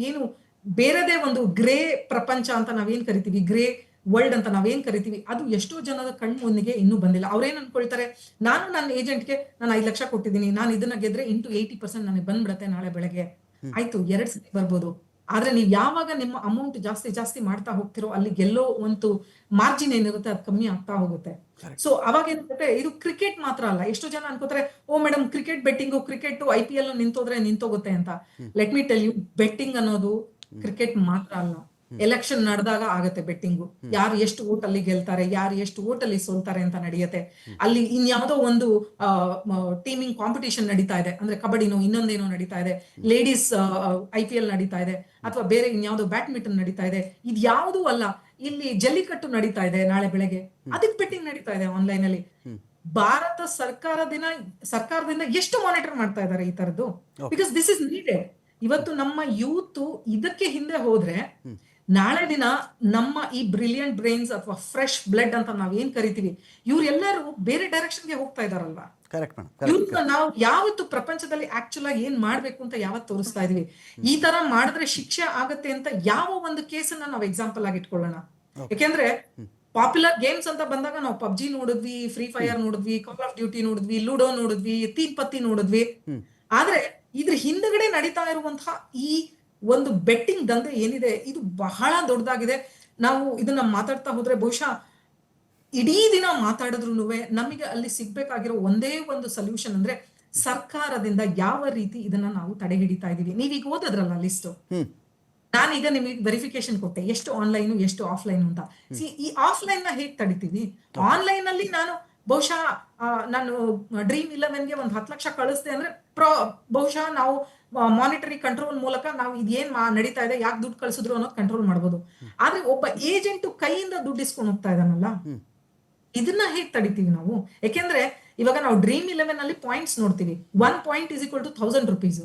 Speaker 5: ಏನು ಬೇರೆದೇ ಒಂದು ಗ್ರೇ ಪ್ರಪಂಚ ಅಂತ ನಾವೇನ್ ಕರಿತೀವಿ, ಗ್ರೇ ವರ್ಲ್ಡ್ ಅಂತ ನಾವೇನ್ ಕರಿತೀವಿ, ಅದು ಎಷ್ಟೋ ಜನದ ಕಣ್ಣು ಮುಂದಿಗೆ ಇನ್ನೂ ಬಂದಿಲ್ಲ. ಅವ್ರೇನ್ ಅನ್ಕೊಳ್ತಾರೆ, ನಾನು ನನ್ನ ಏಜೆಂಟ್ಗೆ ನಾನು 5 ಲಕ್ಷ ಕೊಟ್ಟಿದ್ದೀನಿ, ನಾನು ಇದನ್ನ ಗೆದ್ರೆ 80% ನನಗೆ ಬಂದ್ಬಿಡತ್ತೆ ನಾಳೆ ಬೆಳಗ್ಗೆ, ಆಯ್ತು 2 ಸತಿ ಬರ್ಬೋದು. ಆದ್ರೆ ನೀವು ಯಾವಾಗ ನಿಮ್ಮ ಅಮೌಂಟ್ ಜಾಸ್ತಿ ಮಾಡ್ತಾ ಹೋಗ್ತಿರೋ ಅಲ್ಲಿ ಗೆಲ್ಲೋ ಒಂದು ಮಾರ್ಜಿನ್ ಏನಿರುತ್ತೆ ಅದು ಕಮ್ಮಿ ಆಗ್ತಾ ಹೋಗುತ್ತೆ. ಸೊ ಅವಾಗ ಏನಾಗುತ್ತೆ, ಇದು ಕ್ರಿಕೆಟ್ ಮಾತ್ರ ಅಲ್ಲ. ಎಷ್ಟೋ ಜನ ಅನ್ಕೋತಾರೆ, ಓ madam cricket betting, cricket IPL ನಿಂತೋದ್ರೆ ನಿಂತೋಗುತ್ತೆ ಅಂತ. Let me tell you, betting ಅನ್ನೋದು ಕ್ರಿಕೆಟ್ ಮಾತ್ರ ಅಲ್ಲ. ಎಲೆಕ್ಷನ್ ನಡೆದಾಗ ಆಗತ್ತೆ ಬೆಟ್ಟಿಂಗು, ಯಾರು ಎಷ್ಟು ಓಟ್ ಅಲ್ಲಿ ಗೆಲ್ತಾರೆ, ಯಾರು ಎಷ್ಟು ಓಟ್ ಅಲ್ಲಿ ಸೋಲ್ತಾರೆ ಅಂತ ನಡೆಯುತ್ತೆ. ಅಲ್ಲಿ ಇನ್ಯಾವುದೋ ಒಂದು ಟೀಮಿಂಗ್ ಕಾಂಪಿಟೇಷನ್ ನಡೀತಾ ಇದೆ, ಅಂದ್ರೆ ಕಬಡ್ಡಿನೋ ಇನ್ನೊಂದೇನೋ ನಡೀತಾ ಇದೆ, ಲೇಡೀಸ್ IPL ನಡೀತಾ ಇದೆ, ಅಥವಾ ಬೇರೆ ಇನ್ಯಾವುದೋ ಬ್ಯಾಡ್ಮಿಂಟನ್ ನಡೀತಾ ಇದೆ. ಇದು ಯಾವುದೂ ಅಲ್ಲ, ಇಲ್ಲಿ ಜಲ್ಲಿಕಟ್ಟು ನಡೀತಾ ಇದೆ ನಾಳೆ ಬೆಳಗ್ಗೆ, ಅದಕ್ಕೆ ಬೆಟ್ಟಿಂಗ್ ನಡೀತಾ ಇದೆ ಆನ್ಲೈನ್ ಅಲ್ಲಿ. ಭಾರತ ಸರ್ಕಾರದಿಂದ ಎಷ್ಟು ಮಾನಿಟರ್ ಮಾಡ್ತಾ ಇದ್ದಾರೆ ಈ ತರದ್ದು? Because this is needed. ಇವತ್ತು ನಮ್ಮ ಯೂತ್ ಇದಕ್ಕೆ ಹಿಂದೆ ಹೋದ್ರೆ ನಾಳೆ ದಿನ ನಮ್ಮ ಈ ಬ್ರಿಲಿಯಂಟ್ ಬ್ರೈನ್ಸ್ ಅಥವಾ ಫ್ರೆಶ್ ಬ್ಲಡ್ ಅಂತ ನಾವ್ ಏನ್ ಕರಿತೀವಿ, ಇವ್ರೆಲ್ಲರೂ ಬೇರೆ ಡೈರೆಕ್ಷನ್ಗೆ ಹೋಗ್ತಾ ಇದಾರಲ್ವಾ.
Speaker 1: Correct madam.
Speaker 5: ಇವ್ರನ್ನ ನಾವು ಯಾವತ್ತು ಪ್ರಪಂಚದಲ್ಲಿ ಆಕ್ಚುಲ್ ಆಗಿ ಏನ್ ಮಾಡ್ಬೇಕು ಅಂತ ಯಾವತ್ತು ತೋರಿಸ್ತಾ ಇದೀವಿ. ಈ ತರ ಮಾಡಿದ್ರೆ ಶಿಕ್ಷೆ ಆಗತ್ತೆ ಅಂತ ಯಾವ ಒಂದು ಕೇಸನ್ನ ನಾವು ಎಕ್ಸಾಂಪಲ್ ಆಗಿ ಇಟ್ಕೊಳ್ಳೋಣ. ಯಾಕೆಂದ್ರೆ ಪಾಪ್ಯುಲರ್ ಗೇಮ್ಸ್ ಅಂತ ಬಂದಾಗ ನಾವು ಪಬ್ಜಿ ನೋಡಿದ್ವಿ, ಫ್ರೀ ಫೈರ್ ನೋಡಿದ್ವಿ, ಕಾಲ್ ಆಫ್ ಡ್ಯೂಟಿ ನೋಡಿದ್ವಿ, ಲೂಡೋ ನೋಡಿದ್ವಿ, ತೀನ್ ಪತ್ತಿ ನೋಡಿದ್ವಿ. ಆದ್ರೆ ಇದ್ರ ಹಿಂದ್ಗಡೆ ನಡೀತಾ ಇರುವಂತಹ ಈ ಒಂದು ಬೆಟ್ಟಿಂಗ್ ದಂಧೆ ಏನಿದೆ ಇದು ಬಹಳ ದೊಡ್ಡದಾಗಿದೆ. ನಾವು ಇದನ್ನ ಮಾತಾಡ್ತಾ ಹೋದ್ರೆ ಬಹುಶಃ ಇಡೀ ದಿನ ಮಾತಾಡಿದ್ರು ನಮಗೆ ಅಲ್ಲಿ ಸಿಗ್ಬೇಕಾಗಿರೋ ಒಂದೇ ಒಂದು ಸೊಲ್ಯೂಷನ್ ಅಂದ್ರೆ ಸರ್ಕಾರದಿಂದ ಯಾವ ರೀತಿ ಇದನ್ನ ನಾವು ತಡೆ ಹಿಡಿತಾ ಇದೀವಿ. ನೀವೀಗ ಓದದ್ರಲ್ಲ ಲಿಸ್ಟ್, ನಾನೀಗ ನಿಮಗೆ ವೆರಿಫಿಕೇಶನ್ ಕೊಟ್ಟೆ ಎಷ್ಟು ಆನ್ಲೈನ್ ಎಷ್ಟು ಆಫ್ಲೈನ್ ಅಂತ. ಈ ಆಫ್ಲೈನ್ ನ ಹೇಗ್ ತಡಿತೀವಿ? ಆನ್ಲೈನ್ ಅಲ್ಲಿ ನಾನು ಬಹುಶಃ ನಾನು Dream11ಗೆ ಒಂದು 10 ಲಕ್ಷ ಕಳಿಸ್ದೆ ಅಂದ್ರೆ ಬಹುಶಃ ನಾವು ಮಾನಿಟರಿ ಕಂಟ್ರೋಲ್ ಮೂಲಕ ನಾವು ಇದೇನ್ ನಡೀತಾ ಇದೆ, ಯಾಕೆ ದುಡ್ಡು ಕಳಿಸಿದ್ರು ಅನ್ನೋದು ಕಂಟ್ರೋಲ್ ಮಾಡ್ಬೋದು. ಆದ್ರೆ ಒಬ್ಬ ಏಜೆಂಟ್ ಕೈಯಿಂದ ದುಡ್ಡು ಇಸ್ಕೊಂಡು ಹೋಗ್ತಾ ಇದ್ದಾನಲ್ಲ, ಇದನ್ನ ಹೇಗ್ ತಡಿತೀವಿ ನಾವು? ಯಾಕೆಂದ್ರೆ ಇವಾಗ ನಾವು Dream11 ಅಲ್ಲಿ ಪಾಯಿಂಟ್ಸ್ ನೋಡ್ತೀವಿ, 1 ಪಾಯಿಂಟ್ = 1000 rupees.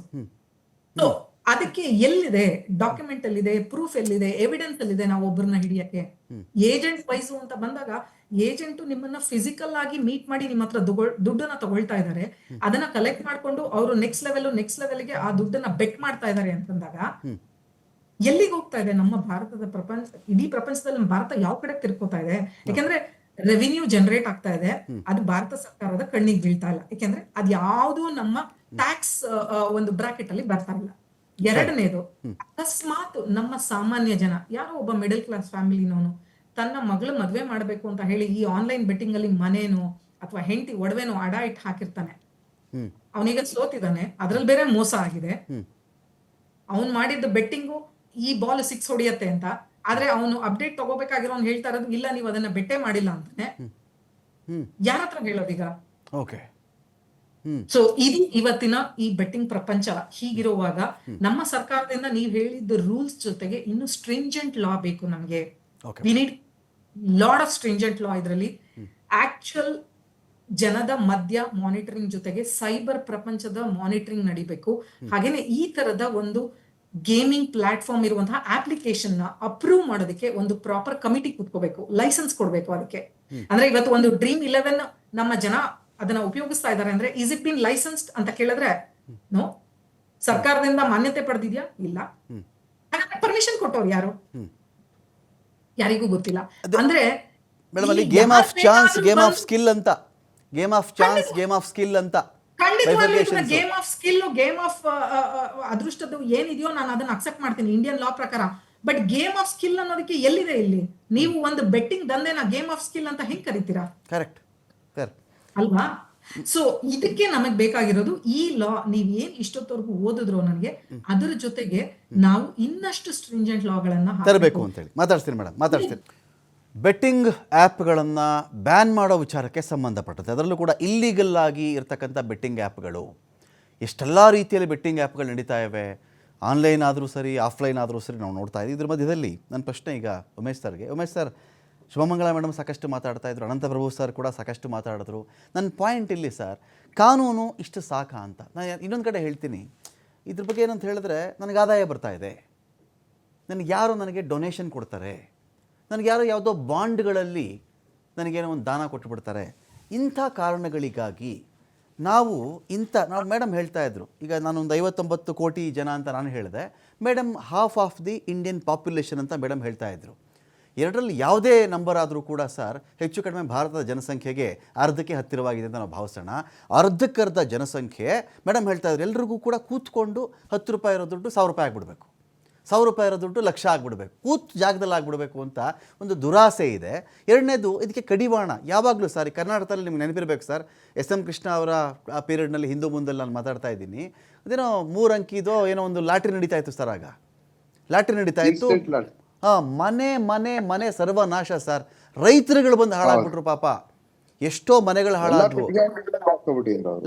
Speaker 5: ಸೊ ಅದಕ್ಕೆ ಎಲ್ಲಿದೆ ಡಾಕ್ಯುಮೆಂಟ್, ಎಲ್ಲಿದೆ ಪ್ರೂಫ್, ಎಲ್ಲಿದೆ ಎವಿಡೆನ್ಸ್, ಎಲ್ಲಿದೆ ನಾವು ಒಬ್ಬರನ್ನ ಹಿಡಿಯಕ್ಕೆ? ಏಜೆಂಟ್ ವೈಸು ಅಂತ ಬಂದಾಗ ಏಜೆಂಟ್ ನಿಮ್ಮನ್ನ ಫಿಸಿಕಲ್ ಆಗಿ ಮೀಟ್ ಮಾಡಿ ನಿಮ್ಮ ಹತ್ರ ದುಡ್ಡನ್ನ ತಗೊಳ್ತಾ ಇದ್ದಾರೆ, ಅದನ್ನ ಕಲೆಕ್ಟ್ ಮಾಡ್ಕೊಂಡು ಅವರು ನೆಕ್ಸ್ಟ್ ಲೆವೆಲ್ಗೆ ಆ ದುಡ್ಡನ್ನ ಬೆಟ್ ಮಾಡ್ತಾ ಇದ್ದಾರೆ ಅಂತಂದಾಗ ಎಲ್ಲಿಗೆ ಹೋಗ್ತಾ ಇದೆ ನಮ್ಮ ಭಾರತದ ಇಡೀ ಪ್ರಪಂಚದಲ್ಲಿ ನಮ್ಮ ಭಾರತ ಯಾವ ಕಡೆ ತಿರ್ಕೋತಾ ಇದೆ? ಯಾಕೆಂದ್ರೆ ರೆವಿನ್ಯೂ ಜನರೇಟ್ ಆಗ್ತಾ ಇದೆ, ಅದು ಭಾರತ ಸರ್ಕಾರದ ಕಣ್ಣಿಗೆ ಬೀಳ್ತಾ ಇಲ್ಲ. ಯಾಕೆಂದ್ರೆ ಅದ್ ಯಾವ್ದು ನಮ್ಮ ಟ್ಯಾಕ್ಸ್ ಒಂದು ಬ್ರಾಕೆಟ್ ಅಲ್ಲಿ ಬರ್ತಾ ಇಲ್ಲ. ಎರಡನೇದು, ಅಕಸ್ಮಾತ್ ನಮ್ಮ ಸಾಮಾನ್ಯ ಜನ ಯಾರೋ ಒಬ್ಬ ಮಿಡಲ್ ಕ್ಲಾಸ್ ಫ್ಯಾಮಿಲಿನವನು ತನ್ನ ಮಗಳು ಮದ್ವೆ ಮಾಡ್ಬೇಕು ಅಂತ ಹೇಳಿ ಈ ಆನ್ಲೈನ್ ಬೆಟ್ಟಿಂಗ್ ಅಲ್ಲಿ ಮನೇನೋ ಅಥವಾ ಹೆಂಡತಿ ಒಡವೆನೋ ಅಡ ಇಟ್ಟು ಹಾಕಿರ್ತಾನೆ, ಅವನೀಗ ಸೋತಿದ್ದಾನೆ, ಅದ್ರಲ್ಲಿ ಬೇರೆ ಮೋಸ ಆಗಿದೆ. ಅವನ್ ಮಾಡಿದ್ದ ಬೆಟ್ಟಿಂಗು ಈ ಬಾಲ್ 6 ಹೊಡಿಯತ್ತೆ ಅಂತ, ಆದ್ರೆ ಅವನು ಅಪ್ಡೇಟ್ ತಗೋಬೇಕಾಗಿರೋನ್ ಹೇಳ್ತಾ ಇರೋದು ಇಲ್ಲ ನೀವು ಅದನ್ನ ಬೆಟ್ಟೆ ಮಾಡಿಲ್ಲ ಅಂತಾನೆ. ಯಾರ ಹತ್ರ ಹೇಳೋದೀಗ?
Speaker 1: ಓಕೆ.
Speaker 5: ಸೊ ಇದು ಇವತ್ತಿನ ಈ ಬೆಟ್ಟಿಂಗ್ ಪ್ರಪಂಚ. ಹೀಗಿರುವಾಗ ನಮ್ಮ ಸರ್ಕಾರದಿಂದ ನೀವ್ ಹೇಳಿದ ರೂಲ್ಸ್ ಜೊತೆಗೆ ಇನ್ನು ಸ್ಟ್ರಿಂಜೆಂಟ್ ಲಾ ಬೇಕು ನಮ್ಗೆ. We need lot of stringent law. ಇದರಲ್ಲಿ ಆಕ್ಚುಯಲ್ ಜನದ ಮಧ್ಯ ಮಾನಿಟರಿಂಗ್ ಜೊತೆಗೆ ಸೈಬರ್ ಪ್ರಪಂಚದ ಮಾನಿಟರಿಂಗ್ ನಡಿಬೇಕು. ಹಾಗೇನೆ ಈ ತರದ ಒಂದು ಗೇಮಿಂಗ್ ಪ್ಲಾಟ್ಫಾರ್ಮ್ ಇರುವಂತಹ ಅಪ್ಲಿಕೇಶನ್ ನ ಅಪ್ರೂವ್ ಮಾಡೋದಕ್ಕೆ ಒಂದು ಪ್ರಾಪರ್ ಕಮಿಟಿ ಕೂತ್ಕೋಬೇಕು, ಲೈಸೆನ್ಸ್ ಕೊಡ್ಬೇಕು ಅದಕ್ಕೆ. ಅಂದ್ರೆ ಇವತ್ತು ಒಂದು Dream11 ನಮ್ಮ ಜನ ಅದನ್ನ ಉಪಯೋಗಿಸ್ತಾ ಇದ್ದಾರೆ ಅಂದ್ರೆ ಇಸ್ ಇಟ್ ಬಿನ್ ಲೈಸೆನ್ಸ್ಡ್ ಅಂತ ಕೇಳಿದ್ರೆ ನೋ. ಸರ್ಕಾರದಿಂದ ಮಾನ್ಯತೆ ಪಡೆದಿದ್ಯಾ? ಇಲ್ಲ. ಪರ್ಮಿಷನ್ ಕೊಟ್ಟವ್ರು ಯಾರು? ಯಾರಿಗೂ ಗೊತ್ತಿಲ್ಲ. ಅಂದ್ರೆ
Speaker 1: ಮೇಡಮ್ ಅಲ್ಲಿ game of chance, game of skill ಅಂತ, game of chance, game of skill ಅಂತ
Speaker 5: game of skill, game of ಅದೃಷ್ಟದ್ದು ಏನಿದೆಯೋ ನಾನು ಅದನ್ನ ಅಕ್ಸೆಪ್ಟ್ ಮಾಡ್ತೀನಿ ಇಂಡಿಯನ್ ಲಾ ಪ್ರಕಾರ. ಬಟ್ ಗೇಮ್ ಆಫ್ ಸ್ಕಿಲ್ ಅನ್ನೋದಕ್ಕೆ ಎಲ್ಲಿದೆ ಇಲ್ಲಿ? ನೀವು ಒಂದು ಬೆಟ್ಟಿಂಗ್ ದಂಧೆನ ಗೇಮ್ ಆಫ್ ಸ್ಕಿಲ್ ಅಂತ ಹೆಂಗ್ ಕರಿತೀರಾ?
Speaker 1: ಕರೆಕ್ಟ್
Speaker 5: ಅಲ್ವಾ? ಸೊ ಇದಕ್ಕೆ ನಮಗ್ ಬೇಕಾಗಿರೋದು ಈ ಲಾ. ನೀವ್ ಏನ್ ಇಷ್ಟೊತ್ತವರೆಗೂ ಓದಿದ್ರು ನನಗೆ ಅದ್ರ ಜೊತೆಗೆ ನಾವು ಇನ್ನಷ್ಟು ಸ್ಟ್ರಿಂಜೆಂಟ್ ಲಾಗಳನ್ನ
Speaker 1: ತರಬೇಕು ಅಂತೇಳಿ ಮಾತಾಡ್ತೀನಿ ಮೇಡಮ್, ಮಾತಾಡ್ತೀನಿ. ಬೆಟ್ಟಿಂಗ್ ಆ್ಯಪ್ಗಳನ್ನು ಬ್ಯಾನ್ ಮಾಡೋ ವಿಚಾರಕ್ಕೆ ಸಂಬಂಧಪಟ್ಟಂತೆ, ಅದರಲ್ಲೂ ಕೂಡ ಇಲ್ಲೀಗಲ್ ಆಗಿ ಇರ್ತಕ್ಕಂಥ ಬೆಟ್ಟಿಂಗ್ ಆ್ಯಪ್ಗಳು, ಎಷ್ಟೆಲ್ಲ ರೀತಿಯಲ್ಲಿ ಬೆಟ್ಟಿಂಗ್ ಆ್ಯಪ್ಗಳು ನಡೀತಾ ಇವೆ. ಆನ್ಲೈನ್ ಆದರೂ ಸರಿ, ಆಫ್ಲೈನ್ ಆದರೂ ಸರಿ ನಾವು ನೋಡ್ತಾ ಇದ್ದೀವಿ. ಇದ್ರ ಮಧ್ಯದಲ್ಲಿ ನನ್ನ ಪ್ರಶ್ನೆ ಈಗ ಉಮೇಶ್ ಸರ್, ಶುಭಮಂಗಳ ಮೇಡಮ್ ಸಾಕಷ್ಟು ಮಾತಾಡ್ತಾ ಇದ್ರು, ಅನಂತಪ್ರಭು ಸರ್ ಕೂಡ ಸಾಕಷ್ಟು ಮಾತಾಡಿದ್ರು. ನನ್ನ ಪಾಯಿಂಟ್ ಇಲ್ಲಿ ಸರ್, ಕಾನೂನು ಇಷ್ಟು ಸಾಕ ಅಂತ. ನಾನು ಇನ್ನೊಂದು ಕಡೆ ಹೇಳ್ತೀನಿ, ಇದ್ರ ಬಗ್ಗೆ ಏನಂತ ಹೇಳಿದ್ರೆ ನನಗೆ ಆದಾಯ ಬರ್ತಾ ಇದೆ, ನನಗೆ ಯಾರು ನನಗೆ ಡೊನೇಷನ್ ಕೊಡ್ತಾರೆ, ನನಗೆ ಯಾರೋ ಯಾವುದೋ ಬಾಂಡ್ಗಳಲ್ಲಿ ನನಗೇನೋ ಒಂದು ದಾನ ಕೊಟ್ಟುಬಿಡ್ತಾರೆ. ಇಂಥ ಕಾರಣಗಳಿಗಾಗಿ ನಾವು ಮೇಡಮ್ ಹೇಳ್ತಾ ಇದ್ರು, ಈಗ ನಾನೊಂದು 59 ಕೋಟಿ ಜನ ಅಂತ ನಾನು ಹೇಳಿದೆ, madam half of the Indian population ಅಂತ ಮೇಡಮ್ ಹೇಳ್ತಾ ಇದ್ರು. ಎರಡರಲ್ಲಿ ಯಾವುದೇ ನಂಬರ್ ಆದರೂ ಕೂಡ ಸರ್ ಹೆಚ್ಚು ಕಡಿಮೆ ಭಾರತದ ಜನಸಂಖ್ಯೆಗೆ ಅರ್ಧಕ್ಕೆ ಹತ್ತಿರವಾಗಿದೆ ಅಂತ ನಾವು ಭಾವಿಸೋಣ. ಅರ್ಧಕ್ಕರ್ಧ ಜನಸಂಖ್ಯೆ ಮೇಡಮ್ ಹೇಳ್ತಾ ಇದ್ರು ಎಲ್ರಿಗೂ ಕೂಡ ಕೂತ್ಕೊಂಡು 10 ರೂಪಾಯಿ ಇರೋ ದುಡ್ಡು 1000 ರೂಪಾಯಿ ಆಗಿಬಿಡ್ಬೇಕು, 1000 ರೂಪಾಯಿ ಇರೋ ದುಡ್ಡು 1,00,000 ಆಗಿಬಿಡ್ಬೇಕು, ಕೂತ್ ಜಾಗದಲ್ಲಿ ಆಗಿಬಿಡ್ಬೇಕು ಅಂತ ಒಂದು ದುರಾಸೆ ಇದೆ. ಎರಡನೇದು ಇದಕ್ಕೆ ಕಡಿವಾಣ ಯಾವಾಗಲೂ ಸರ್ ಕರ್ನಾಟಕದಲ್ಲಿ ನಿಮ್ಗೆ ನೆನಪಿರಬೇಕು ಸರ್, SM ಕೃಷ್ಣ ಅವರ ಆ ಪೀರಿಯಡ್ನಲ್ಲಿ ಹಿಂದೂ ಮುಂದಲ್ಲಿ ನಾನು ಮಾತಾಡ್ತಾ ಇದ್ದೀನಿ, ಅದೇನೋ 3 ಅಂಕಿದೋ ಏನೋ ಒಂದು ಲಾಟ್ರಿ ನಡೀತಾ ಇತ್ತು ಸರ್. ಆಗ ಲಾಟ್ರಿ ನಡೀತಾ ಇತ್ತು, ಮನೆ ಸರ್ವನಾಶ ಸರ್. ರೈತರುಗಳು ಬಂದು ಹಾಳಾಗ್ಬಿಟ್ರು ಪಾಪ, ಎಷ್ಟೋ ಮನೆಗಳು ಹಾಳಾದ್ವು.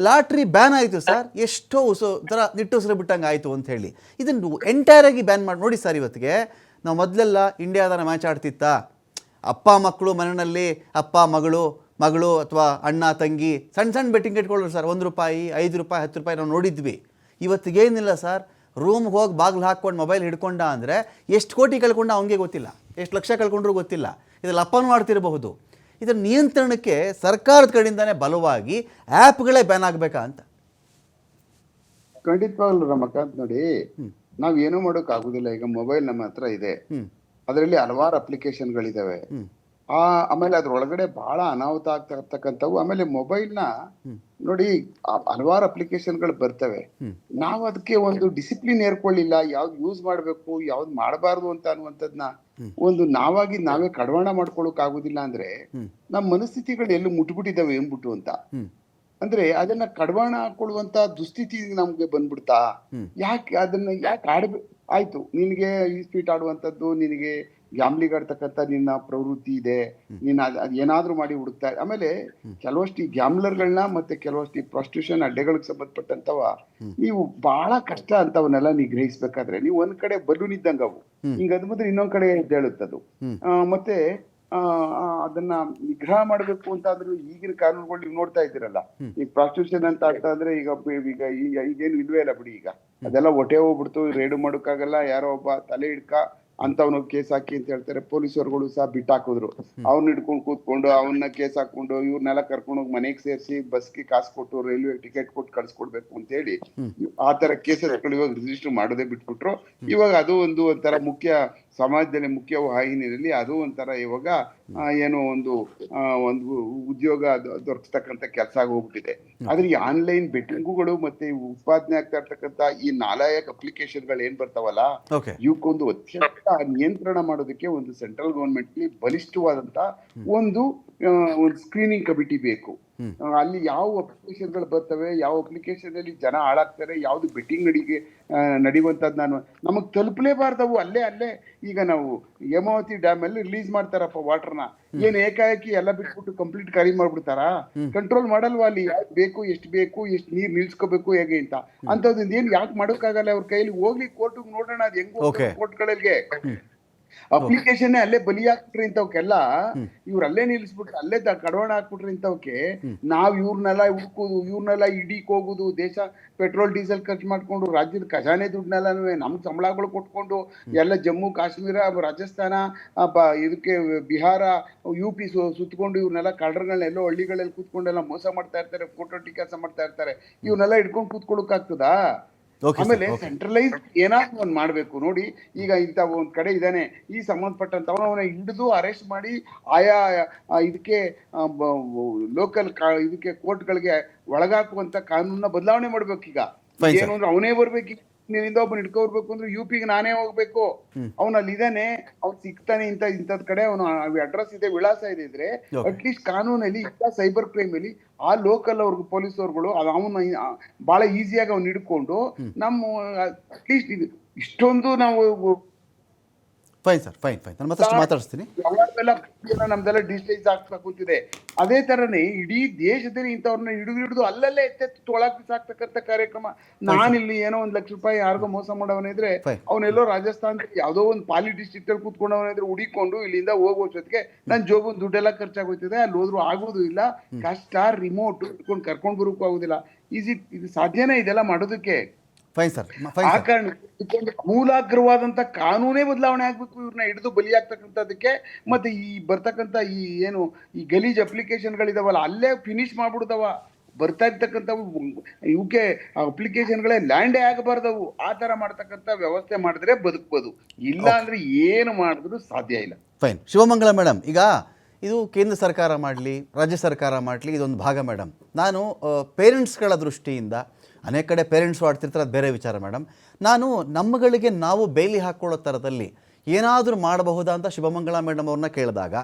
Speaker 1: ಲಾಟ್ರಿ ಬ್ಯಾನ್ ಆಯಿತು ಸರ್, ಎಷ್ಟೋ ಥರ ನಿಟ್ಟುಸಿರು ಬಿಟ್ಟಂಗೆ ಆಯಿತು ಅಂತ ಹೇಳಿ ಇದನ್ನು ಎಂಟೈರ್ ಆಗಿ ಬ್ಯಾನ್ ಮಾಡಿ ನೋಡಿ ಸರ್. ಇವತ್ತಿಗೆ ನಾವು ಮೊದಲೆಲ್ಲ ಇಂಡಿಯಾದ ಮ್ಯಾಚ್ ಆಡ್ತಿತ್ತಾ, ಅಪ್ಪ ಮಕ್ಕಳು ಮನೆಯಲ್ಲಿ ಅಪ್ಪ ಮಗಳು ಅಥವಾ ಅಣ್ಣ ತಂಗಿ ಸಣ್ಣ ಬೆಟ್ಟಿಂಗ್ ಇಟ್ಕೊಳ್ಳೋರು ಸರ್. 1 ರೂಪಾಯಿ, 5 ರೂಪಾಯಿ, 10 ರೂಪಾಯಿ ನಾವು ನೋಡಿದ್ವಿ. ಇವತ್ತಿಗೇನಿಲ್ಲ ಸರ್, ರೂಮ್ಗೆ ಹೋಗಿ ಬಾಗಿಲು ಹಾಕ್ಕೊಂಡು ಮೊಬೈಲ್ ಹಿಡ್ಕೊಂಡ ಅಂದರೆ ಎಷ್ಟು ಕೋಟಿ ಕಳ್ಕೊಂಡ ಅವನಿಗೆ ಗೊತ್ತಿಲ್ಲ, ಎಷ್ಟು ಲಕ್ಷ ಕಳ್ಕೊಂಡ್ರೂ ಗೊತ್ತಿಲ್ಲ. ಇದರಲ್ಲಿ ಅಪ್ಪನೂ ಮಾಡ್ತಿರಬಹುದು. ಇದರ ನಿಯಂತ್ರಣಕ್ಕೆ ಸರ್ಕಾರದ ಕಡೆಯಿಂದನೇ ಬಲವಾಗಿ ಆ್ಯಪ್ಗಳೇ ಬ್ಯಾನ್ ಆಗಬೇಕಾ ಅಂತ?
Speaker 3: ಖಂಡಿತವಾಗ್ಲು ರಮಕಾಂತ್ ನೋಡಿ, ನಾವ್ ಏನೂ ಮಾಡೋಕ್ ಆಗುದಿಲ್ಲ. ಈಗ ಮೊಬೈಲ್ ನಮ್ಮ ಹತ್ರ ಇದೆ, ಅದರಲ್ಲಿ ಹಲವಾರು ಅಪ್ಲಿಕೇಶನ್ಗಳಿದಾವೆ. ಆಮೇಲೆ ಅದ್ರೊಳಗಡೆ ಬಹಳ ಅನಾಹುತ ಆಗ್ತಾ ಇರ್ತಕ್ಕಂಥವು. ಆಮೇಲೆ ಮೊಬೈಲ್ನ ನೋಡಿ ಹಲವಾರು ಅಪ್ಲಿಕೇಶನ್ಗಳು ಬರ್ತವೆ. ನಾವು ಅದಕ್ಕೆ ಒಂದು ಡಿಸಿಪ್ಲಿನ್ ಏರ್ಕೊಳ್ಳಿಲ್ಲ, ಯಾವ್ದು ಯೂಸ್ ಮಾಡ್ಬೇಕು ಯಾವ್ದು ಮಾಡಬಾರ್ದು ಅಂತ ಅನ್ನುವಂಥದ್ನ ಒಂದು ನಾವೇ ಕಡವಾಣ ಮಾಡ್ಕೊಳಕ್ ಆಗುದಿಲ್ಲ ಅಂದ್ರೆ ನಮ್ಮ ಮನಸ್ಥಿತಿಗಳು ಎಲ್ಲೂ ಮುಟ್ಬಿಟ್ಟಿದಾವೆ ಏನ್ಬಿಟ್ಟು ಅಂತ. ಅಂದ್ರೆ ಅದನ್ನ ಕಡವಾಣ ಹಾಕೊಳ್ಳುವಂತ ದುಸ್ಥಿತಿ ನಮ್ಗೆ ಬಂದ್ಬಿಡ್ತಾ? ಯಾಕೆ ಆಡ್ಬೇಕು? ಆಯ್ತು, ನಿನಗೆ ಈ ಸ್ಪೀಟ್ ಆಡುವಂತದ್ದು, ನಿನಗೆ ಗ್ಯಾಮ್ಲಿಂಗ್ ಆಡ್ತಕ್ಕಂಥ ನಿನ್ನ ಪ್ರವೃತ್ತಿ ಇದೆ, ನೀನ್ ಏನಾದ್ರೂ ಮಾಡಿ ಹುಡುಕ್ತಾ. ಆಮೇಲೆ ಕೆಲವಷ್ಟು ಈ ಗ್ಯಾಮ್ಲರ್ಗಳನ್ನ ಮತ್ತೆ ಕೆಲವಷ್ಟು ಈ ಪ್ರಾಸ್ಟಿಟ್ಯೂಷನ್ ಅಡ್ಡೆಗಳಿಗೆ ಸಂಬಂಧಪಟ್ಟಂತವ ನೀವು ಬಹಳ ಕಷ್ಟ ಅಂತವನ್ನೆಲ್ಲ ನಿಗ್ರಹಿಸ್ಬೇಕಾದ್ರೆ ನೀವು ಒಂದ್ ಕಡೆ ಬಲೂನ್ ಇದ್ದಂಗ ಅವು ಹಿಂಗ ಅದ್ಬಿಟ್ರೆ ಇನ್ನೊಂದ್ ಕಡೆ ಎದ್ದೇಳುತ್ತದು. ಮತ್ತೆ ಅದನ್ನ ನಿಗ್ರಹ ಮಾಡ್ಬೇಕು ಅಂತ ಅಂದ್ರೆ ಈಗಿನ ಕಾನೂನುಗಳು ನೀವು ನೋಡ್ತಾ ಇದ್ದೀರಲ್ಲ, ಈಗ ಪ್ರಾಸ್ಟಿಟ್ಯೂಷನ್ ಅಂತ ಆಗ್ತಾ ಅಂದ್ರೆ ಈಗೇನು ಇಲ್ವೇ ಇಲ್ಲ ಬಿಡಿ. ಈಗ ಅದೆಲ್ಲ ಹೊಟ್ಟೆ ಹೋಗ್ಬಿಡ್ತು, ರೇಡು ಮಾಡೋಕ್ಕಾಗಲ್ಲ. ಯಾರೋ ಒಬ್ಬ ತಲೆ ಹಿಡ್ಕ ಅಂತವನು ಕೇಸ್ ಹಾಕಿ ಅಂತ ಹೇಳ್ತಾರೆ. ಪೊಲೀಸರುಗಳು ಸಹ ಬಿಟ್ಟಾಕಿದ್ರು. ಅವ್ನ ಹಿಡ್ಕೊಂಡು ಕೂತ್ಕೊಂಡು ಅವನ್ನ ಕೇಸ್ ಹಾಕೊಂಡು ಇವ್ರನ್ನೆಲ್ಲ ಕರ್ಕೊಂಡೋಗಿ ಮನೆಗೆ ಸೇರಿಸಿ ಬಸ್ಗೆ ಕಾಸು ಕೊಟ್ಟು ರೈಲ್ವೆ ಟಿಕೆಟ್ ಕೊಟ್ಟು ಕಳ್ಸ್ಕೊಡ್ಬೇಕು ಅಂತ ಹೇಳಿ ಆ ತರ ಕೇಸಸ್ಗಳು ಇವಾಗ ರಿಜಿಸ್ಟರ್ ಮಾಡೋದೇ ಬಿಟ್ಬಿಟ್ರು. ಇವಾಗ ಅದು ಒಂಥರ ಮುಖ್ಯ ಸಮಾಜದಲ್ಲಿ ಮುಖ್ಯ ವಾಹಿನಿಯಲ್ಲಿ ಅದು ಒಂಥರ ಇವಾಗ ಏನೋ ಒಂದು ಉದ್ಯೋಗ ದೊರಕಿಸ್ತಕ್ಕಂಥ ಕೆಲಸ ಆಗೋಗ್ಬಿಟ್ಟಿದೆ. ಆದ್ರೆ ಈ ಆನ್ಲೈನ್ ಬೆಟ್ಟಿಂಗುಗಳು ಮತ್ತೆ ಉತ್ಪಾದನೆ ಆಗ್ತಾ ಇರ್ತಕ್ಕಂಥ ಈ ನಾಲಾಯಕ್ ಅಪ್ಲಿಕೇಶನ್ಗಳು ಏನ್ ಬರ್ತಾವಲ್ಲ, ಇವಕ್ಕೊಂದು ಅತ್ಯಂತ ನಿಯಂತ್ರಣ ಮಾಡೋದಕ್ಕೆ ಒಂದು ಸೆಂಟ್ರಲ್ ಗವರ್ಮೆಂಟ್ ಬಲಿಷ್ಠವಾದಂತ ಒಂದು ಸ್ಕ್ರೀನಿಂಗ್ ಕಮಿಟಿ ಬೇಕು. ಅಲ್ಲಿ ಯಾವ ಅಪ್ಲಿಕೇಶನ್ಗಳು ಬರ್ತವೆ, ಯಾವ ಅಪ್ಲಿಕೇಶನ್ ಅಲ್ಲಿ ಜನ ಹಾಳಾಗ್ತಾರೆ, ಯಾವ್ದು ಬೆಟ್ಟಿಂಗ್ ನಡೆಯುವಂತದ್ ನಮಗ್ ತಲುಪಲೇಬಾರ್ದವು. ಅಲ್ಲೇ ಈಗ ನಾವು ಹೇಮಾವತಿ ಡ್ಯಾಮ್ ಅಲ್ಲಿ ರಿಲೀಸ್ ಮಾಡ್ತಾರಪ್ಪ ವಾಟರ್ನ, ಏನ್ ಏಕಾಏಕಿ ಎಲ್ಲ ಬಿಟ್ಬಿಟ್ಟು ಕಂಪ್ಲೀಟ್ ಖಾಲಿ ಮಾಡ್ಬಿಡ್ತಾರಾ? ಕಂಟ್ರೋಲ್ ಮಾಡಲ್ವಾ ಅಲ್ಲಿ? ಬೇಕು, ಎಷ್ಟು ನೀರ್ ನಿಲ್ಸ್ಕೋಬೇಕು ಹೇಗೆ ಅಂತ ಅಂತದ್ರಿಂದ ಏನ್ ಯಾಕೆ ಮಾಡೋಕ್ಕಾಗಲ್ಲ ಅವ್ರ ಕೈಲಿ? ಹೋಗ್ಲಿ ಕೋರ್ಟ್ ನೋಡೋಣ ಅದ್ ಹೆಂಗ್ ಕೋರ್ಟ್ಗಳಿಗೆ. ಅಪ್ಲಿಕೇಶನ್ ಅಲ್ಲೇ ಬಲಿ ಹಾಕ್ಬಿಟ್ರಿ ಇಂಥವಕ್ಕೆಲ್ಲ, ಇವ್ರ ಅಲ್ಲೇ ನಿಲ್ಸ್ಬಿಟ್ರೆ ಅಲ್ಲೇ ಕಡವಾಣ ಹಾಕ್ಬಿಟ್ರಿ ಇಂಥವಕ್ಕೆ. ನಾವ್ ಇವ್ರನ್ನೆಲ್ಲ ಹುಡ್ಕೋದು, ಇವ್ರನ್ನೆಲ್ಲ ಇಡೀಕ್ ಹೋಗುದು, ದೇಶ ಪೆಟ್ರೋಲ್ ಡೀಸೆಲ್ ಖರ್ಚು ಮಾಡ್ಕೊಂಡು ರಾಜ್ಯದ ಖಜಾನೆ ದುಡ್ಡನ್ನೆಲ್ಲ ನಮ್ ಸಂಬಳಗಳು ಕೊಟ್ಕೊಂಡು ಎಲ್ಲ ಜಮ್ಮು ಕಾಶ್ಮೀರ ರಾಜಸ್ಥಾನ ಇದಕ್ಕೆ ಬಿಹಾರ UP ಸುತ್ಕೊಂಡು ಇವ್ರನ್ನೆಲ್ಲ ಕಳ್ಳರುಗಳನ್ನ ಎಲ್ಲೋ ಹಳ್ಳಿಗಳಲ್ಲಿ ಕೂತ್ಕೊಂಡೆಲ್ಲ ಮೋಸ ಮಾಡ್ತಾ ಇರ್ತಾರೆ, ಫೋಟೋ ಕೆಲಸ ಮಾಡ್ತಾ ಇರ್ತಾರೆ. ಇವ್ನೆಲ್ಲ ಇಟ್ಕೊಂಡು ಕೂತ್ಕೊಳ್ಳಕ್ ಆಗ್ತದಾ? ಆಮೇಲೆ ಸೆಂಟ್ರಲೈಸ್ ಏನಾದ್ರು ಒಂದ್ ಮಾಡ್ಬೇಕು ನೋಡಿ. ಈಗ ಇಂತ ಒಂದ್ ಕಡೆ ಇದಾನೆ, ಈ ಸಂಬಂಧಪಟ್ಟಂತವನ ಅವನ ಹಿಡಿದು ಅರೆಸ್ಟ್ ಮಾಡಿ ಆಯಾ ಇದಕ್ಕೆ ಲೋಕಲ್ ಇದಕ್ಕೆ ಕೋರ್ಟ್ಗಳಿಗೆ ಒಳಗಾಕುವಂತ ಕಾನೂನ ಬದಲಾವಣೆ ಮಾಡ್ಬೇಕು. ಈಗ ಏನು ಅಂದ್ರೆ ಅವನೇ ಬರ್ಬೇಕು, ನೀನಿಂದ ಒಬ್ಬನ ಹಿಡ್ಕೊಬರ್ಬೇಕು ಅಂದ್ರೆ UPಗೆ ನಾನೇ ಹೋಗ್ಬೇಕು, ಅವನಲ್ಲಿ ಇದಾನೆ, ಅವ್ನು ಸಿಗ್ತಾನೆ ಇಂಥದ್ ಕಡೆ ಅವನು ಅಡ್ರೆಸ್ ಇದೆ, ವಿಳಾಸ ಇದೆ ಇದ್ರೆ ಅಟ್ಲೀಸ್ಟ್ ಕಾನೂನಲ್ಲಿ ಇಂಥ ಸೈಬರ್ ಕ್ರೈಮ್ ಅಲ್ಲಿ ಆ ಲೋಕಲ್ ಅವ್ರಿಗೆ ಪೊಲೀಸ್ ಅವ್ರುಗಳು ಅವನ್ನ ಬಹಳ ಈಸಿಯಾಗಿ ಅವ್ನು ಹಿಡ್ಕೊಂಡು ನಮ್ಮ ಅಟ್ಲೀಸ್ಟ್ ಇಷ್ಟೊಂದು ನಾವು
Speaker 1: ಫೈನ್ ಸರ್, ಫೈನ್ ನಾನು ಮತ್ತಷ್ಟು ಮಾತಾಡಿಸ್ತೀನಿ.
Speaker 3: ನಮ್ದೆಲ್ಲ ಡಿಜಿಟೈಸ್ ಆಗ್ತಾ ಕೂತಿದೆ. ಅದೇ ತರನೇ ಇಡೀ ದೇಶದಲ್ಲಿ ಇಂಥವ್ರನ್ನ ಹಿಡಿದು ಅಲ್ಲಲ್ಲೇ ತೊಳಕ್ ಬಿಸಾಕ್ತಕ್ಕಂಥ ಕಾರ್ಯಕ್ರಮ. ನಾನಿಲ್ಲಿ ಏನೋ 1 ಲಕ್ಷ ರೂಪಾಯಿ ಯಾರಿಗೋ ಮೋಸ ಮಾಡೋವನಿದ್ರೆ ಅವನೆಲ್ಲೋ ರಾಜಸ್ಥಾನದಲ್ಲಿ ಯಾವ್ದೋ ಒಂದು ಪಾಲಿ ಡಿಸ್ಟ್ರಿಕ್ಟ್ ಅಲ್ಲಿ ಕೂತ್ಕೊಂಡವನಿದ್ರೆ ಹುಡಿಕೊಂಡು ಇಲ್ಲಿಂದ ಹೋಗೋ ಜೊತೆಗೆ ನನ್ ಜೋಬನ್ ದುಡ್ಡೆಲ್ಲ ಖರ್ಚಾಗೋಯ್ತದೆ. ಅಲ್ಲಿ ಹೋದ್ರು ಆಗೋದು ಇಲ್ಲ, ಕಷ್ಟ, ರಿಮೋಟ್ ಇಟ್ಕೊಂಡು ಕರ್ಕೊಂಡ್ ಬರೋಕ್ಕೂ ಆಗುದಿಲ್ಲ. ಇದು ಸಾಧ್ಯನೇ ಇದೆಲ್ಲ ಮಾಡೋದಕ್ಕೆ?
Speaker 1: ಫೈನ್ ಸರ್,
Speaker 3: ಆ ಕಾರಣ ಮೂಲಾಗ್ರವಾದಂತ ಕಾನೂನೇ ಬದಲಾವಣೆ ಆಗ್ಬೇಕು ಇವ್ರನ್ನ ಹಿಡಿದು ಬಲಿ ಆಗ್ತಕ್ಕಂಥದಕ್ಕೆ. ಮತ್ತೆ ಈ ಬರ್ತಕ್ಕಂಥ ಈ ಗಲೀಜ್ ಅಪ್ಲಿಕೇಶನ್ಗಳಿದಾವಲ್ಲ ಅಲ್ಲೇ ಫಿನಿಶ್ ಮಾಡ್ಬಿಡ್ತಾವ. ಬರ್ತಾ ಇರ್ತಕ್ಕಂಥವು ಇವಕ್ಕೆ ಅಪ್ಲಿಕೇಶನ್ಗಳೇ ಲ್ಯಾಂಡೇ ಆಗಬಾರ್ದವು. ಆ ತರ ಮಾಡ್ತಕ್ಕಂಥ ವ್ಯವಸ್ಥೆ ಮಾಡಿದ್ರೆ ಬದುಕ್ಬೋದು, ಇಲ್ಲ ಅಂದ್ರೆ ಏನು ಮಾಡಿದ್ರು ಸಾಧ್ಯ ಇಲ್ಲ.
Speaker 1: ಫೈನ್. ಶಿವಮಂಗಳ ಮೇಡಮ್, ಈಗ ಇದು ಕೇಂದ್ರ ಸರ್ಕಾರ ಮಾಡಲಿ ರಾಜ್ಯ ಸರ್ಕಾರ ಮಾಡಲಿ ಇದೊಂದು ಭಾಗ ಮೇಡಮ್. ನಾನು ಪೇರೆಂಟ್ಸ್ಗಳ ದೃಷ್ಟಿಯಿಂದ ಅನೇಕ ಕಡೆ ಪೇರೆಂಟ್ಸ್ ಆಡ್ತಿರ್ತಾರೆ, ಅದು ಬೇರೆ ವಿಚಾರ ಮೇಡಮ್. ನಾನು ನಮ್ಮಗಳಿಗೆ ನಾವು ಬೇಲಿ ಹಾಕ್ಕೊಳ್ಳೋ ಥರದಲ್ಲಿ ಏನಾದರೂ ಮಾಡಬಹುದಾ ಅಂತ ಶಿವಮಂಗಳ ಮೇಡಮ್ ಅವ್ರನ್ನ ಕೇಳಿದಾಗ,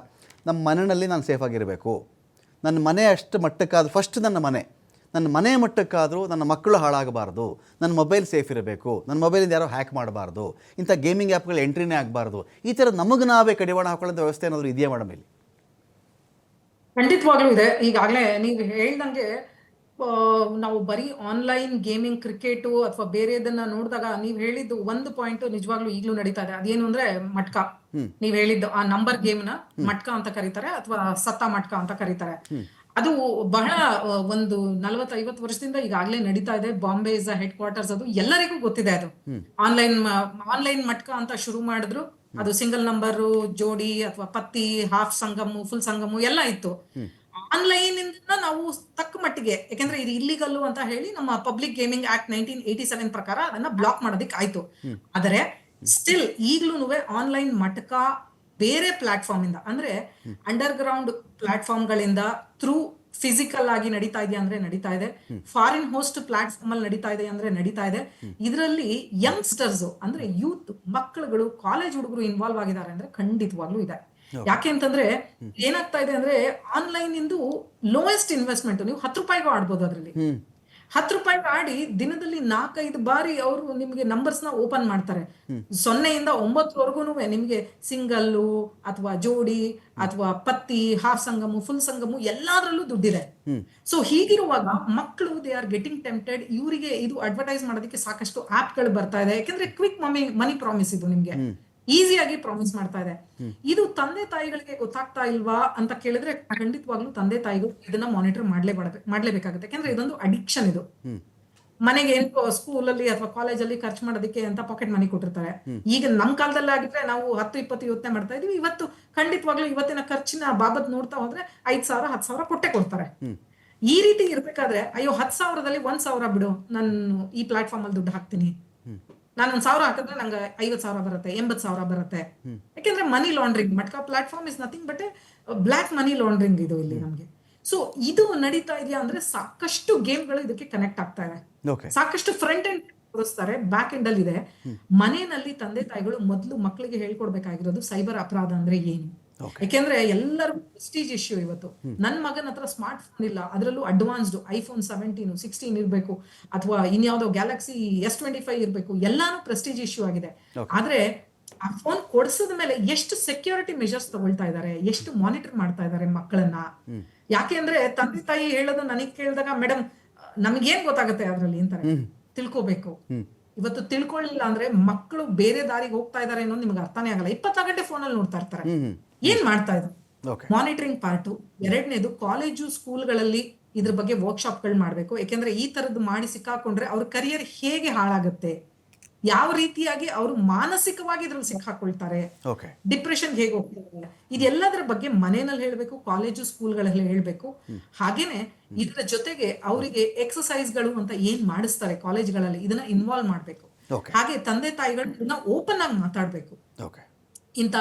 Speaker 1: ನಮ್ಮ ಮನೆಯಲ್ಲಿ ನಾನು ಸೇಫಾಗಿರಬೇಕು, ನನ್ನ ಮನೆ ಅಷ್ಟು ಮಟ್ಟಕ್ಕಾದ್ರೂ ಫಸ್ಟ್ ನನ್ನ ಮನೆ ಮಟ್ಟಕ್ಕಾದರೂ ನನ್ನ ಮಕ್ಕಳು ಹಾಳಾಗಬಾರ್ದು, ನನ್ನ ಮೊಬೈಲ್ ಸೇಫ್ ಇರಬೇಕು, ನನ್ನ ಮೊಬೈಲಿಂದ ಯಾರೋ ಹ್ಯಾಕ್ ಮಾಡಬಾರ್ದು, ಇಂಥ ಗೇಮಿಂಗ್ ಆ್ಯಪ್ಗಳು ಎಂಟ್ರಿನೇ ಆಗಬಾರ್ದು, ಈ ಥರ ನಮಗೆ ನಾವೇ ಕಡಿವಾಣ ಹಾಕೊಳ್ಳೋಂಥ ವ್ಯವಸ್ಥೆ ಏನಾದರೂ ಇದೆಯಾ ಮೇಡಮ್ ಇಲ್ಲಿ?
Speaker 5: ಖಂಡಿತವಾಗ್ಲೂ ಇದೆ. ಈಗಾಗಲೇ ನೀವು ಹೇಳ್ದಂಗೆ ನಾವು ಬರೀ ಆನ್ಲೈನ್ ಗೇಮಿಂಗ್, ಕ್ರಿಕೆಟು ಅಥವಾ ಬೇರೆದನ್ನ ನೋಡಿದಾಗ ನೀವ್ ಹೇಳಿದ್ದು ಒಂದು ಪಾಯಿಂಟ್ ನಿಜವಾಗ್ಲೂ ಈಗ್ಲೂ ನಡೀತಾ ಇದೆ. ಅದೇನು ಅಂದ್ರೆ ಮಟ್ಕ. ನೀವ್ ಹೇಳಿದ್ದು ಆ ನಂಬರ್ ಗೇಮ್ ನ ಮಟ್ಕ ಅಂತ ಕರೀತಾರೆ, ಅಥವಾ ಸತ್ತ ಮಟ್ಕ ಅಂತ ಕರೀತಾರೆ. ಅದು ಬಹಳ ಒಂದು 40-50 ವರ್ಷದಿಂದ ಈಗಾಗಲೇ ನಡೀತಾ ಇದೆ. ಬಾಂಬೆ ಇಸ್ ಹೆಡ್ ಕ್ವಾರ್ಟರ್ಸ್, ಅದು ಎಲ್ಲರಿಗೂ ಗೊತ್ತಿದೆ. ಅದು ಆನ್ಲೈನ್ ಮಟ್ಕ ಅಂತ ಶುರು ಮಾಡಿದ್ರು, ಅದು ಸಿಂಗಲ್ ನಂಬರು, ಜೋಡಿ ಅಥವಾ ಪತ್ತಿ, ಹಾಫ್ ಸಂಗಮು, ಫುಲ್ ಸಂಗಮು ಎಲ್ಲ ಇತ್ತು. ಆನ್ಲೈನ್ ಇಂದ ನಾವು ತಕ್ಕ ಮಟ್ಟಿಗೆ, ಯಾಕೆಂದ್ರೆ ಇದು ಇಲ್ಲಿಗಲ್ಲು ಅಂತ ಹೇಳಿ ನಮ್ಮ ಪಬ್ಲಿಕ್ ಗೇಮಿಂಗ್ ಆಕ್ಟ್ 1987 ಪ್ರಕಾರ ಅದನ್ನ ಬ್ಲಾಕ್ ಮಾಡೋದಿಕ್ ಆಯ್ತು. ಆದರೆ ಸ್ಟಿಲ್ ಈಗ್ಲೂ ಆನ್ಲೈನ್ ಮಟಕ ಬೇರೆ ಪ್ಲಾಟ್ಫಾರ್ಮ್ ಇಂದ, ಅಂದ್ರೆ ಅಂಡರ್ ಗ್ರೌಂಡ್ ಪ್ಲಾಟ್ಫಾರ್ಮ್ ಗಳಿಂದ ಥ್ರೂ ಫಿಸಿಕಲ್ ಆಗಿ ನಡೀತಾ ಇದೆಯಾ ಅಂದ್ರೆ ನಡೀತಾ ಇದೆ, ಫಾರಿನ್ ಹೋಸ್ಟ್ ಪ್ಲಾಟ್ಫಾರ್ಮ್ ಅಲ್ಲಿ ನಡೀತಾ ಇದೆ ಅಂದ್ರೆ ನಡೀತಾ ಇದೆ. ಇದರಲ್ಲಿ ಯಂಗ್ಸ್ಟರ್ಸ್ ಅಂದ್ರೆ ಯೂತ್ ಮಕ್ಕಳುಗಳು, ಕಾಲೇಜ್ ಹುಡುಗರು ಇನ್ವಾಲ್ವ್ ಆಗಿದ್ದಾರೆ ಅಂದ್ರೆ ಖಂಡಿತವಾಗ್ಲೂ ಇದೆ. ಯಾಕೆ ಅಂತಂದ್ರೆ ಏನಾಗ್ತಾ ಇದೆ ಅಂದ್ರೆ ಆನ್ಲೈನ್ ಇಂದು ಲೋಯೆಸ್ಟ್ ಇನ್ವೆಸ್ಟ್ಮೆಂಟ್, ನೀವು 10 ರೂಪಾಯಿಗೂ ಆಡ್ಬೋದು. ಅದರಲ್ಲಿ 10 ರೂಪಾಯಿ ಆಡಿ ದಿನದಲ್ಲಿ 4-5 ಬಾರಿ ಅವರು ನಿಮ್ಗೆ ನಂಬರ್ಸ್ ನ ಓಪನ್ ಮಾಡ್ತಾರೆ. 0 ಇಂದ 9 ನಿಮ್ಗೆ ಸಿಂಗಲ್ಲು ಅಥವಾ ಜೋಡಿ ಅಥವಾ ಪತ್ತಿ, ಹಾಫ್ ಸಂಗಮು, ಫುಲ್ ಸಂಗಮು ಎಲ್ಲಾದ್ರಲ್ಲೂ ದುಡ್ಡಿದೆ. ಸೊ ಹೀಗಿರುವಾಗ ಮಕ್ಕಳು ದೇ ಆರ್ ಗೆಟಿಂಗ್ ಟೆಂಪ್ಟೆಡ್. ಇವರಿಗೆ ಇದು ಅಡ್ವರ್ಟೈಸ್ ಮಾಡೋದಕ್ಕೆ ಸಾಕಷ್ಟು ಆಪ್ ಗಳು ಬರ್ತಾ ಇದೆ. ಯಾಕಂದ್ರೆ ಕ್ವಿಕ್ ಮನಿ ಪ್ರಾಮಿಸ್, ಇದು ನಿಮ್ಗೆ ಈಸಿಯಾಗಿ ಪ್ರಾಮಿಸ್ ಮಾಡ್ತಾ ಇದೆ. ಇದು ತಂದೆ ತಾಯಿಗಳಿಗೆ ಗೊತ್ತಾಗ್ತಾ ಇಲ್ವಾ ಅಂತ ಕೇಳಿದ್ರೆ ಖಂಡಿತವಾಗ್ಲೂ ತಂದೆ ತಾಯಿಗಳು ಇದನ್ನ ಮಾನಿಟರ್ ಮಾಡ್ಲೇಬೇಕಾಗುತ್ತೆ. ಯಾಕಂದ್ರೆ ಇದೊಂದು ಅಡಿಕ್ಷನ್. ಇದು ಮನೆಗೆ ಏನೋ ಸ್ಕೂಲಲ್ಲಿ ಅಥವಾ ಕಾಲೇಜಲ್ಲಿ ಖರ್ಚು ಮಾಡೋದಕ್ಕೆ ಅಂತ ಪಾಕೆಟ್ ಮನಿ ಕೊಟ್ಟಿರ್ತಾರೆ. ಈಗ ನಮ್ ಕಾಲದಲ್ಲಿ ಆಗಿದ್ರೆ ನಾವು 10-20 ಯೋಚನೆ ಮಾಡ್ತಾ ಇದೀವಿ. ಇವತ್ತು ಖಂಡಿತವಾಗ್ಲೂ ಇವತ್ತಿನ ಖರ್ಚಿನ ಬಾಬತ್ ನೋಡ್ತಾ ಹೋದ್ರೆ 5,000 10,000 ಕೊಟ್ಟೆ ಕೊಡ್ತಾರೆ. ಈ ರೀತಿ ಇರ್ಬೇಕಾದ್ರೆ ಅಯ್ಯೋ 10,000ದಲ್ಲಿ 1,000 ಬಿಡು, ನಾನು ಈ ಪ್ಲಾಟ್ಫಾರ್ಮ್ ಅಲ್ಲಿ ದುಡ್ಡು ಹಾಕ್ತೀನಿ, ನಾನು 1,000 ಹಾಕಿದ್ರೆ ನಂಗೆ 50,000 ಬರುತ್ತೆ, 80,000 ಬರುತ್ತೆ. ಯಾಕೆಂದ್ರೆ money laundering, matka platform is nothing but block money laundering ಇದು ಇಲ್ಲಿ ನಮ್ಗೆ. ಸೊ ಇದು ನಡೀತಾ ಇದೆಯಾ ಅಂದ್ರೆ ಸಾಕಷ್ಟು ಗೇಮ್ಗಳು ಇದಕ್ಕೆ ಕನೆಕ್ಟ್ ಆಗ್ತಾ ಇದೆ. ಸಾಕಷ್ಟು ಫ್ರಂಟ್ ಎಂಡ್ ತೋರಿಸ್ತಾರೆ, ಬ್ಯಾಕ್ ಎಂಡ್ ಅಲ್ಲಿ ಇದೆ. ಮನೆಯಲ್ಲಿ ತಂದೆ ತಾಯಿಗಳು ಮೊದಲು ಮಕ್ಕಳಿಗೆ ಹೇಳ್ಕೊಡ್ಬೇಕಾಗಿರೋದು ಸೈಬರ್ ಅಪರಾಧ ಅಂದ್ರೆ ಏನು. ಯಾಕೆಂದ್ರೆ ಎಲ್ಲರಿಗೂ ಪ್ರೆಸ್ಟೀಜ್ ಇಶ್ಯೂ. ಇವತ್ತು ನನ್ ಮಗನ ಹತ್ರ ಸ್ಮಾರ್ಟ್ ಫೋನ್ ಇಲ್ಲ, ಅದರಲ್ಲೂ ಅಡ್ವಾನ್ಸ್ಡ್ ಐಫೋನ್ 17, 16 ಇರ್ಬೇಕು ಅಥವಾ ಇನ್ಯಾವುದೋ ಗ್ಯಾಲಕ್ಸಿ S25 ಇರ್ಬೇಕು, ಎಲ್ಲಾನು ಪ್ರೆಸ್ಟೀಜ್ ಇಶ್ಯೂ ಆಗಿದೆ. ಆದ್ರೆ ಆ ಫೋನ್ ಕೊಡಿಸಿದ ಮೇಲೆ ಎಷ್ಟು ಸೆಕ್ಯೂರಿಟಿ ಮೆಜರ್ಸ್ ತಗೊಳ್ತಾ ಇದ್ದಾರೆ, ಎಷ್ಟು ಮಾನಿಟರ್ ಮಾಡ್ತಾ ಇದ್ದಾರೆ ಮಕ್ಕಳನ್ನ. ಯಾಕೆ ಅಂದ್ರೆ ತಂದೆ ತಾಯಿ ಹೇಳೋದು ನನಗ್ ಕೇಳಿದಾಗ ಮೇಡಮ್ ನಮ್ಗೇನ್ ಗೊತ್ತಾಗುತ್ತೆ ಅದ್ರಲ್ಲಿ ಅಂತಾರೆ. ತಿಳ್ಕೋಬೇಕು. ಇವತ್ತು ತಿಳ್ಕೊಳ್ಳಿಲ್ಲ ಅಂದ್ರೆ ಮಕ್ಕಳು ಬೇರೆ ದಾರಿಗೆ ಹೋಗ್ತಾ ಇದಾರೆ ಅನ್ನೋದು ನಿಮ್ಗೆ ಅರ್ಥನೇ ಆಗಲ್ಲ. 24 ಗಂಟೆ ಫೋನ್ ಅಲ್ಲಿ ನೋಡ್ತಾ ಇರ್ತಾರೆ. ಏನ್ ಮಾಡ್ತಾ ಇದ್ರು? Monitoring part. 2ನೇದು ಕಾಲೇಜು ಸ್ಕೂಲ್ಗಳಲ್ಲಿ ಇದ್ರ ಬಗ್ಗೆ ವರ್ಕ್ಶಾಪ್ ಗಳು ಮಾಡ್ಬೇಕು. ಯಾಕೆಂದ್ರೆ ಈ ತರದ್ದು ಮಾಡಿ ಸಿಕ್ಕಾಕೊಂಡ್ರೆ ಅವ್ರ ಕರಿಯರ್ ಹೇಗೆ ಹಾಳಾಗುತ್ತೆ, ಯಾವ ರೀತಿಯಾಗಿ ಅವರು ಮಾನಸಿಕವಾಗಿ ಇದ್ರಲ್ಲಿ ಸಿಕ್ಕಾಕೊಳ್ತಾರೆ, ಡಿಪ್ರೆಷನ್ ಹೇಗೆ ಹೋಗ್ತಾರೆ, ಇದೆಲ್ಲದರ ಬಗ್ಗೆ ಮನೆಯಲ್ಲಿ ಹೇಳ್ಬೇಕು, ಕಾಲೇಜು ಸ್ಕೂಲ್ಗಳಲ್ಲಿ ಹೇಳ್ಬೇಕು. ಹಾಗೇನೆ ಇದರ ಜೊತೆಗೆ ಅವರಿಗೆ ಎಕ್ಸಸೈಸ್ ಗಳು ಅಂತ ಏನ್ ಮಾಡಿಸ್ತಾರೆ ಕಾಲೇಜ್ಗಳಲ್ಲಿ, ಇದನ್ನ ಇನ್ವಾಲ್ವ್ ಮಾಡ್ಬೇಕು. ಹಾಗೆ ತಂದೆ ತಾಯಿಗಳು ಇದನ್ನ ಓಪನ್ ಆಗಿ ಮಾತಾಡ್ಬೇಕು. ಇಂತ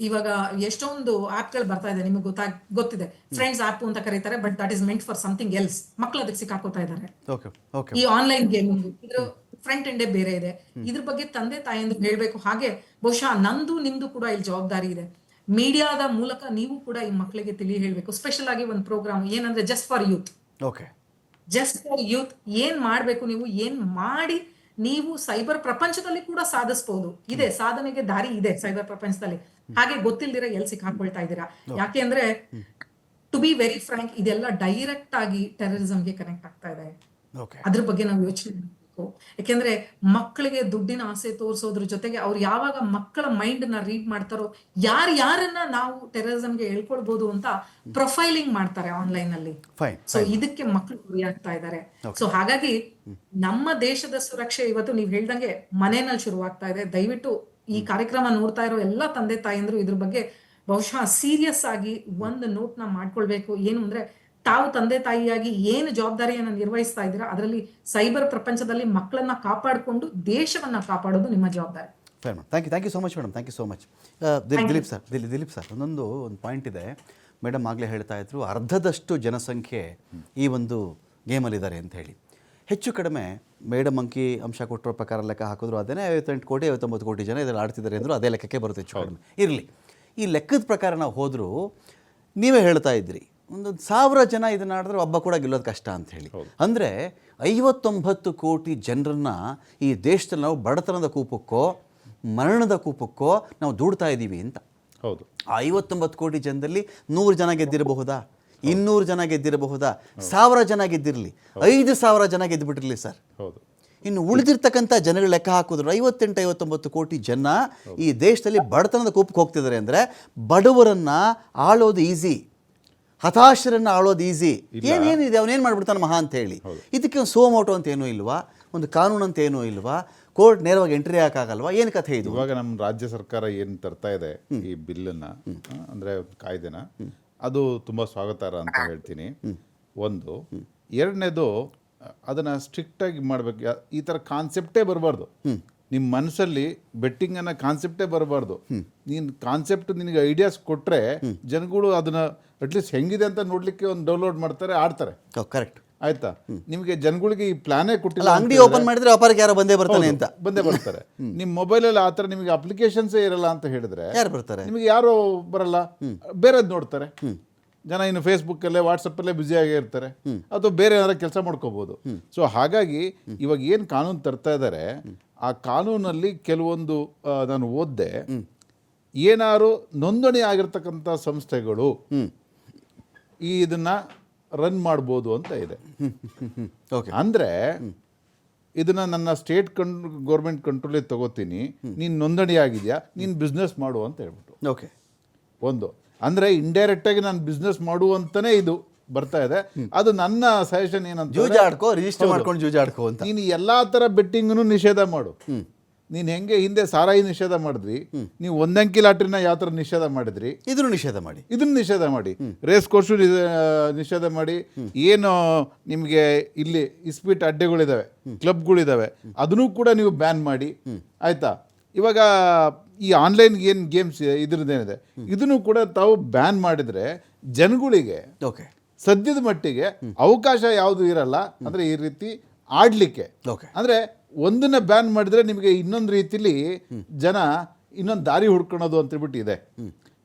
Speaker 5: ಇವಾಗ ಎಷ್ಟೊಂದು ಆಪ್ ಗಳು ಬರ್ತಾ ಇದೆ, ನಿಮಗೆ ಗೊತ್ತಿದೆ. ಫ್ರೆಂಡ್ಸ್ ಆಪ್ ಅಂತ ಕರೀತಾರೆ, but that is meant for something else. ಮಕ್ಕಳು ಅದಕ್ಕೆ ಸಿಕ್ಕಾಕೋತಾ ಇದ್ದಾರೆ. ಈ ಆನ್ಲೈನ್ ಗೇಮಿಂಗ್ ಇದ್ರ ಫ್ರಂಟ್ ಎಂಡೇ ಬೇರೆ ಇದೆ. ಇದ್ರ ಬಗ್ಗೆ ತಂದೆ ತಾಯಿಯಿಂದ ಹೇಳ್ಬೇಕು. ಹಾಗೆ ಬಹುಶಃ ನಂದು ನಿಮ್ದು ಕೂಡ ಇಲ್ಲಿ ಜವಾಬ್ದಾರಿ ಇದೆ. ಮೀಡಿಯಾದ ಮೂಲಕ ನೀವು ಕೂಡ ಈ ಮಕ್ಕಳಿಗೆ ತಿಳಿ ಹೇಳ್ಬೇಕು. ಸ್ಪೆಷಲ್ ಆಗಿ ಒಂದು ಪ್ರೋಗ್ರಾಮ್ ಏನಂದ್ರೆ ಜಸ್ಟ್ ಫಾರ್ ಯೂತ್ ಏನ್ ಮಾಡ್ಬೇಕು, ನೀವು ಏನ್ ಮಾಡಿ ನೀವು ಸೈಬರ್ ಪ್ರಪಂಚದಲ್ಲಿ ಕೂಡ ಸಾಧಿಸಬಹುದು. ಇದೆ, ಸಾಧನೆಗೆ ದಾರಿ ಇದೆ ಸೈಬರ್ ಪ್ರಪಂಚದಲ್ಲಿ. ಹಾಗೆ ಗೊತ್ತಿಲ್ದಿರ ಎಲ್ಲಿ ಸಿಕ್ಕಾಕೊಳ್ತಾ ಇದ್ದೀರಾ. ಯಾಕೆ ಅಂದ್ರೆ ಟು ಬಿ ವೆರಿ ಫ್ರಾಂಕ್, ಇದೆಲ್ಲ ಡೈರೆಕ್ಟ್ ಆಗಿ ಟೆರರಿಸಂಗೆ ಕನೆಕ್ಟ್ ಆಗ್ತಾ ಇದೆ. ಅದ್ರ ಬಗ್ಗೆ ನಾವು ಯೋಚನೆ ಮಾಡಬೇಕು. ಯಾಕೆಂದ್ರೆ ಮಕ್ಕಳಿಗೆ ದುಡ್ಡಿನ ಆಸೆ ತೋರಿಸೋದ್ರ ಜೊತೆಗೆ ಅವ್ರು ಯಾವಾಗ ಮಕ್ಕಳ ಮೈಂಡ್ ನ ರೀಡ್ ಮಾಡ್ತಾರೋ, ಯಾರನ್ನ ನಾವು ಟೆರರಿಸಂಗೆ ಹೇಳ್ಕೊಳ್ಬಹುದು ಅಂತ ಪ್ರೊಫೈಲಿಂಗ್ ಮಾಡ್ತಾರೆ ಆನ್ಲೈನ್ ಅಲ್ಲಿ. ಸೊ ಇದಕ್ಕೆ ಮಕ್ಕಳು ಗುರಿ ಆಗ್ತಾ ಇದ್ದಾರೆ. ಸೊ ಹಾಗಾಗಿ ನಮ್ಮ ದೇಶದ ಸುರಕ್ಷೆ ಇವತ್ತು ನೀವ್ ಹೇಳ್ದಂಗೆ ಮನೆಯಲ್ಲಿ ಶುರುವಾಗ್ತಾ ಇದೆ. ದಯವಿಟ್ಟು ಈ ಕಾರ್ಯಕ್ರಮ ನೋಡ್ತಾ ಇರೋ ಎಲ್ಲಾ ತಂದೆ ತಾಯಂದ್ರು ಇದ್ರ ಬಗ್ಗೆ ಬಹುಶಃ ಸೀರಿಯಸ್ ಆಗಿ ಒಂದು ನೋಟ್ ನ ಮಾಡ್ಕೊಳ್ಬೇಕು. ಏನು ಅಂದ್ರೆ ತಾವು ತಂದೆ ತಾಯಿಯಾಗಿ ಏನು ಜವಾಬ್ದಾರಿಯನ್ನು ನಿರ್ವಹಿಸ್ತಾ ಇದ್ದೀರಾ, ಅದರಲ್ಲಿ ಸೈಬರ್ ಪ್ರಪಂಚದಲ್ಲಿ ಮಕ್ಕಳನ್ನ ಕಾಪಾಡಿಕೊಂಡು ದೇಶವನ್ನ ಕಾಪಾಡೋದು ನಿಮ್ಮ ಜವಾಬ್ದಾರಿ.
Speaker 1: Thank you so much madam. Thank you so much. Dilip sir, ಒಂದು ಪಾಯಿಂಟ್ ಇದೆ. ಮೇಡಮ್ ಆಗಲೇ ಹೇಳ್ತಾ ಇದ್ರು, ಅರ್ಧದಷ್ಟು ಜನಸಂಖ್ಯೆ ಈ ಒಂದು ಗೇಮಲ್ಲಿದ್ದಾರೆ ಅಂತ ಹೇಳಿ. ಹೆಚ್ಚು ಕಡಿಮೆ ಮೇಡಮ್ ಅಂಶ ಕೊಟ್ಟಿರೋ ಪ್ರಕಾರ ಲೆಕ್ಕ ಹಾಕಿದ್ರು ಅದೇನೇ 58 ಕೋಟಿ 59 ಕೋಟಿ ಜನ ಇದರಲ್ಲಿ ಆಡ್ತಿದ್ದಾರೆ ಅಂದರು ಅದೇ ಲೆಕ್ಕಕ್ಕೆ ಬರುತ್ತೆ. ಹೆಚ್ಚು ಕಡಿಮೆ ಇರಲಿ. ಈ ಲೆಕ್ಕದ ಪ್ರಕಾರ ನಾವು ಹೋದರೂ ನೀವೇ ಹೇಳ್ತಾ ಇದ್ರಿ, 1,000 ಜನ ಇದನ್ನ ಆಡಿದ್ರೆ ಒಬ್ಬ ಕೂಡ ಗೆಲ್ಲೋದು ಕಷ್ಟ ಅಂತ ಹೇಳಿ. ಅಂದರೆ 59 ಕೋಟಿ ಜನರನ್ನ ಈ ದೇಶದಲ್ಲಿ ನಾವು ಬಡತನದ ಕೂಪಕ್ಕೋ ಮರಣದ ಕೂಪಕ್ಕೋ ನಾವು ದೂಡ್ತಾ ಇದ್ದೀವಿ ಅಂತ.
Speaker 4: ಹೌದು.
Speaker 1: 59 ಕೋಟಿ ಜನದಲ್ಲಿ 100 ಜನ ಗೆದ್ದಿರಬಹುದಾ, 200 ಜನ ಗೆದ್ದಿರಬಹುದಾ, 1000 ಜನ ಗೆದ್ದಿರಲಿ, 5,000 ಜನ ಗೆದ್ದುಬಿಟ್ಟಿರಲಿ ಸರ್.
Speaker 4: ಹೌದು.
Speaker 1: ಇನ್ನು ಉಳಿದಿರ್ತಕ್ಕಂಥ ಜನಗಳ ಲೆಕ್ಕ ಹಾಕಿದ್ರು 58-59 ಕೋಟಿ ಜನ ಈ ದೇಶದಲ್ಲಿ ಬಡತನದ ಕೂಪಕ್ಕೆ ಹೋಗ್ತಿದ್ದಾರೆ. ಅಂದರೆ ಬಡವರನ್ನು ಆಳೋದು ಈಸಿ, ಹತಾಶರನ್ನು ಆಳೋದು ಈಸಿ, ಏನೇನಿದೆ ಅವನೇನು ಮಾಡ್ಬಿಡ್ತಾನೆ ಮಹಾ ಅಂತ ಹೇಳಿ. ಇದಕ್ಕೆ ಒಂದು ಸೋಮೋಟೋ ಅಂತ ಏನೂ ಇಲ್ವಾ, ಒಂದು ಕಾನೂನು ಅಂತ ಏನೂ ಇಲ್ವಾ, ಕೋರ್ಟ್ ನೇರವಾಗಿ ಎಂಟ್ರಿ ಹಾಕಾಗಲ್ವಾ, ಏನು ಕಥೆ ಇದು?
Speaker 4: ಇವಾಗ ನಮ್ಮ ರಾಜ್ಯ ಸರ್ಕಾರ ಏನು ತರ್ತಾ ಇದೆ ಈ ಬಿಲ್ಲನ್ನ, ಅಂದರೆ ಕಾಯ್ದೆನ, ಅದು ತುಂಬ ಸ್ವಾಗತಾರ್ಹ ಅಂತ ಹೇಳ್ತೀನಿ. ಒಂದು. ಎರಡನೇದು, ಅದನ್ನು ಸ್ಟ್ರಿಕ್ಟಾಗಿ ಮಾಡಬೇಕು. ಈ ಥರ ಕಾನ್ಸೆಪ್ಟೇ ಬರಬಾರ್ದು ನಿಮ್ಮ ಮನಸ್ಸಲ್ಲಿ, ಬೆಟ್ಟಿಂಗ್ ಅನ್ನೋ ಕಾನ್ಸೆಪ್ಟೇ ಬರಬಾರ್ದು. ನೀನು ಕಾನ್ಸೆಪ್ಟ್ ನಿನಗೆ ಐಡಿಯಾಸ್ ಕೊಟ್ಟರೆ ಜನಗಳು ಅದನ್ನು ಅಟ್ಲೀಸ್ಟ್ ಹೆಂಗಿದೆ ಅಂತ ನೋಡಲಿಕ್ಕೆ ಒಂದು ಡೌನ್ಲೋಡ್ ಮಾಡ್ತಾರೆ, ಆಡ್ತಾರೆ.
Speaker 1: ಕರೆಕ್ಟ್.
Speaker 4: ಆಯ್ತಾ? ನಿಮಗೆ ಜನಗಳಿಗೆ ಈ ಪ್ಲಾನೇ ಕೊಟ್ಟಿಲ್ಲ.
Speaker 1: ಅಂಗಡಿ ಓಪನ್ ಮಾಡಿದ್ರೆ ವ್ಯಾಪಾರಕ್ಕೆ ಯಾರೋ ಬಂದೇ ಬರ್ತಾನೆ ಅಂತ
Speaker 4: ಬಂದೇ ಬರ್ತಾರೆ. ನಿಮ್ಮ ಮೊಬೈಲಲ್ಲಿ ಆ ಥರ ನಿಮಗೆ ಅಪ್ಲಿಕೇಶನ್ಸೇ ಇರಲ್ಲ ಅಂತ ಹೇಳಿದ್ರೆ
Speaker 1: ಯಾರು ಬರ್ತಾರೆ?
Speaker 4: ನಿಮಗೆ ಯಾರು ಬರಲ್ಲ, ಬೇರೆದು ನೋಡ್ತಾರೆ. ಜನ ಇನ್ನು ಫೇಸ್ಬುಕ್ಕಲ್ಲೇ ವಾಟ್ಸಪ್ಪಲ್ಲೇ ಬ್ಯುಸಿಯಾಗೇ ಇರ್ತಾರೆ, ಅಥವಾ ಬೇರೆ ಏನಾರ ಕೆಲಸ ಮಾಡ್ಕೋಬೋದು. ಸೊ ಹಾಗಾಗಿ ಇವಾಗ ಏನು ಕಾನೂನು ತರ್ತಾ ಇದ್ದಾರೆ, ಆ ಕಾನೂನಲ್ಲಿ ಕೆಲವೊಂದು ನಾನು ಓದಿದೆ, ಏನಾರು ನೋಂದಣಿ ಆಗಿರ್ತಕ್ಕಂಥ ಸಂಸ್ಥೆಗಳು ಇದನ್ನು ರನ್ ಮಾಡ್ಬೋದು ಅಂತ ಇದೆ. ಅಂದರೆ ಇದನ್ನು ನನ್ನ ಸ್ಟೇಟ್ ಗೌರ್ಮೆಂಟ್ ಕಂಟ್ರೋಲಿಗೆ ತಗೋತೀನಿ, ನೀನು ನೋಂದಣಿ ಆಗಿದೆಯಾ, ನೀನು ಬಿಸ್ನೆಸ್ ಮಾಡು ಅಂತ ಹೇಳ್ಬಿಟ್ಟು.
Speaker 1: ಓಕೆ.
Speaker 4: ಒಂದು ಅಂದರೆ ಇಂಡೈರೆಕ್ಟಾಗಿ ನಾನು ಬಿಸ್ನೆಸ್ ಮಾಡುವಂತನೇ ಇದು ಬರ್ತಾ ಇದೆ. ಅದು ನನ್ನ ಸಜೆಷನ್ ಏನಂತ,
Speaker 1: ಜೂಜಾಡ್ಕೋ, ರಿಜಿಸ್ಟರ್ ಮಾಡ್ಕೊಂಡು ಜೂಜಾಡ್ಕೋ ಅಂತ.
Speaker 4: ನೀನು ಎಲ್ಲ ಥರ ಬೆಟ್ಟಿಂಗನ್ನು ನಿಷೇಧ ಮಾಡು. ನೀನು ಹೆಂಗೆ ಹಿಂದೆ ಸಾರಾಯಿ ನಿಷೇಧ ಮಾಡಿದ್ವಿ, ನೀವು ಒಂದಂಕಿ ಲಾಟ್ರಿನ ಯಾವ ಥರ ನಿಷೇಧ ಮಾಡಿದ್ರಿ,
Speaker 1: ಇದನ್ನು ನಿಷೇಧ ಮಾಡಿ,
Speaker 4: ಇದನ್ನು ನಿಷೇಧ ಮಾಡಿ. ರೇಸ್ ಕೋರ್ಸು ನಿಷೇಧ ಮಾಡಿ. ಏನು ನಿಮಗೆ ಇಲ್ಲಿ ಇಸ್ಪೀಟ್ ಅಡ್ಡೆಗಳಿದ್ದಾವೆ, ಕ್ಲಬ್ಗಳಿದ್ದಾವೆ, ಅದನ್ನು ಕೂಡ ನೀವು ಬ್ಯಾನ್ ಮಾಡಿ. ಆಯಿತಾ? ಇವಾಗ ಈ ಆನ್ಲೈನ್ ಏನು ಗೇಮ್ಸ್ ಇದ್ರದ್ದೇನಿದೆ, ಇದನ್ನು ಕೂಡ ತಾವು ಬ್ಯಾನ್ ಮಾಡಿದರೆ ಜನಗಳಿಗೆ
Speaker 1: ಓಕೆ
Speaker 4: ಸದ್ಯದ ಮಟ್ಟಿಗೆ ಅವಕಾಶ ಯಾವುದು ಇರಲ್ಲ. ಅಂದರೆ ಈ ರೀತಿ ಆಡಲಿಕ್ಕೆ.
Speaker 1: ಓಕೆ.
Speaker 4: ಅಂದರೆ ಒಂದನ್ನ ಬ್ಯಾನ್ ಮಾಡಿದರೆ ನಿಮಗೆ ಇನ್ನೊಂದು ರೀತಿಲಿ ಜನ ಇನ್ನೊಂದು ದಾರಿ ಹುಡ್ಕೊಳೋದು ಅಂತೇಳ್ಬಿಟ್ಟು ಇದೆ.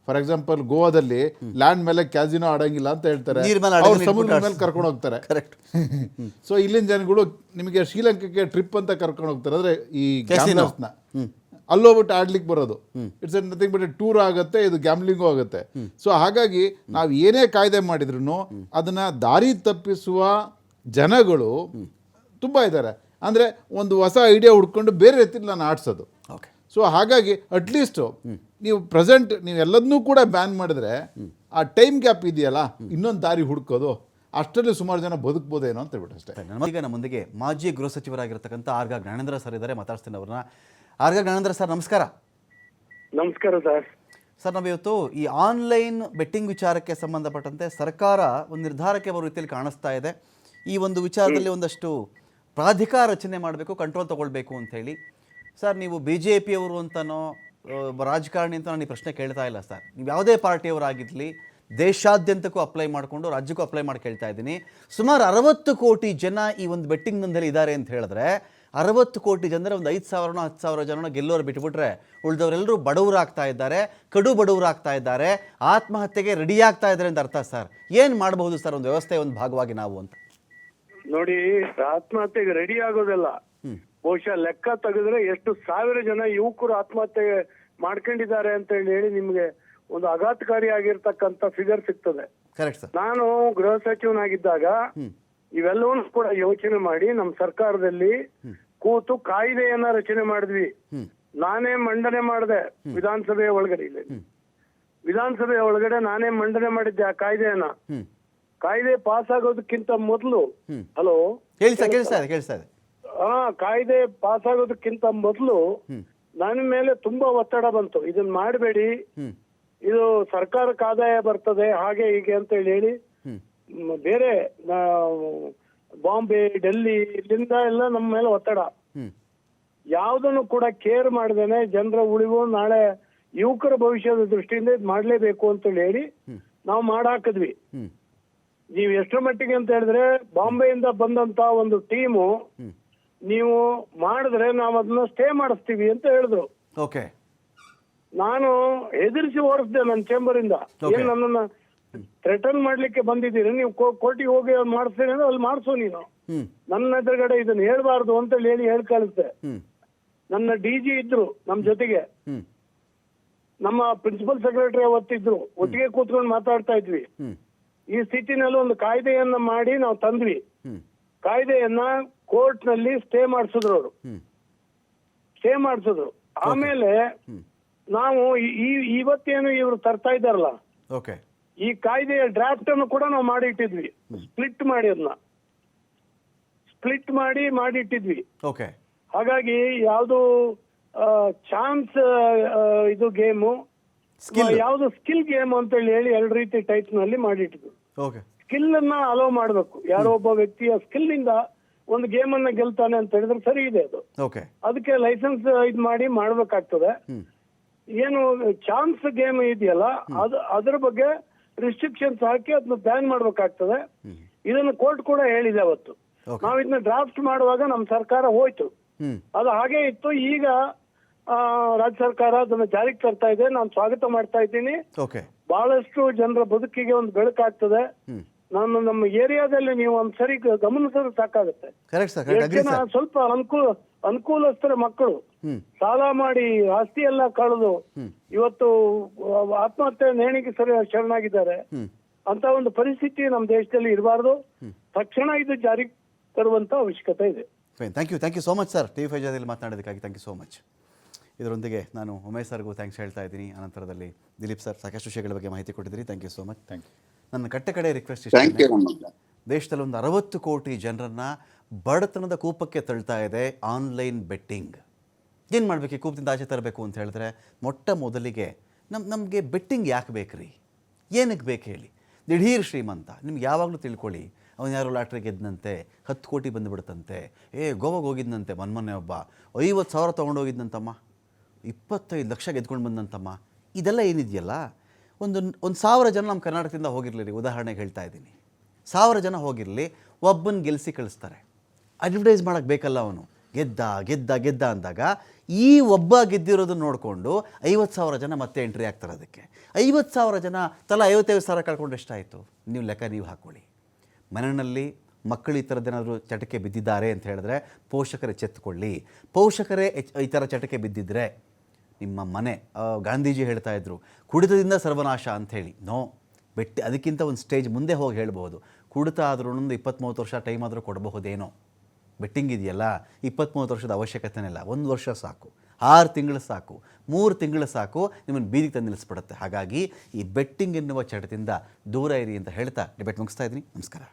Speaker 4: ಫಾರ್ ಎಕ್ಸಾಂಪಲ್, ಗೋವಾದಲ್ಲಿ ಲ್ಯಾಂಡ್ ಮೇಲೆ ಕ್ಯಾಸಿನೋ ಆಡಂಗಿಲ್ಲ ಅಂತ ಹೇಳ್ತಾರೆ, ಅವ್ರು ಸಮುದ್ರದ ಮೇಲೆ ಕರ್ಕೊಂಡು ಹೋಗ್ತಾರೆ.
Speaker 1: ಕರೆಕ್ಟ್.
Speaker 4: ಸೊ ಇಲ್ಲಿನ ಜನಗಳು ನಿಮಗೆ ಶ್ರೀಲಂಕಾಕ್ಕೆ ಟ್ರಿಪ್ ಅಂತ ಕರ್ಕೊಂಡು ಹೋಗ್ತಾರೆ, ಅಂದರೆ ಈ ಗ್ಯಾಮ್ಲರ್ಸ್ನ ಅಲ್ಲೋಗ್ಬಿಟ್ಟು ಆಡ್ಲಿಕ್ಕೆ ಬರೋದು. ಇಟ್ಸ್ ನಥಿಂಗ್ ಬಟ್ ಟೂರ್ ಆಗುತ್ತೆ, ಇದು ಗ್ಯಾಮ್ಲಿಂಗು ಆಗುತ್ತೆ. ಸೊ ಹಾಗಾಗಿ ನಾವು ಏನೇ ಕಾಯ್ದೆ ಮಾಡಿದ್ರು ಅದನ್ನ ದಾರಿ ತಪ್ಪಿಸುವ ಜನಗಳು ತುಂಬ ಇದ್ದಾರೆ. ಅಂದರೆ ಒಂದು ಹೊಸ ಐಡಿಯಾ ಹುಡ್ಕೊಂಡು ಬೇರೆ ರೀತಿಲಿ ನಾನು ಆಡ್ಸೋದು.
Speaker 1: ಓಕೆ.
Speaker 4: ಸೊ ಹಾಗಾಗಿ ಅಟ್ಲೀಸ್ಟು ನೀವು ಪ್ರೆಸೆಂಟ್ ನೀವೆಲ್ಲದನ್ನೂ ಕೂಡ ಬ್ಯಾನ್ ಮಾಡಿದ್ರೆ ಆ ಟೈಮ್ ಗ್ಯಾಪ್ ಇದೆಯಲ್ಲ, ಇನ್ನೊಂದು ದಾರಿ ಹುಡ್ಕೋದು, ಅಷ್ಟರಲ್ಲಿ ಸುಮಾರು ಜನ ಬದುಕ್ಬೋದೇನೋ ಅಂತ ಹೇಳ್ಬಿಟ್ಟು ಅಷ್ಟೇ.
Speaker 1: ಈಗ ನಮ್ಮೊಂದಿಗೆ ಮಾಜಿ ಗೃಹ ಸಚಿವರಾಗಿರ್ತಕ್ಕಂಥ ಆರ್ಗ ಜ್ಞಾನೇಂದ್ರ ಸರ್ ಇದ್ದಾರೆ, ಮಾತಾಡ್ತೀನಿ ಅವ್ರನ್ನ. ಆರ್ಗ ಜ್ಞಾನೇಂದ್ರ ಸರ್, ನಮಸ್ಕಾರ.
Speaker 2: ನಮಸ್ಕಾರ ಸರ್.
Speaker 1: ಸರ್, ನಾವಿವತ್ತು ಈ ಆನ್ಲೈನ್ ಬೆಟ್ಟಿಂಗ್ ವಿಚಾರಕ್ಕೆ ಸಂಬಂಧಪಟ್ಟಂತೆ ಸರ್ಕಾರ ಒಂದು ನಿರ್ಧಾರಕ್ಕೆ ಬರೋ ರೀತಿಯಲ್ಲಿ ಕಾಣಿಸ್ತಾ ಇದೆ. ಈ ಒಂದು ವಿಚಾರದಲ್ಲಿ ಒಂದಷ್ಟು ಪ್ರಾಧಿಕಾರ ರಚನೆ ಮಾಡಬೇಕು, ಕಂಟ್ರೋಲ್ ತೊಗೊಳ್ಬೇಕು ಅಂಥೇಳಿ. ಸರ್, ನೀವು BJP ಅವರು ಅಂತನೋ ರಾಜಕಾರಣಿ ಅಂತ ನಾನು ಈ ಪ್ರಶ್ನೆ ಕೇಳ್ತಾ ಇಲ್ಲ ಸರ್. ನೀವು ಯಾವುದೇ ಪಾರ್ಟಿಯವರಾಗಿರಲಿ, ದೇಶಾದ್ಯಂತಕ್ಕೂ ಅಪ್ಲೈ ಮಾಡಿಕೊಂಡು ರಾಜ್ಯಕ್ಕೂ ಅಪ್ಲೈ ಮಾಡಿ ಕೇಳ್ತಾ ಇದ್ದೀನಿ. ಸುಮಾರು 60 ಕೋಟಿ ಜನ ಈ ಒಂದು ಬೆಟ್ಟಿಂಗ್ ದಂಧೆಯಲ್ಲಿ ಇದ್ದಾರೆ ಅಂತ ಹೇಳಿದ್ರೆ, 60 ಕೋಟಿ ಜನರ ಒಂದು 5,000 10,000 ಜನನ ಗೆಲ್ಲೋರು ಬಿಟ್ಟುಬಿಟ್ರೆ ಉಳಿದವರೆಲ್ಲರೂ ಬಡವರಾಗ್ತಾ ಇದ್ದಾರೆ, ಕಡು ಬಡವರಾಗ್ತಾ ಇದ್ದಾರೆ, ಆತ್ಮಹತ್ಯೆಗೆ ರೆಡಿ ಆಗ್ತಾ ಇದ್ದಾರೆ ಅಂತ ಅರ್ಥ ಸರ್. ಏನು ಮಾಡಬಹುದು ಸರ್ ಒಂದು ವ್ಯವಸ್ಥೆಯ ಒಂದು ಭಾಗವಾಗಿ ನಾವು ಅಂತ?
Speaker 6: ನೋಡಿ, ಆತ್ಮಹತ್ಯೆಗೆ ರೆಡಿ ಆಗೋದಲ್ಲ. ಬಹುಶಃ ಲೆಕ್ಕ ತೆಗೆದ್ರೆ ಎಷ್ಟು ಸಾವಿರ ಜನ ಯುವಕರು ಆತ್ಮಹತ್ಯೆ ಮಾಡ್ಕೊಂಡಿದ್ದಾರೆ ಅಂತ ಹೇಳಿ ನಿಮ್ಗೆ ಒಂದು ಆಘಾತಕಾರಿಯಾಗಿರ್ತಕ್ಕಂಥ ಫಿಗರ್ ಸಿಗ್ತದೆ.
Speaker 1: Correct sir.
Speaker 6: ನಾನು ಗೃಹ ಸಚಿವನಾಗಿದ್ದಾಗ ಇವೆಲ್ಲವನ್ನೂ ಕೂಡ ಯೋಚನೆ ಮಾಡಿ ನಮ್ಮ ಸರ್ಕಾರದಲ್ಲಿ ಕೂತು ಕಾಯ್ದೆಯನ್ನ ರಚನೆ ಮಾಡಿದ್ವಿ. ನಾನೇ ಮಂಡನೆ ಮಾಡಿದೆ ವಿಧಾನಸಭೆಯ ಒಳಗಡೆ. ಇಲ್ಲ, ವಿಧಾನಸಭೆಯ ಒಳಗಡೆ ನಾನೇ ಮಂಡನೆ ಮಾಡಿದ್ದೆ ಆ ಕಾಯ್ದೆಯನ್ನ. ಕಾಯ್ದೆ ಪಾಸ್ ಆಗೋದಕ್ಕಿಂತ ಮೊದಲು, ಹಲೋ
Speaker 1: ಕೇಳಿಸ್ತಾ ಇದೆ.
Speaker 6: ಕಾಯ್ದೆ ಪಾಸ್ ಆಗೋದಕ್ಕಿಂತ ಮೊದಲು ನನ್ನ ಮೇಲೆ ತುಂಬಾ ಒತ್ತಡ ಬಂತು. ಇದನ್ನ ಮಾಡಬೇಡಿ, ಇದು ಸರ್ಕಾರಕ್ಕೆ ಆದಾಯ ಬರ್ತದೆ, ಹಾಗೆ ಹೀಗೆ ಅಂತ ಹೇಳಿ ಬೇರೆ ಬಾಂಬೆ, ಡೆಲ್ಲಿ, ಇಲ್ಲಿಂದ ಎಲ್ಲ ನಮ್ಮ ಮೇಲೆ ಒತ್ತಡ. ಯಾವ್ದನ್ನು ಕೂಡ ಕೇರ್ ಮಾಡ್ದೇನೆ ಜನರ ಉಳಿವು, ನಾಳೆ ಯುವಕರ ಭವಿಷ್ಯದ ದೃಷ್ಟಿಯಿಂದ ಇದು ಮಾಡ್ಲೇಬೇಕು ಅಂತ ಹೇಳಿ ನಾವು ಮಾಡಾಕಿದ್ವಿ. ನೀವು ಎಷ್ಟರ ಮಟ್ಟಿಗೆ ಅಂತ ಹೇಳಿದ್ರೆ, ಬಾಂಬೆಯಿಂದ ಬಂದಂತ ಒಂದು ಟೀಮು ನೀವು ಮಾಡಿದ್ರೆ ನಾವು ಅದನ್ನ ಸ್ಟೇ ಮಾಡಿಸ್ತೀವಿ ಅಂತ ಹೇಳಿದ್ರು.
Speaker 1: ಓಕೆ.
Speaker 6: ನಾನು ಹೆದರಿಸಿ ಓಡಿಸ್ದೆ ನನ್ನ ಚೇಂಬರ್ ಇಂದ. ಏನ್ ನನ್ನನ್ನ ಥ್ರೆಟನ್ ಮಾಡ್ಲಿಕ್ಕೆ ಬಂದಿದ್ದೀರಿ, ನೀವು ಕೋರ್ಟಿಗೆ ಹೋಗಿ ಮಾಡಿಸ್ತೀನಿ ಅಂದ್ರೆ ಅಲ್ಲಿ ಮಾಡಿಸು ನೀನು, ನನ್ನ ಎದುರುಗಡೆ ಇದನ್ನ ಹೇಳ್ಬಾರ್ದು ಅಂತ ಹೇಳಿ ಕಳಿಸ್ದೆ. ನನ್ನ DG ಇದ್ರು ನಮ್ ಜೊತೆಗೆ, ನಮ್ಮ ಪ್ರಿನ್ಸಿಪಲ್ ಸೆಕ್ರೆಟರಿ ಅವತ್ತಿದ್ರು, ಒಟ್ಟಿಗೆ ಕೂತ್ಕೊಂಡು ಮಾತಾಡ್ತಾ ಇದ್ವಿ. ಈ ಸ್ಥಿತಿನಲ್ಲಿ ಒಂದು ಕಾಯ್ದೆಯನ್ನ ಮಾಡಿ ನಾವು ತಂದ್ವಿ. ಕಾಯ್ದೆಯನ್ನ ಕೋರ್ಟ್ ನಲ್ಲಿ ಸ್ಟೇ ಮಾಡಿಸಿದ್ರು ಅವರು, ಸ್ಟೇ ಮಾಡಿಸಿದ್ರು. ಆಮೇಲೆ ನಾವು ಇವತ್ತೇನು ಇವ್ರು ತರ್ತಾ ಇದ್ದಾರಲ್ಲ, ಈ ಕಾಯ್ದೆಯ ಡ್ರಾಫ್ಟ್ ಅನ್ನು ಕೂಡ ನಾವು ಮಾಡಿ ಇಟ್ಟಿದ್ವಿ, ಸ್ಪ್ಲಿಟ್ ಮಾಡಿ ಅದನ್ನ ಮಾಡಿ ಇಟ್ಟಿದ್ವಿ.
Speaker 1: ಓಕೆ.
Speaker 6: ಹಾಗಾಗಿ ಯಾವುದು ಚಾನ್ಸ್ ಇದು ಗೇಮು, ಯಾವ್ದು ಸ್ಕಿಲ್ ಗೇಮ್ ಅಂತ ಹೇಳಿ 2 ರೀತಿ ಟೈಪ್ ನಲ್ಲಿ ಮಾಡಿಟ್ಟಿದ್ವಿ.
Speaker 1: ಓಕೆ.
Speaker 6: ಸ್ಕಿಲ್ ಅನ್ನ ಅಲೋ ಮಾಡ್ಬೇಕು. ಯಾರೋ ಒಬ್ಬ ವ್ಯಕ್ತಿಯ ಸ್ಕಿಲ್ ಇಂದ ಒಂದು ಗೇಮ್ ಅನ್ನ ಗೆಲ್ತಾನೆ ಅಂತ ಹೇಳಿದ್ರೆ ಸರಿ ಇದೆ ಅದು.
Speaker 1: ಓಕೆ.
Speaker 6: ಅದಕ್ಕೆ ಲೈಸೆನ್ಸ್ ಇದು ಮಾಡ್ಬೇಕಾಗ್ತದೆ. ಏನು ಚಾನ್ಸ್ ಗೇಮ್ ಇದೆಯಲ್ಲ ಅದ್ರ ಬಗ್ಗೆ ರಿಸ್ಟ್ರಿಕ್ಷನ್ಸ್ ಹಾಕಿ ಅದನ್ನ ಬ್ಯಾನ್ ಮಾಡ್ಬೇಕಾಗ್ತದೆ. ಇದನ್ನ ಕೋರ್ಟ್ ಕೂಡ ಹೇಳಿದೆ ಅವತ್ತು. ನಾವ್ ಇದನ್ನ ಡ್ರಾಫ್ಟ್ ಮಾಡುವಾಗ ನಮ್ ಸರ್ಕಾರ ಹೋಯ್ತು, ಅದು ಹಾಗೆ ಇತ್ತು. ಈಗ ರಾಜ್ಯ ಸರ್ಕಾರ ಅದನ್ನ ಜಾರಿಗೆ ತರ್ತಾ ಇದೆ, ನಾನು ಸ್ವಾಗತ ಮಾಡ್ತಾ ಇದ್ದೀನಿ. ಬಹಳಷ್ಟು ಜನರ ಬದುಕಿಗೆ ಒಂದು ಬೆಳಕಾಗ್ತದೆ. ನಾನು ನಮ್ಮ ಏರಿಯಾದಲ್ಲಿ ನೀವು ಒಂದ್ಸರಿ ಗಮನಿಸಿದ್ರೆ ಸಾಕಾಗುತ್ತೆ. ಸ್ವಲ್ಪ ಅನುಕೂಲಸ್ಥರ ಮಕ್ಕಳು ಸಾಲ ಮಾಡಿ ಆಸ್ತಿ ಎಲ್ಲ ಕಳೆದು ಇವತ್ತು ಆತ್ಮಹತ್ಯೆ ನೇಣಿಗೆ ಶರಣಾಗಿದ್ದಾರೆ. ಅಂತ ಒಂದು ಪರಿಸ್ಥಿತಿ ನಮ್ಮ ದೇಶದಲ್ಲಿ ಇರಬಾರ್ದು. ತಕ್ಷಣ ಇದು ಜಾರಿಗೆ ತರುವಂತ ಅವಶ್ಯಕತೆ ಇದೆ.
Speaker 1: Thank you so much sir, TV5 ಜೊತೆಯಲ್ಲಿ ಮಾತನಾಡೋದಕ್ಕಾಗಿ ಥ್ಯಾಂಕ್ ಯು ಸೋ ಮಚ್. ಇದರೊಂದಿಗೆ ನಾನು ಉಮೇಶ್ ಸರ್ಗೂ ಥ್ಯಾಂಕ್ಸ್ ಹೇಳ್ತಾ ಇದ್ದೀನಿ. ಅನಂತರದಲ್ಲಿ ದಿಲೀಪ್ ಸರ್ ಸಾಕಷ್ಟು ವಿಷಯಗಳ ಬಗ್ಗೆ ಮಾಹಿತಿ ಕೊಟ್ಟಿದ್ದೀರಿ. Thank you so much.
Speaker 4: Thank you.
Speaker 1: ನನ್ನ ಕಟ್ಟೆ ರಿಕ್ವೆಸ್ಟ್ ಇಷ್ಟ, ದೇಶದಲ್ಲಿ ಒಂದು 60 ಕೋಟಿ ಜನರನ್ನು ಬಡತನದ ಕೂಪಕ್ಕೆ ತಳ್ತಾ ಇದೆ ಆನ್ಲೈನ್ ಬೆಟ್ಟಿಂಗ್. ಏನು ಮಾಡಬೇಕು ಈ ಕೂಪದಿಂದ ಆಚೆ ತರಬೇಕು ಅಂತ ಹೇಳಿದ್ರೆ, ಮೊಟ್ಟ ಮೊದಲಿಗೆ ನಮಗೆ ಬೆಟ್ಟಿಂಗ್ ಯಾಕೆ ಬೇಕ್ರಿ, ಏನಕ್ಕೆ ಬೇಕು ಹೇಳಿ. ದಿಢೀರ್ ಶ್ರೀಮಂತ, ನಿಮ್ಗೆ ಯಾವಾಗಲೂ ತಿಳ್ಕೊಳ್ಳಿ, ಅವನು ಯಾರೋ ಲಾಟ್ರಿ ಗೆದ್ದಂತೆ 10 ಕೋಟಿ ಬಂದುಬಿಡುತ್ತಂತೆ. ಗೋವಾಗೆ ಹೋಗಿದ್ದಂತೆ ಮೊನ್ನೆ ಒಬ್ಬ 50,000 ತೊಗೊಂಡೋಗಿದ್ದಂತಮ್ಮ, 25 ಲಕ್ಷ ಗೆದ್ಕೊಂಡು ಬಂದಂತಮ್ಮ. ಇದೆಲ್ಲ ಏನಿದೆಯಲ್ಲ, ಒಂದು 1,000 ಜನ ನಮ್ಮ ಕರ್ನಾಟಕದಿಂದ ಹೋಗಿರಲಿ, ಉದಾಹರಣೆಗೆ ಹೇಳ್ತಾ ಇದ್ದೀನಿ. 1000 ಜನ ಹೋಗಿರಲಿ, ಒಬ್ಬನ ಗೆಲ್ಲಿಸಿ ಕಳಿಸ್ತಾರೆ. ಅಡ್ವರ್ಟೈಸ್ ಮಾಡೋಕ್ಕೆ ಬೇಕಲ್ಲ, ಅವನು ಗೆದ್ದ ಅಂದಾಗ ಈ ಒಬ್ಬ ಗೆದ್ದಿರೋದನ್ನ ನೋಡಿಕೊಂಡು 50,000 ಜನ ಮತ್ತೆ ಎಂಟ್ರಿ ಆಗ್ತಾರೆ. ಅದಕ್ಕೆ 50,000 ಜನ ತಲಾ 55,000 ಕಳ್ಕೊಂಡು ಎಷ್ಟಾಯಿತು, ನೀವು ಲೆಕ್ಕ ನೀವು ಹಾಕ್ಕೊಳ್ಳಿ. ಮನೆಯಲ್ಲಿ ಮಕ್ಕಳು ಈ ಥರದ್ದೇನಾದರೂ ಚಟಕ್ಕೆ ಬಿದ್ದಿದ್ದಾರೆ ಅಂತ ಹೇಳಿದ್ರೆ ಪೋಷಕರೇ ಎಚ್ಚೆತ್ತುಕೊಳ್ಳಿ. ಪೋಷಕರೇ ಈ ಥರ ಚಟಕ್ಕೆ ಬಿದ್ದಿದ್ರೆ ನಿಮ್ಮ ಮನೆ, ಗಾಂಧೀಜಿ ಹೇಳ್ತಾ ಇದ್ರು ಕುಡಿತದಿಂದ ಸರ್ವನಾಶ ಅಂಥೇಳಿ. ಬೆಟ್ಟಿ ಅದಕ್ಕಿಂತ ಒಂದು ಸ್ಟೇಜ್ ಮುಂದೆ ಹೋಗಿ ಹೇಳ್ಬೋದು, ಕುಡಿತ ಆದ್ರೂ 20-30 ವರ್ಷ ಟೈಮ್ ಆದರೂ ಕೊಡಬಹುದೇನೋ. ಬೆಟ್ಟಿಂಗ್ ಇದೆಯಲ್ಲ, 20-30 ವರ್ಷದ ಅವಶ್ಯಕತೆನೇ ಇಲ್ಲ, 1 ವರ್ಷ ಸಾಕು, 6 ತಿಂಗಳು ಸಾಕು, 3 ತಿಂಗಳು ಸಾಕು, ನಿಮ್ಮನ್ನು ಬೀದಿಗೆ ತಂದು ನಿಲ್ಲಿಸ್ಬಿಡುತ್ತೆ. ಹಾಗಾಗಿ ಈ ಬೆಟ್ಟಿಂಗ್ ಎನ್ನುವ ಚಟದಿಂದ ದೂರ ಇರಿ ಅಂತ ಹೇಳ್ತಾ ಡಿಬೇಟ್ ಮುಗಿಸ್ತಾ ಇದ್ದೀನಿ. ನಮಸ್ಕಾರ.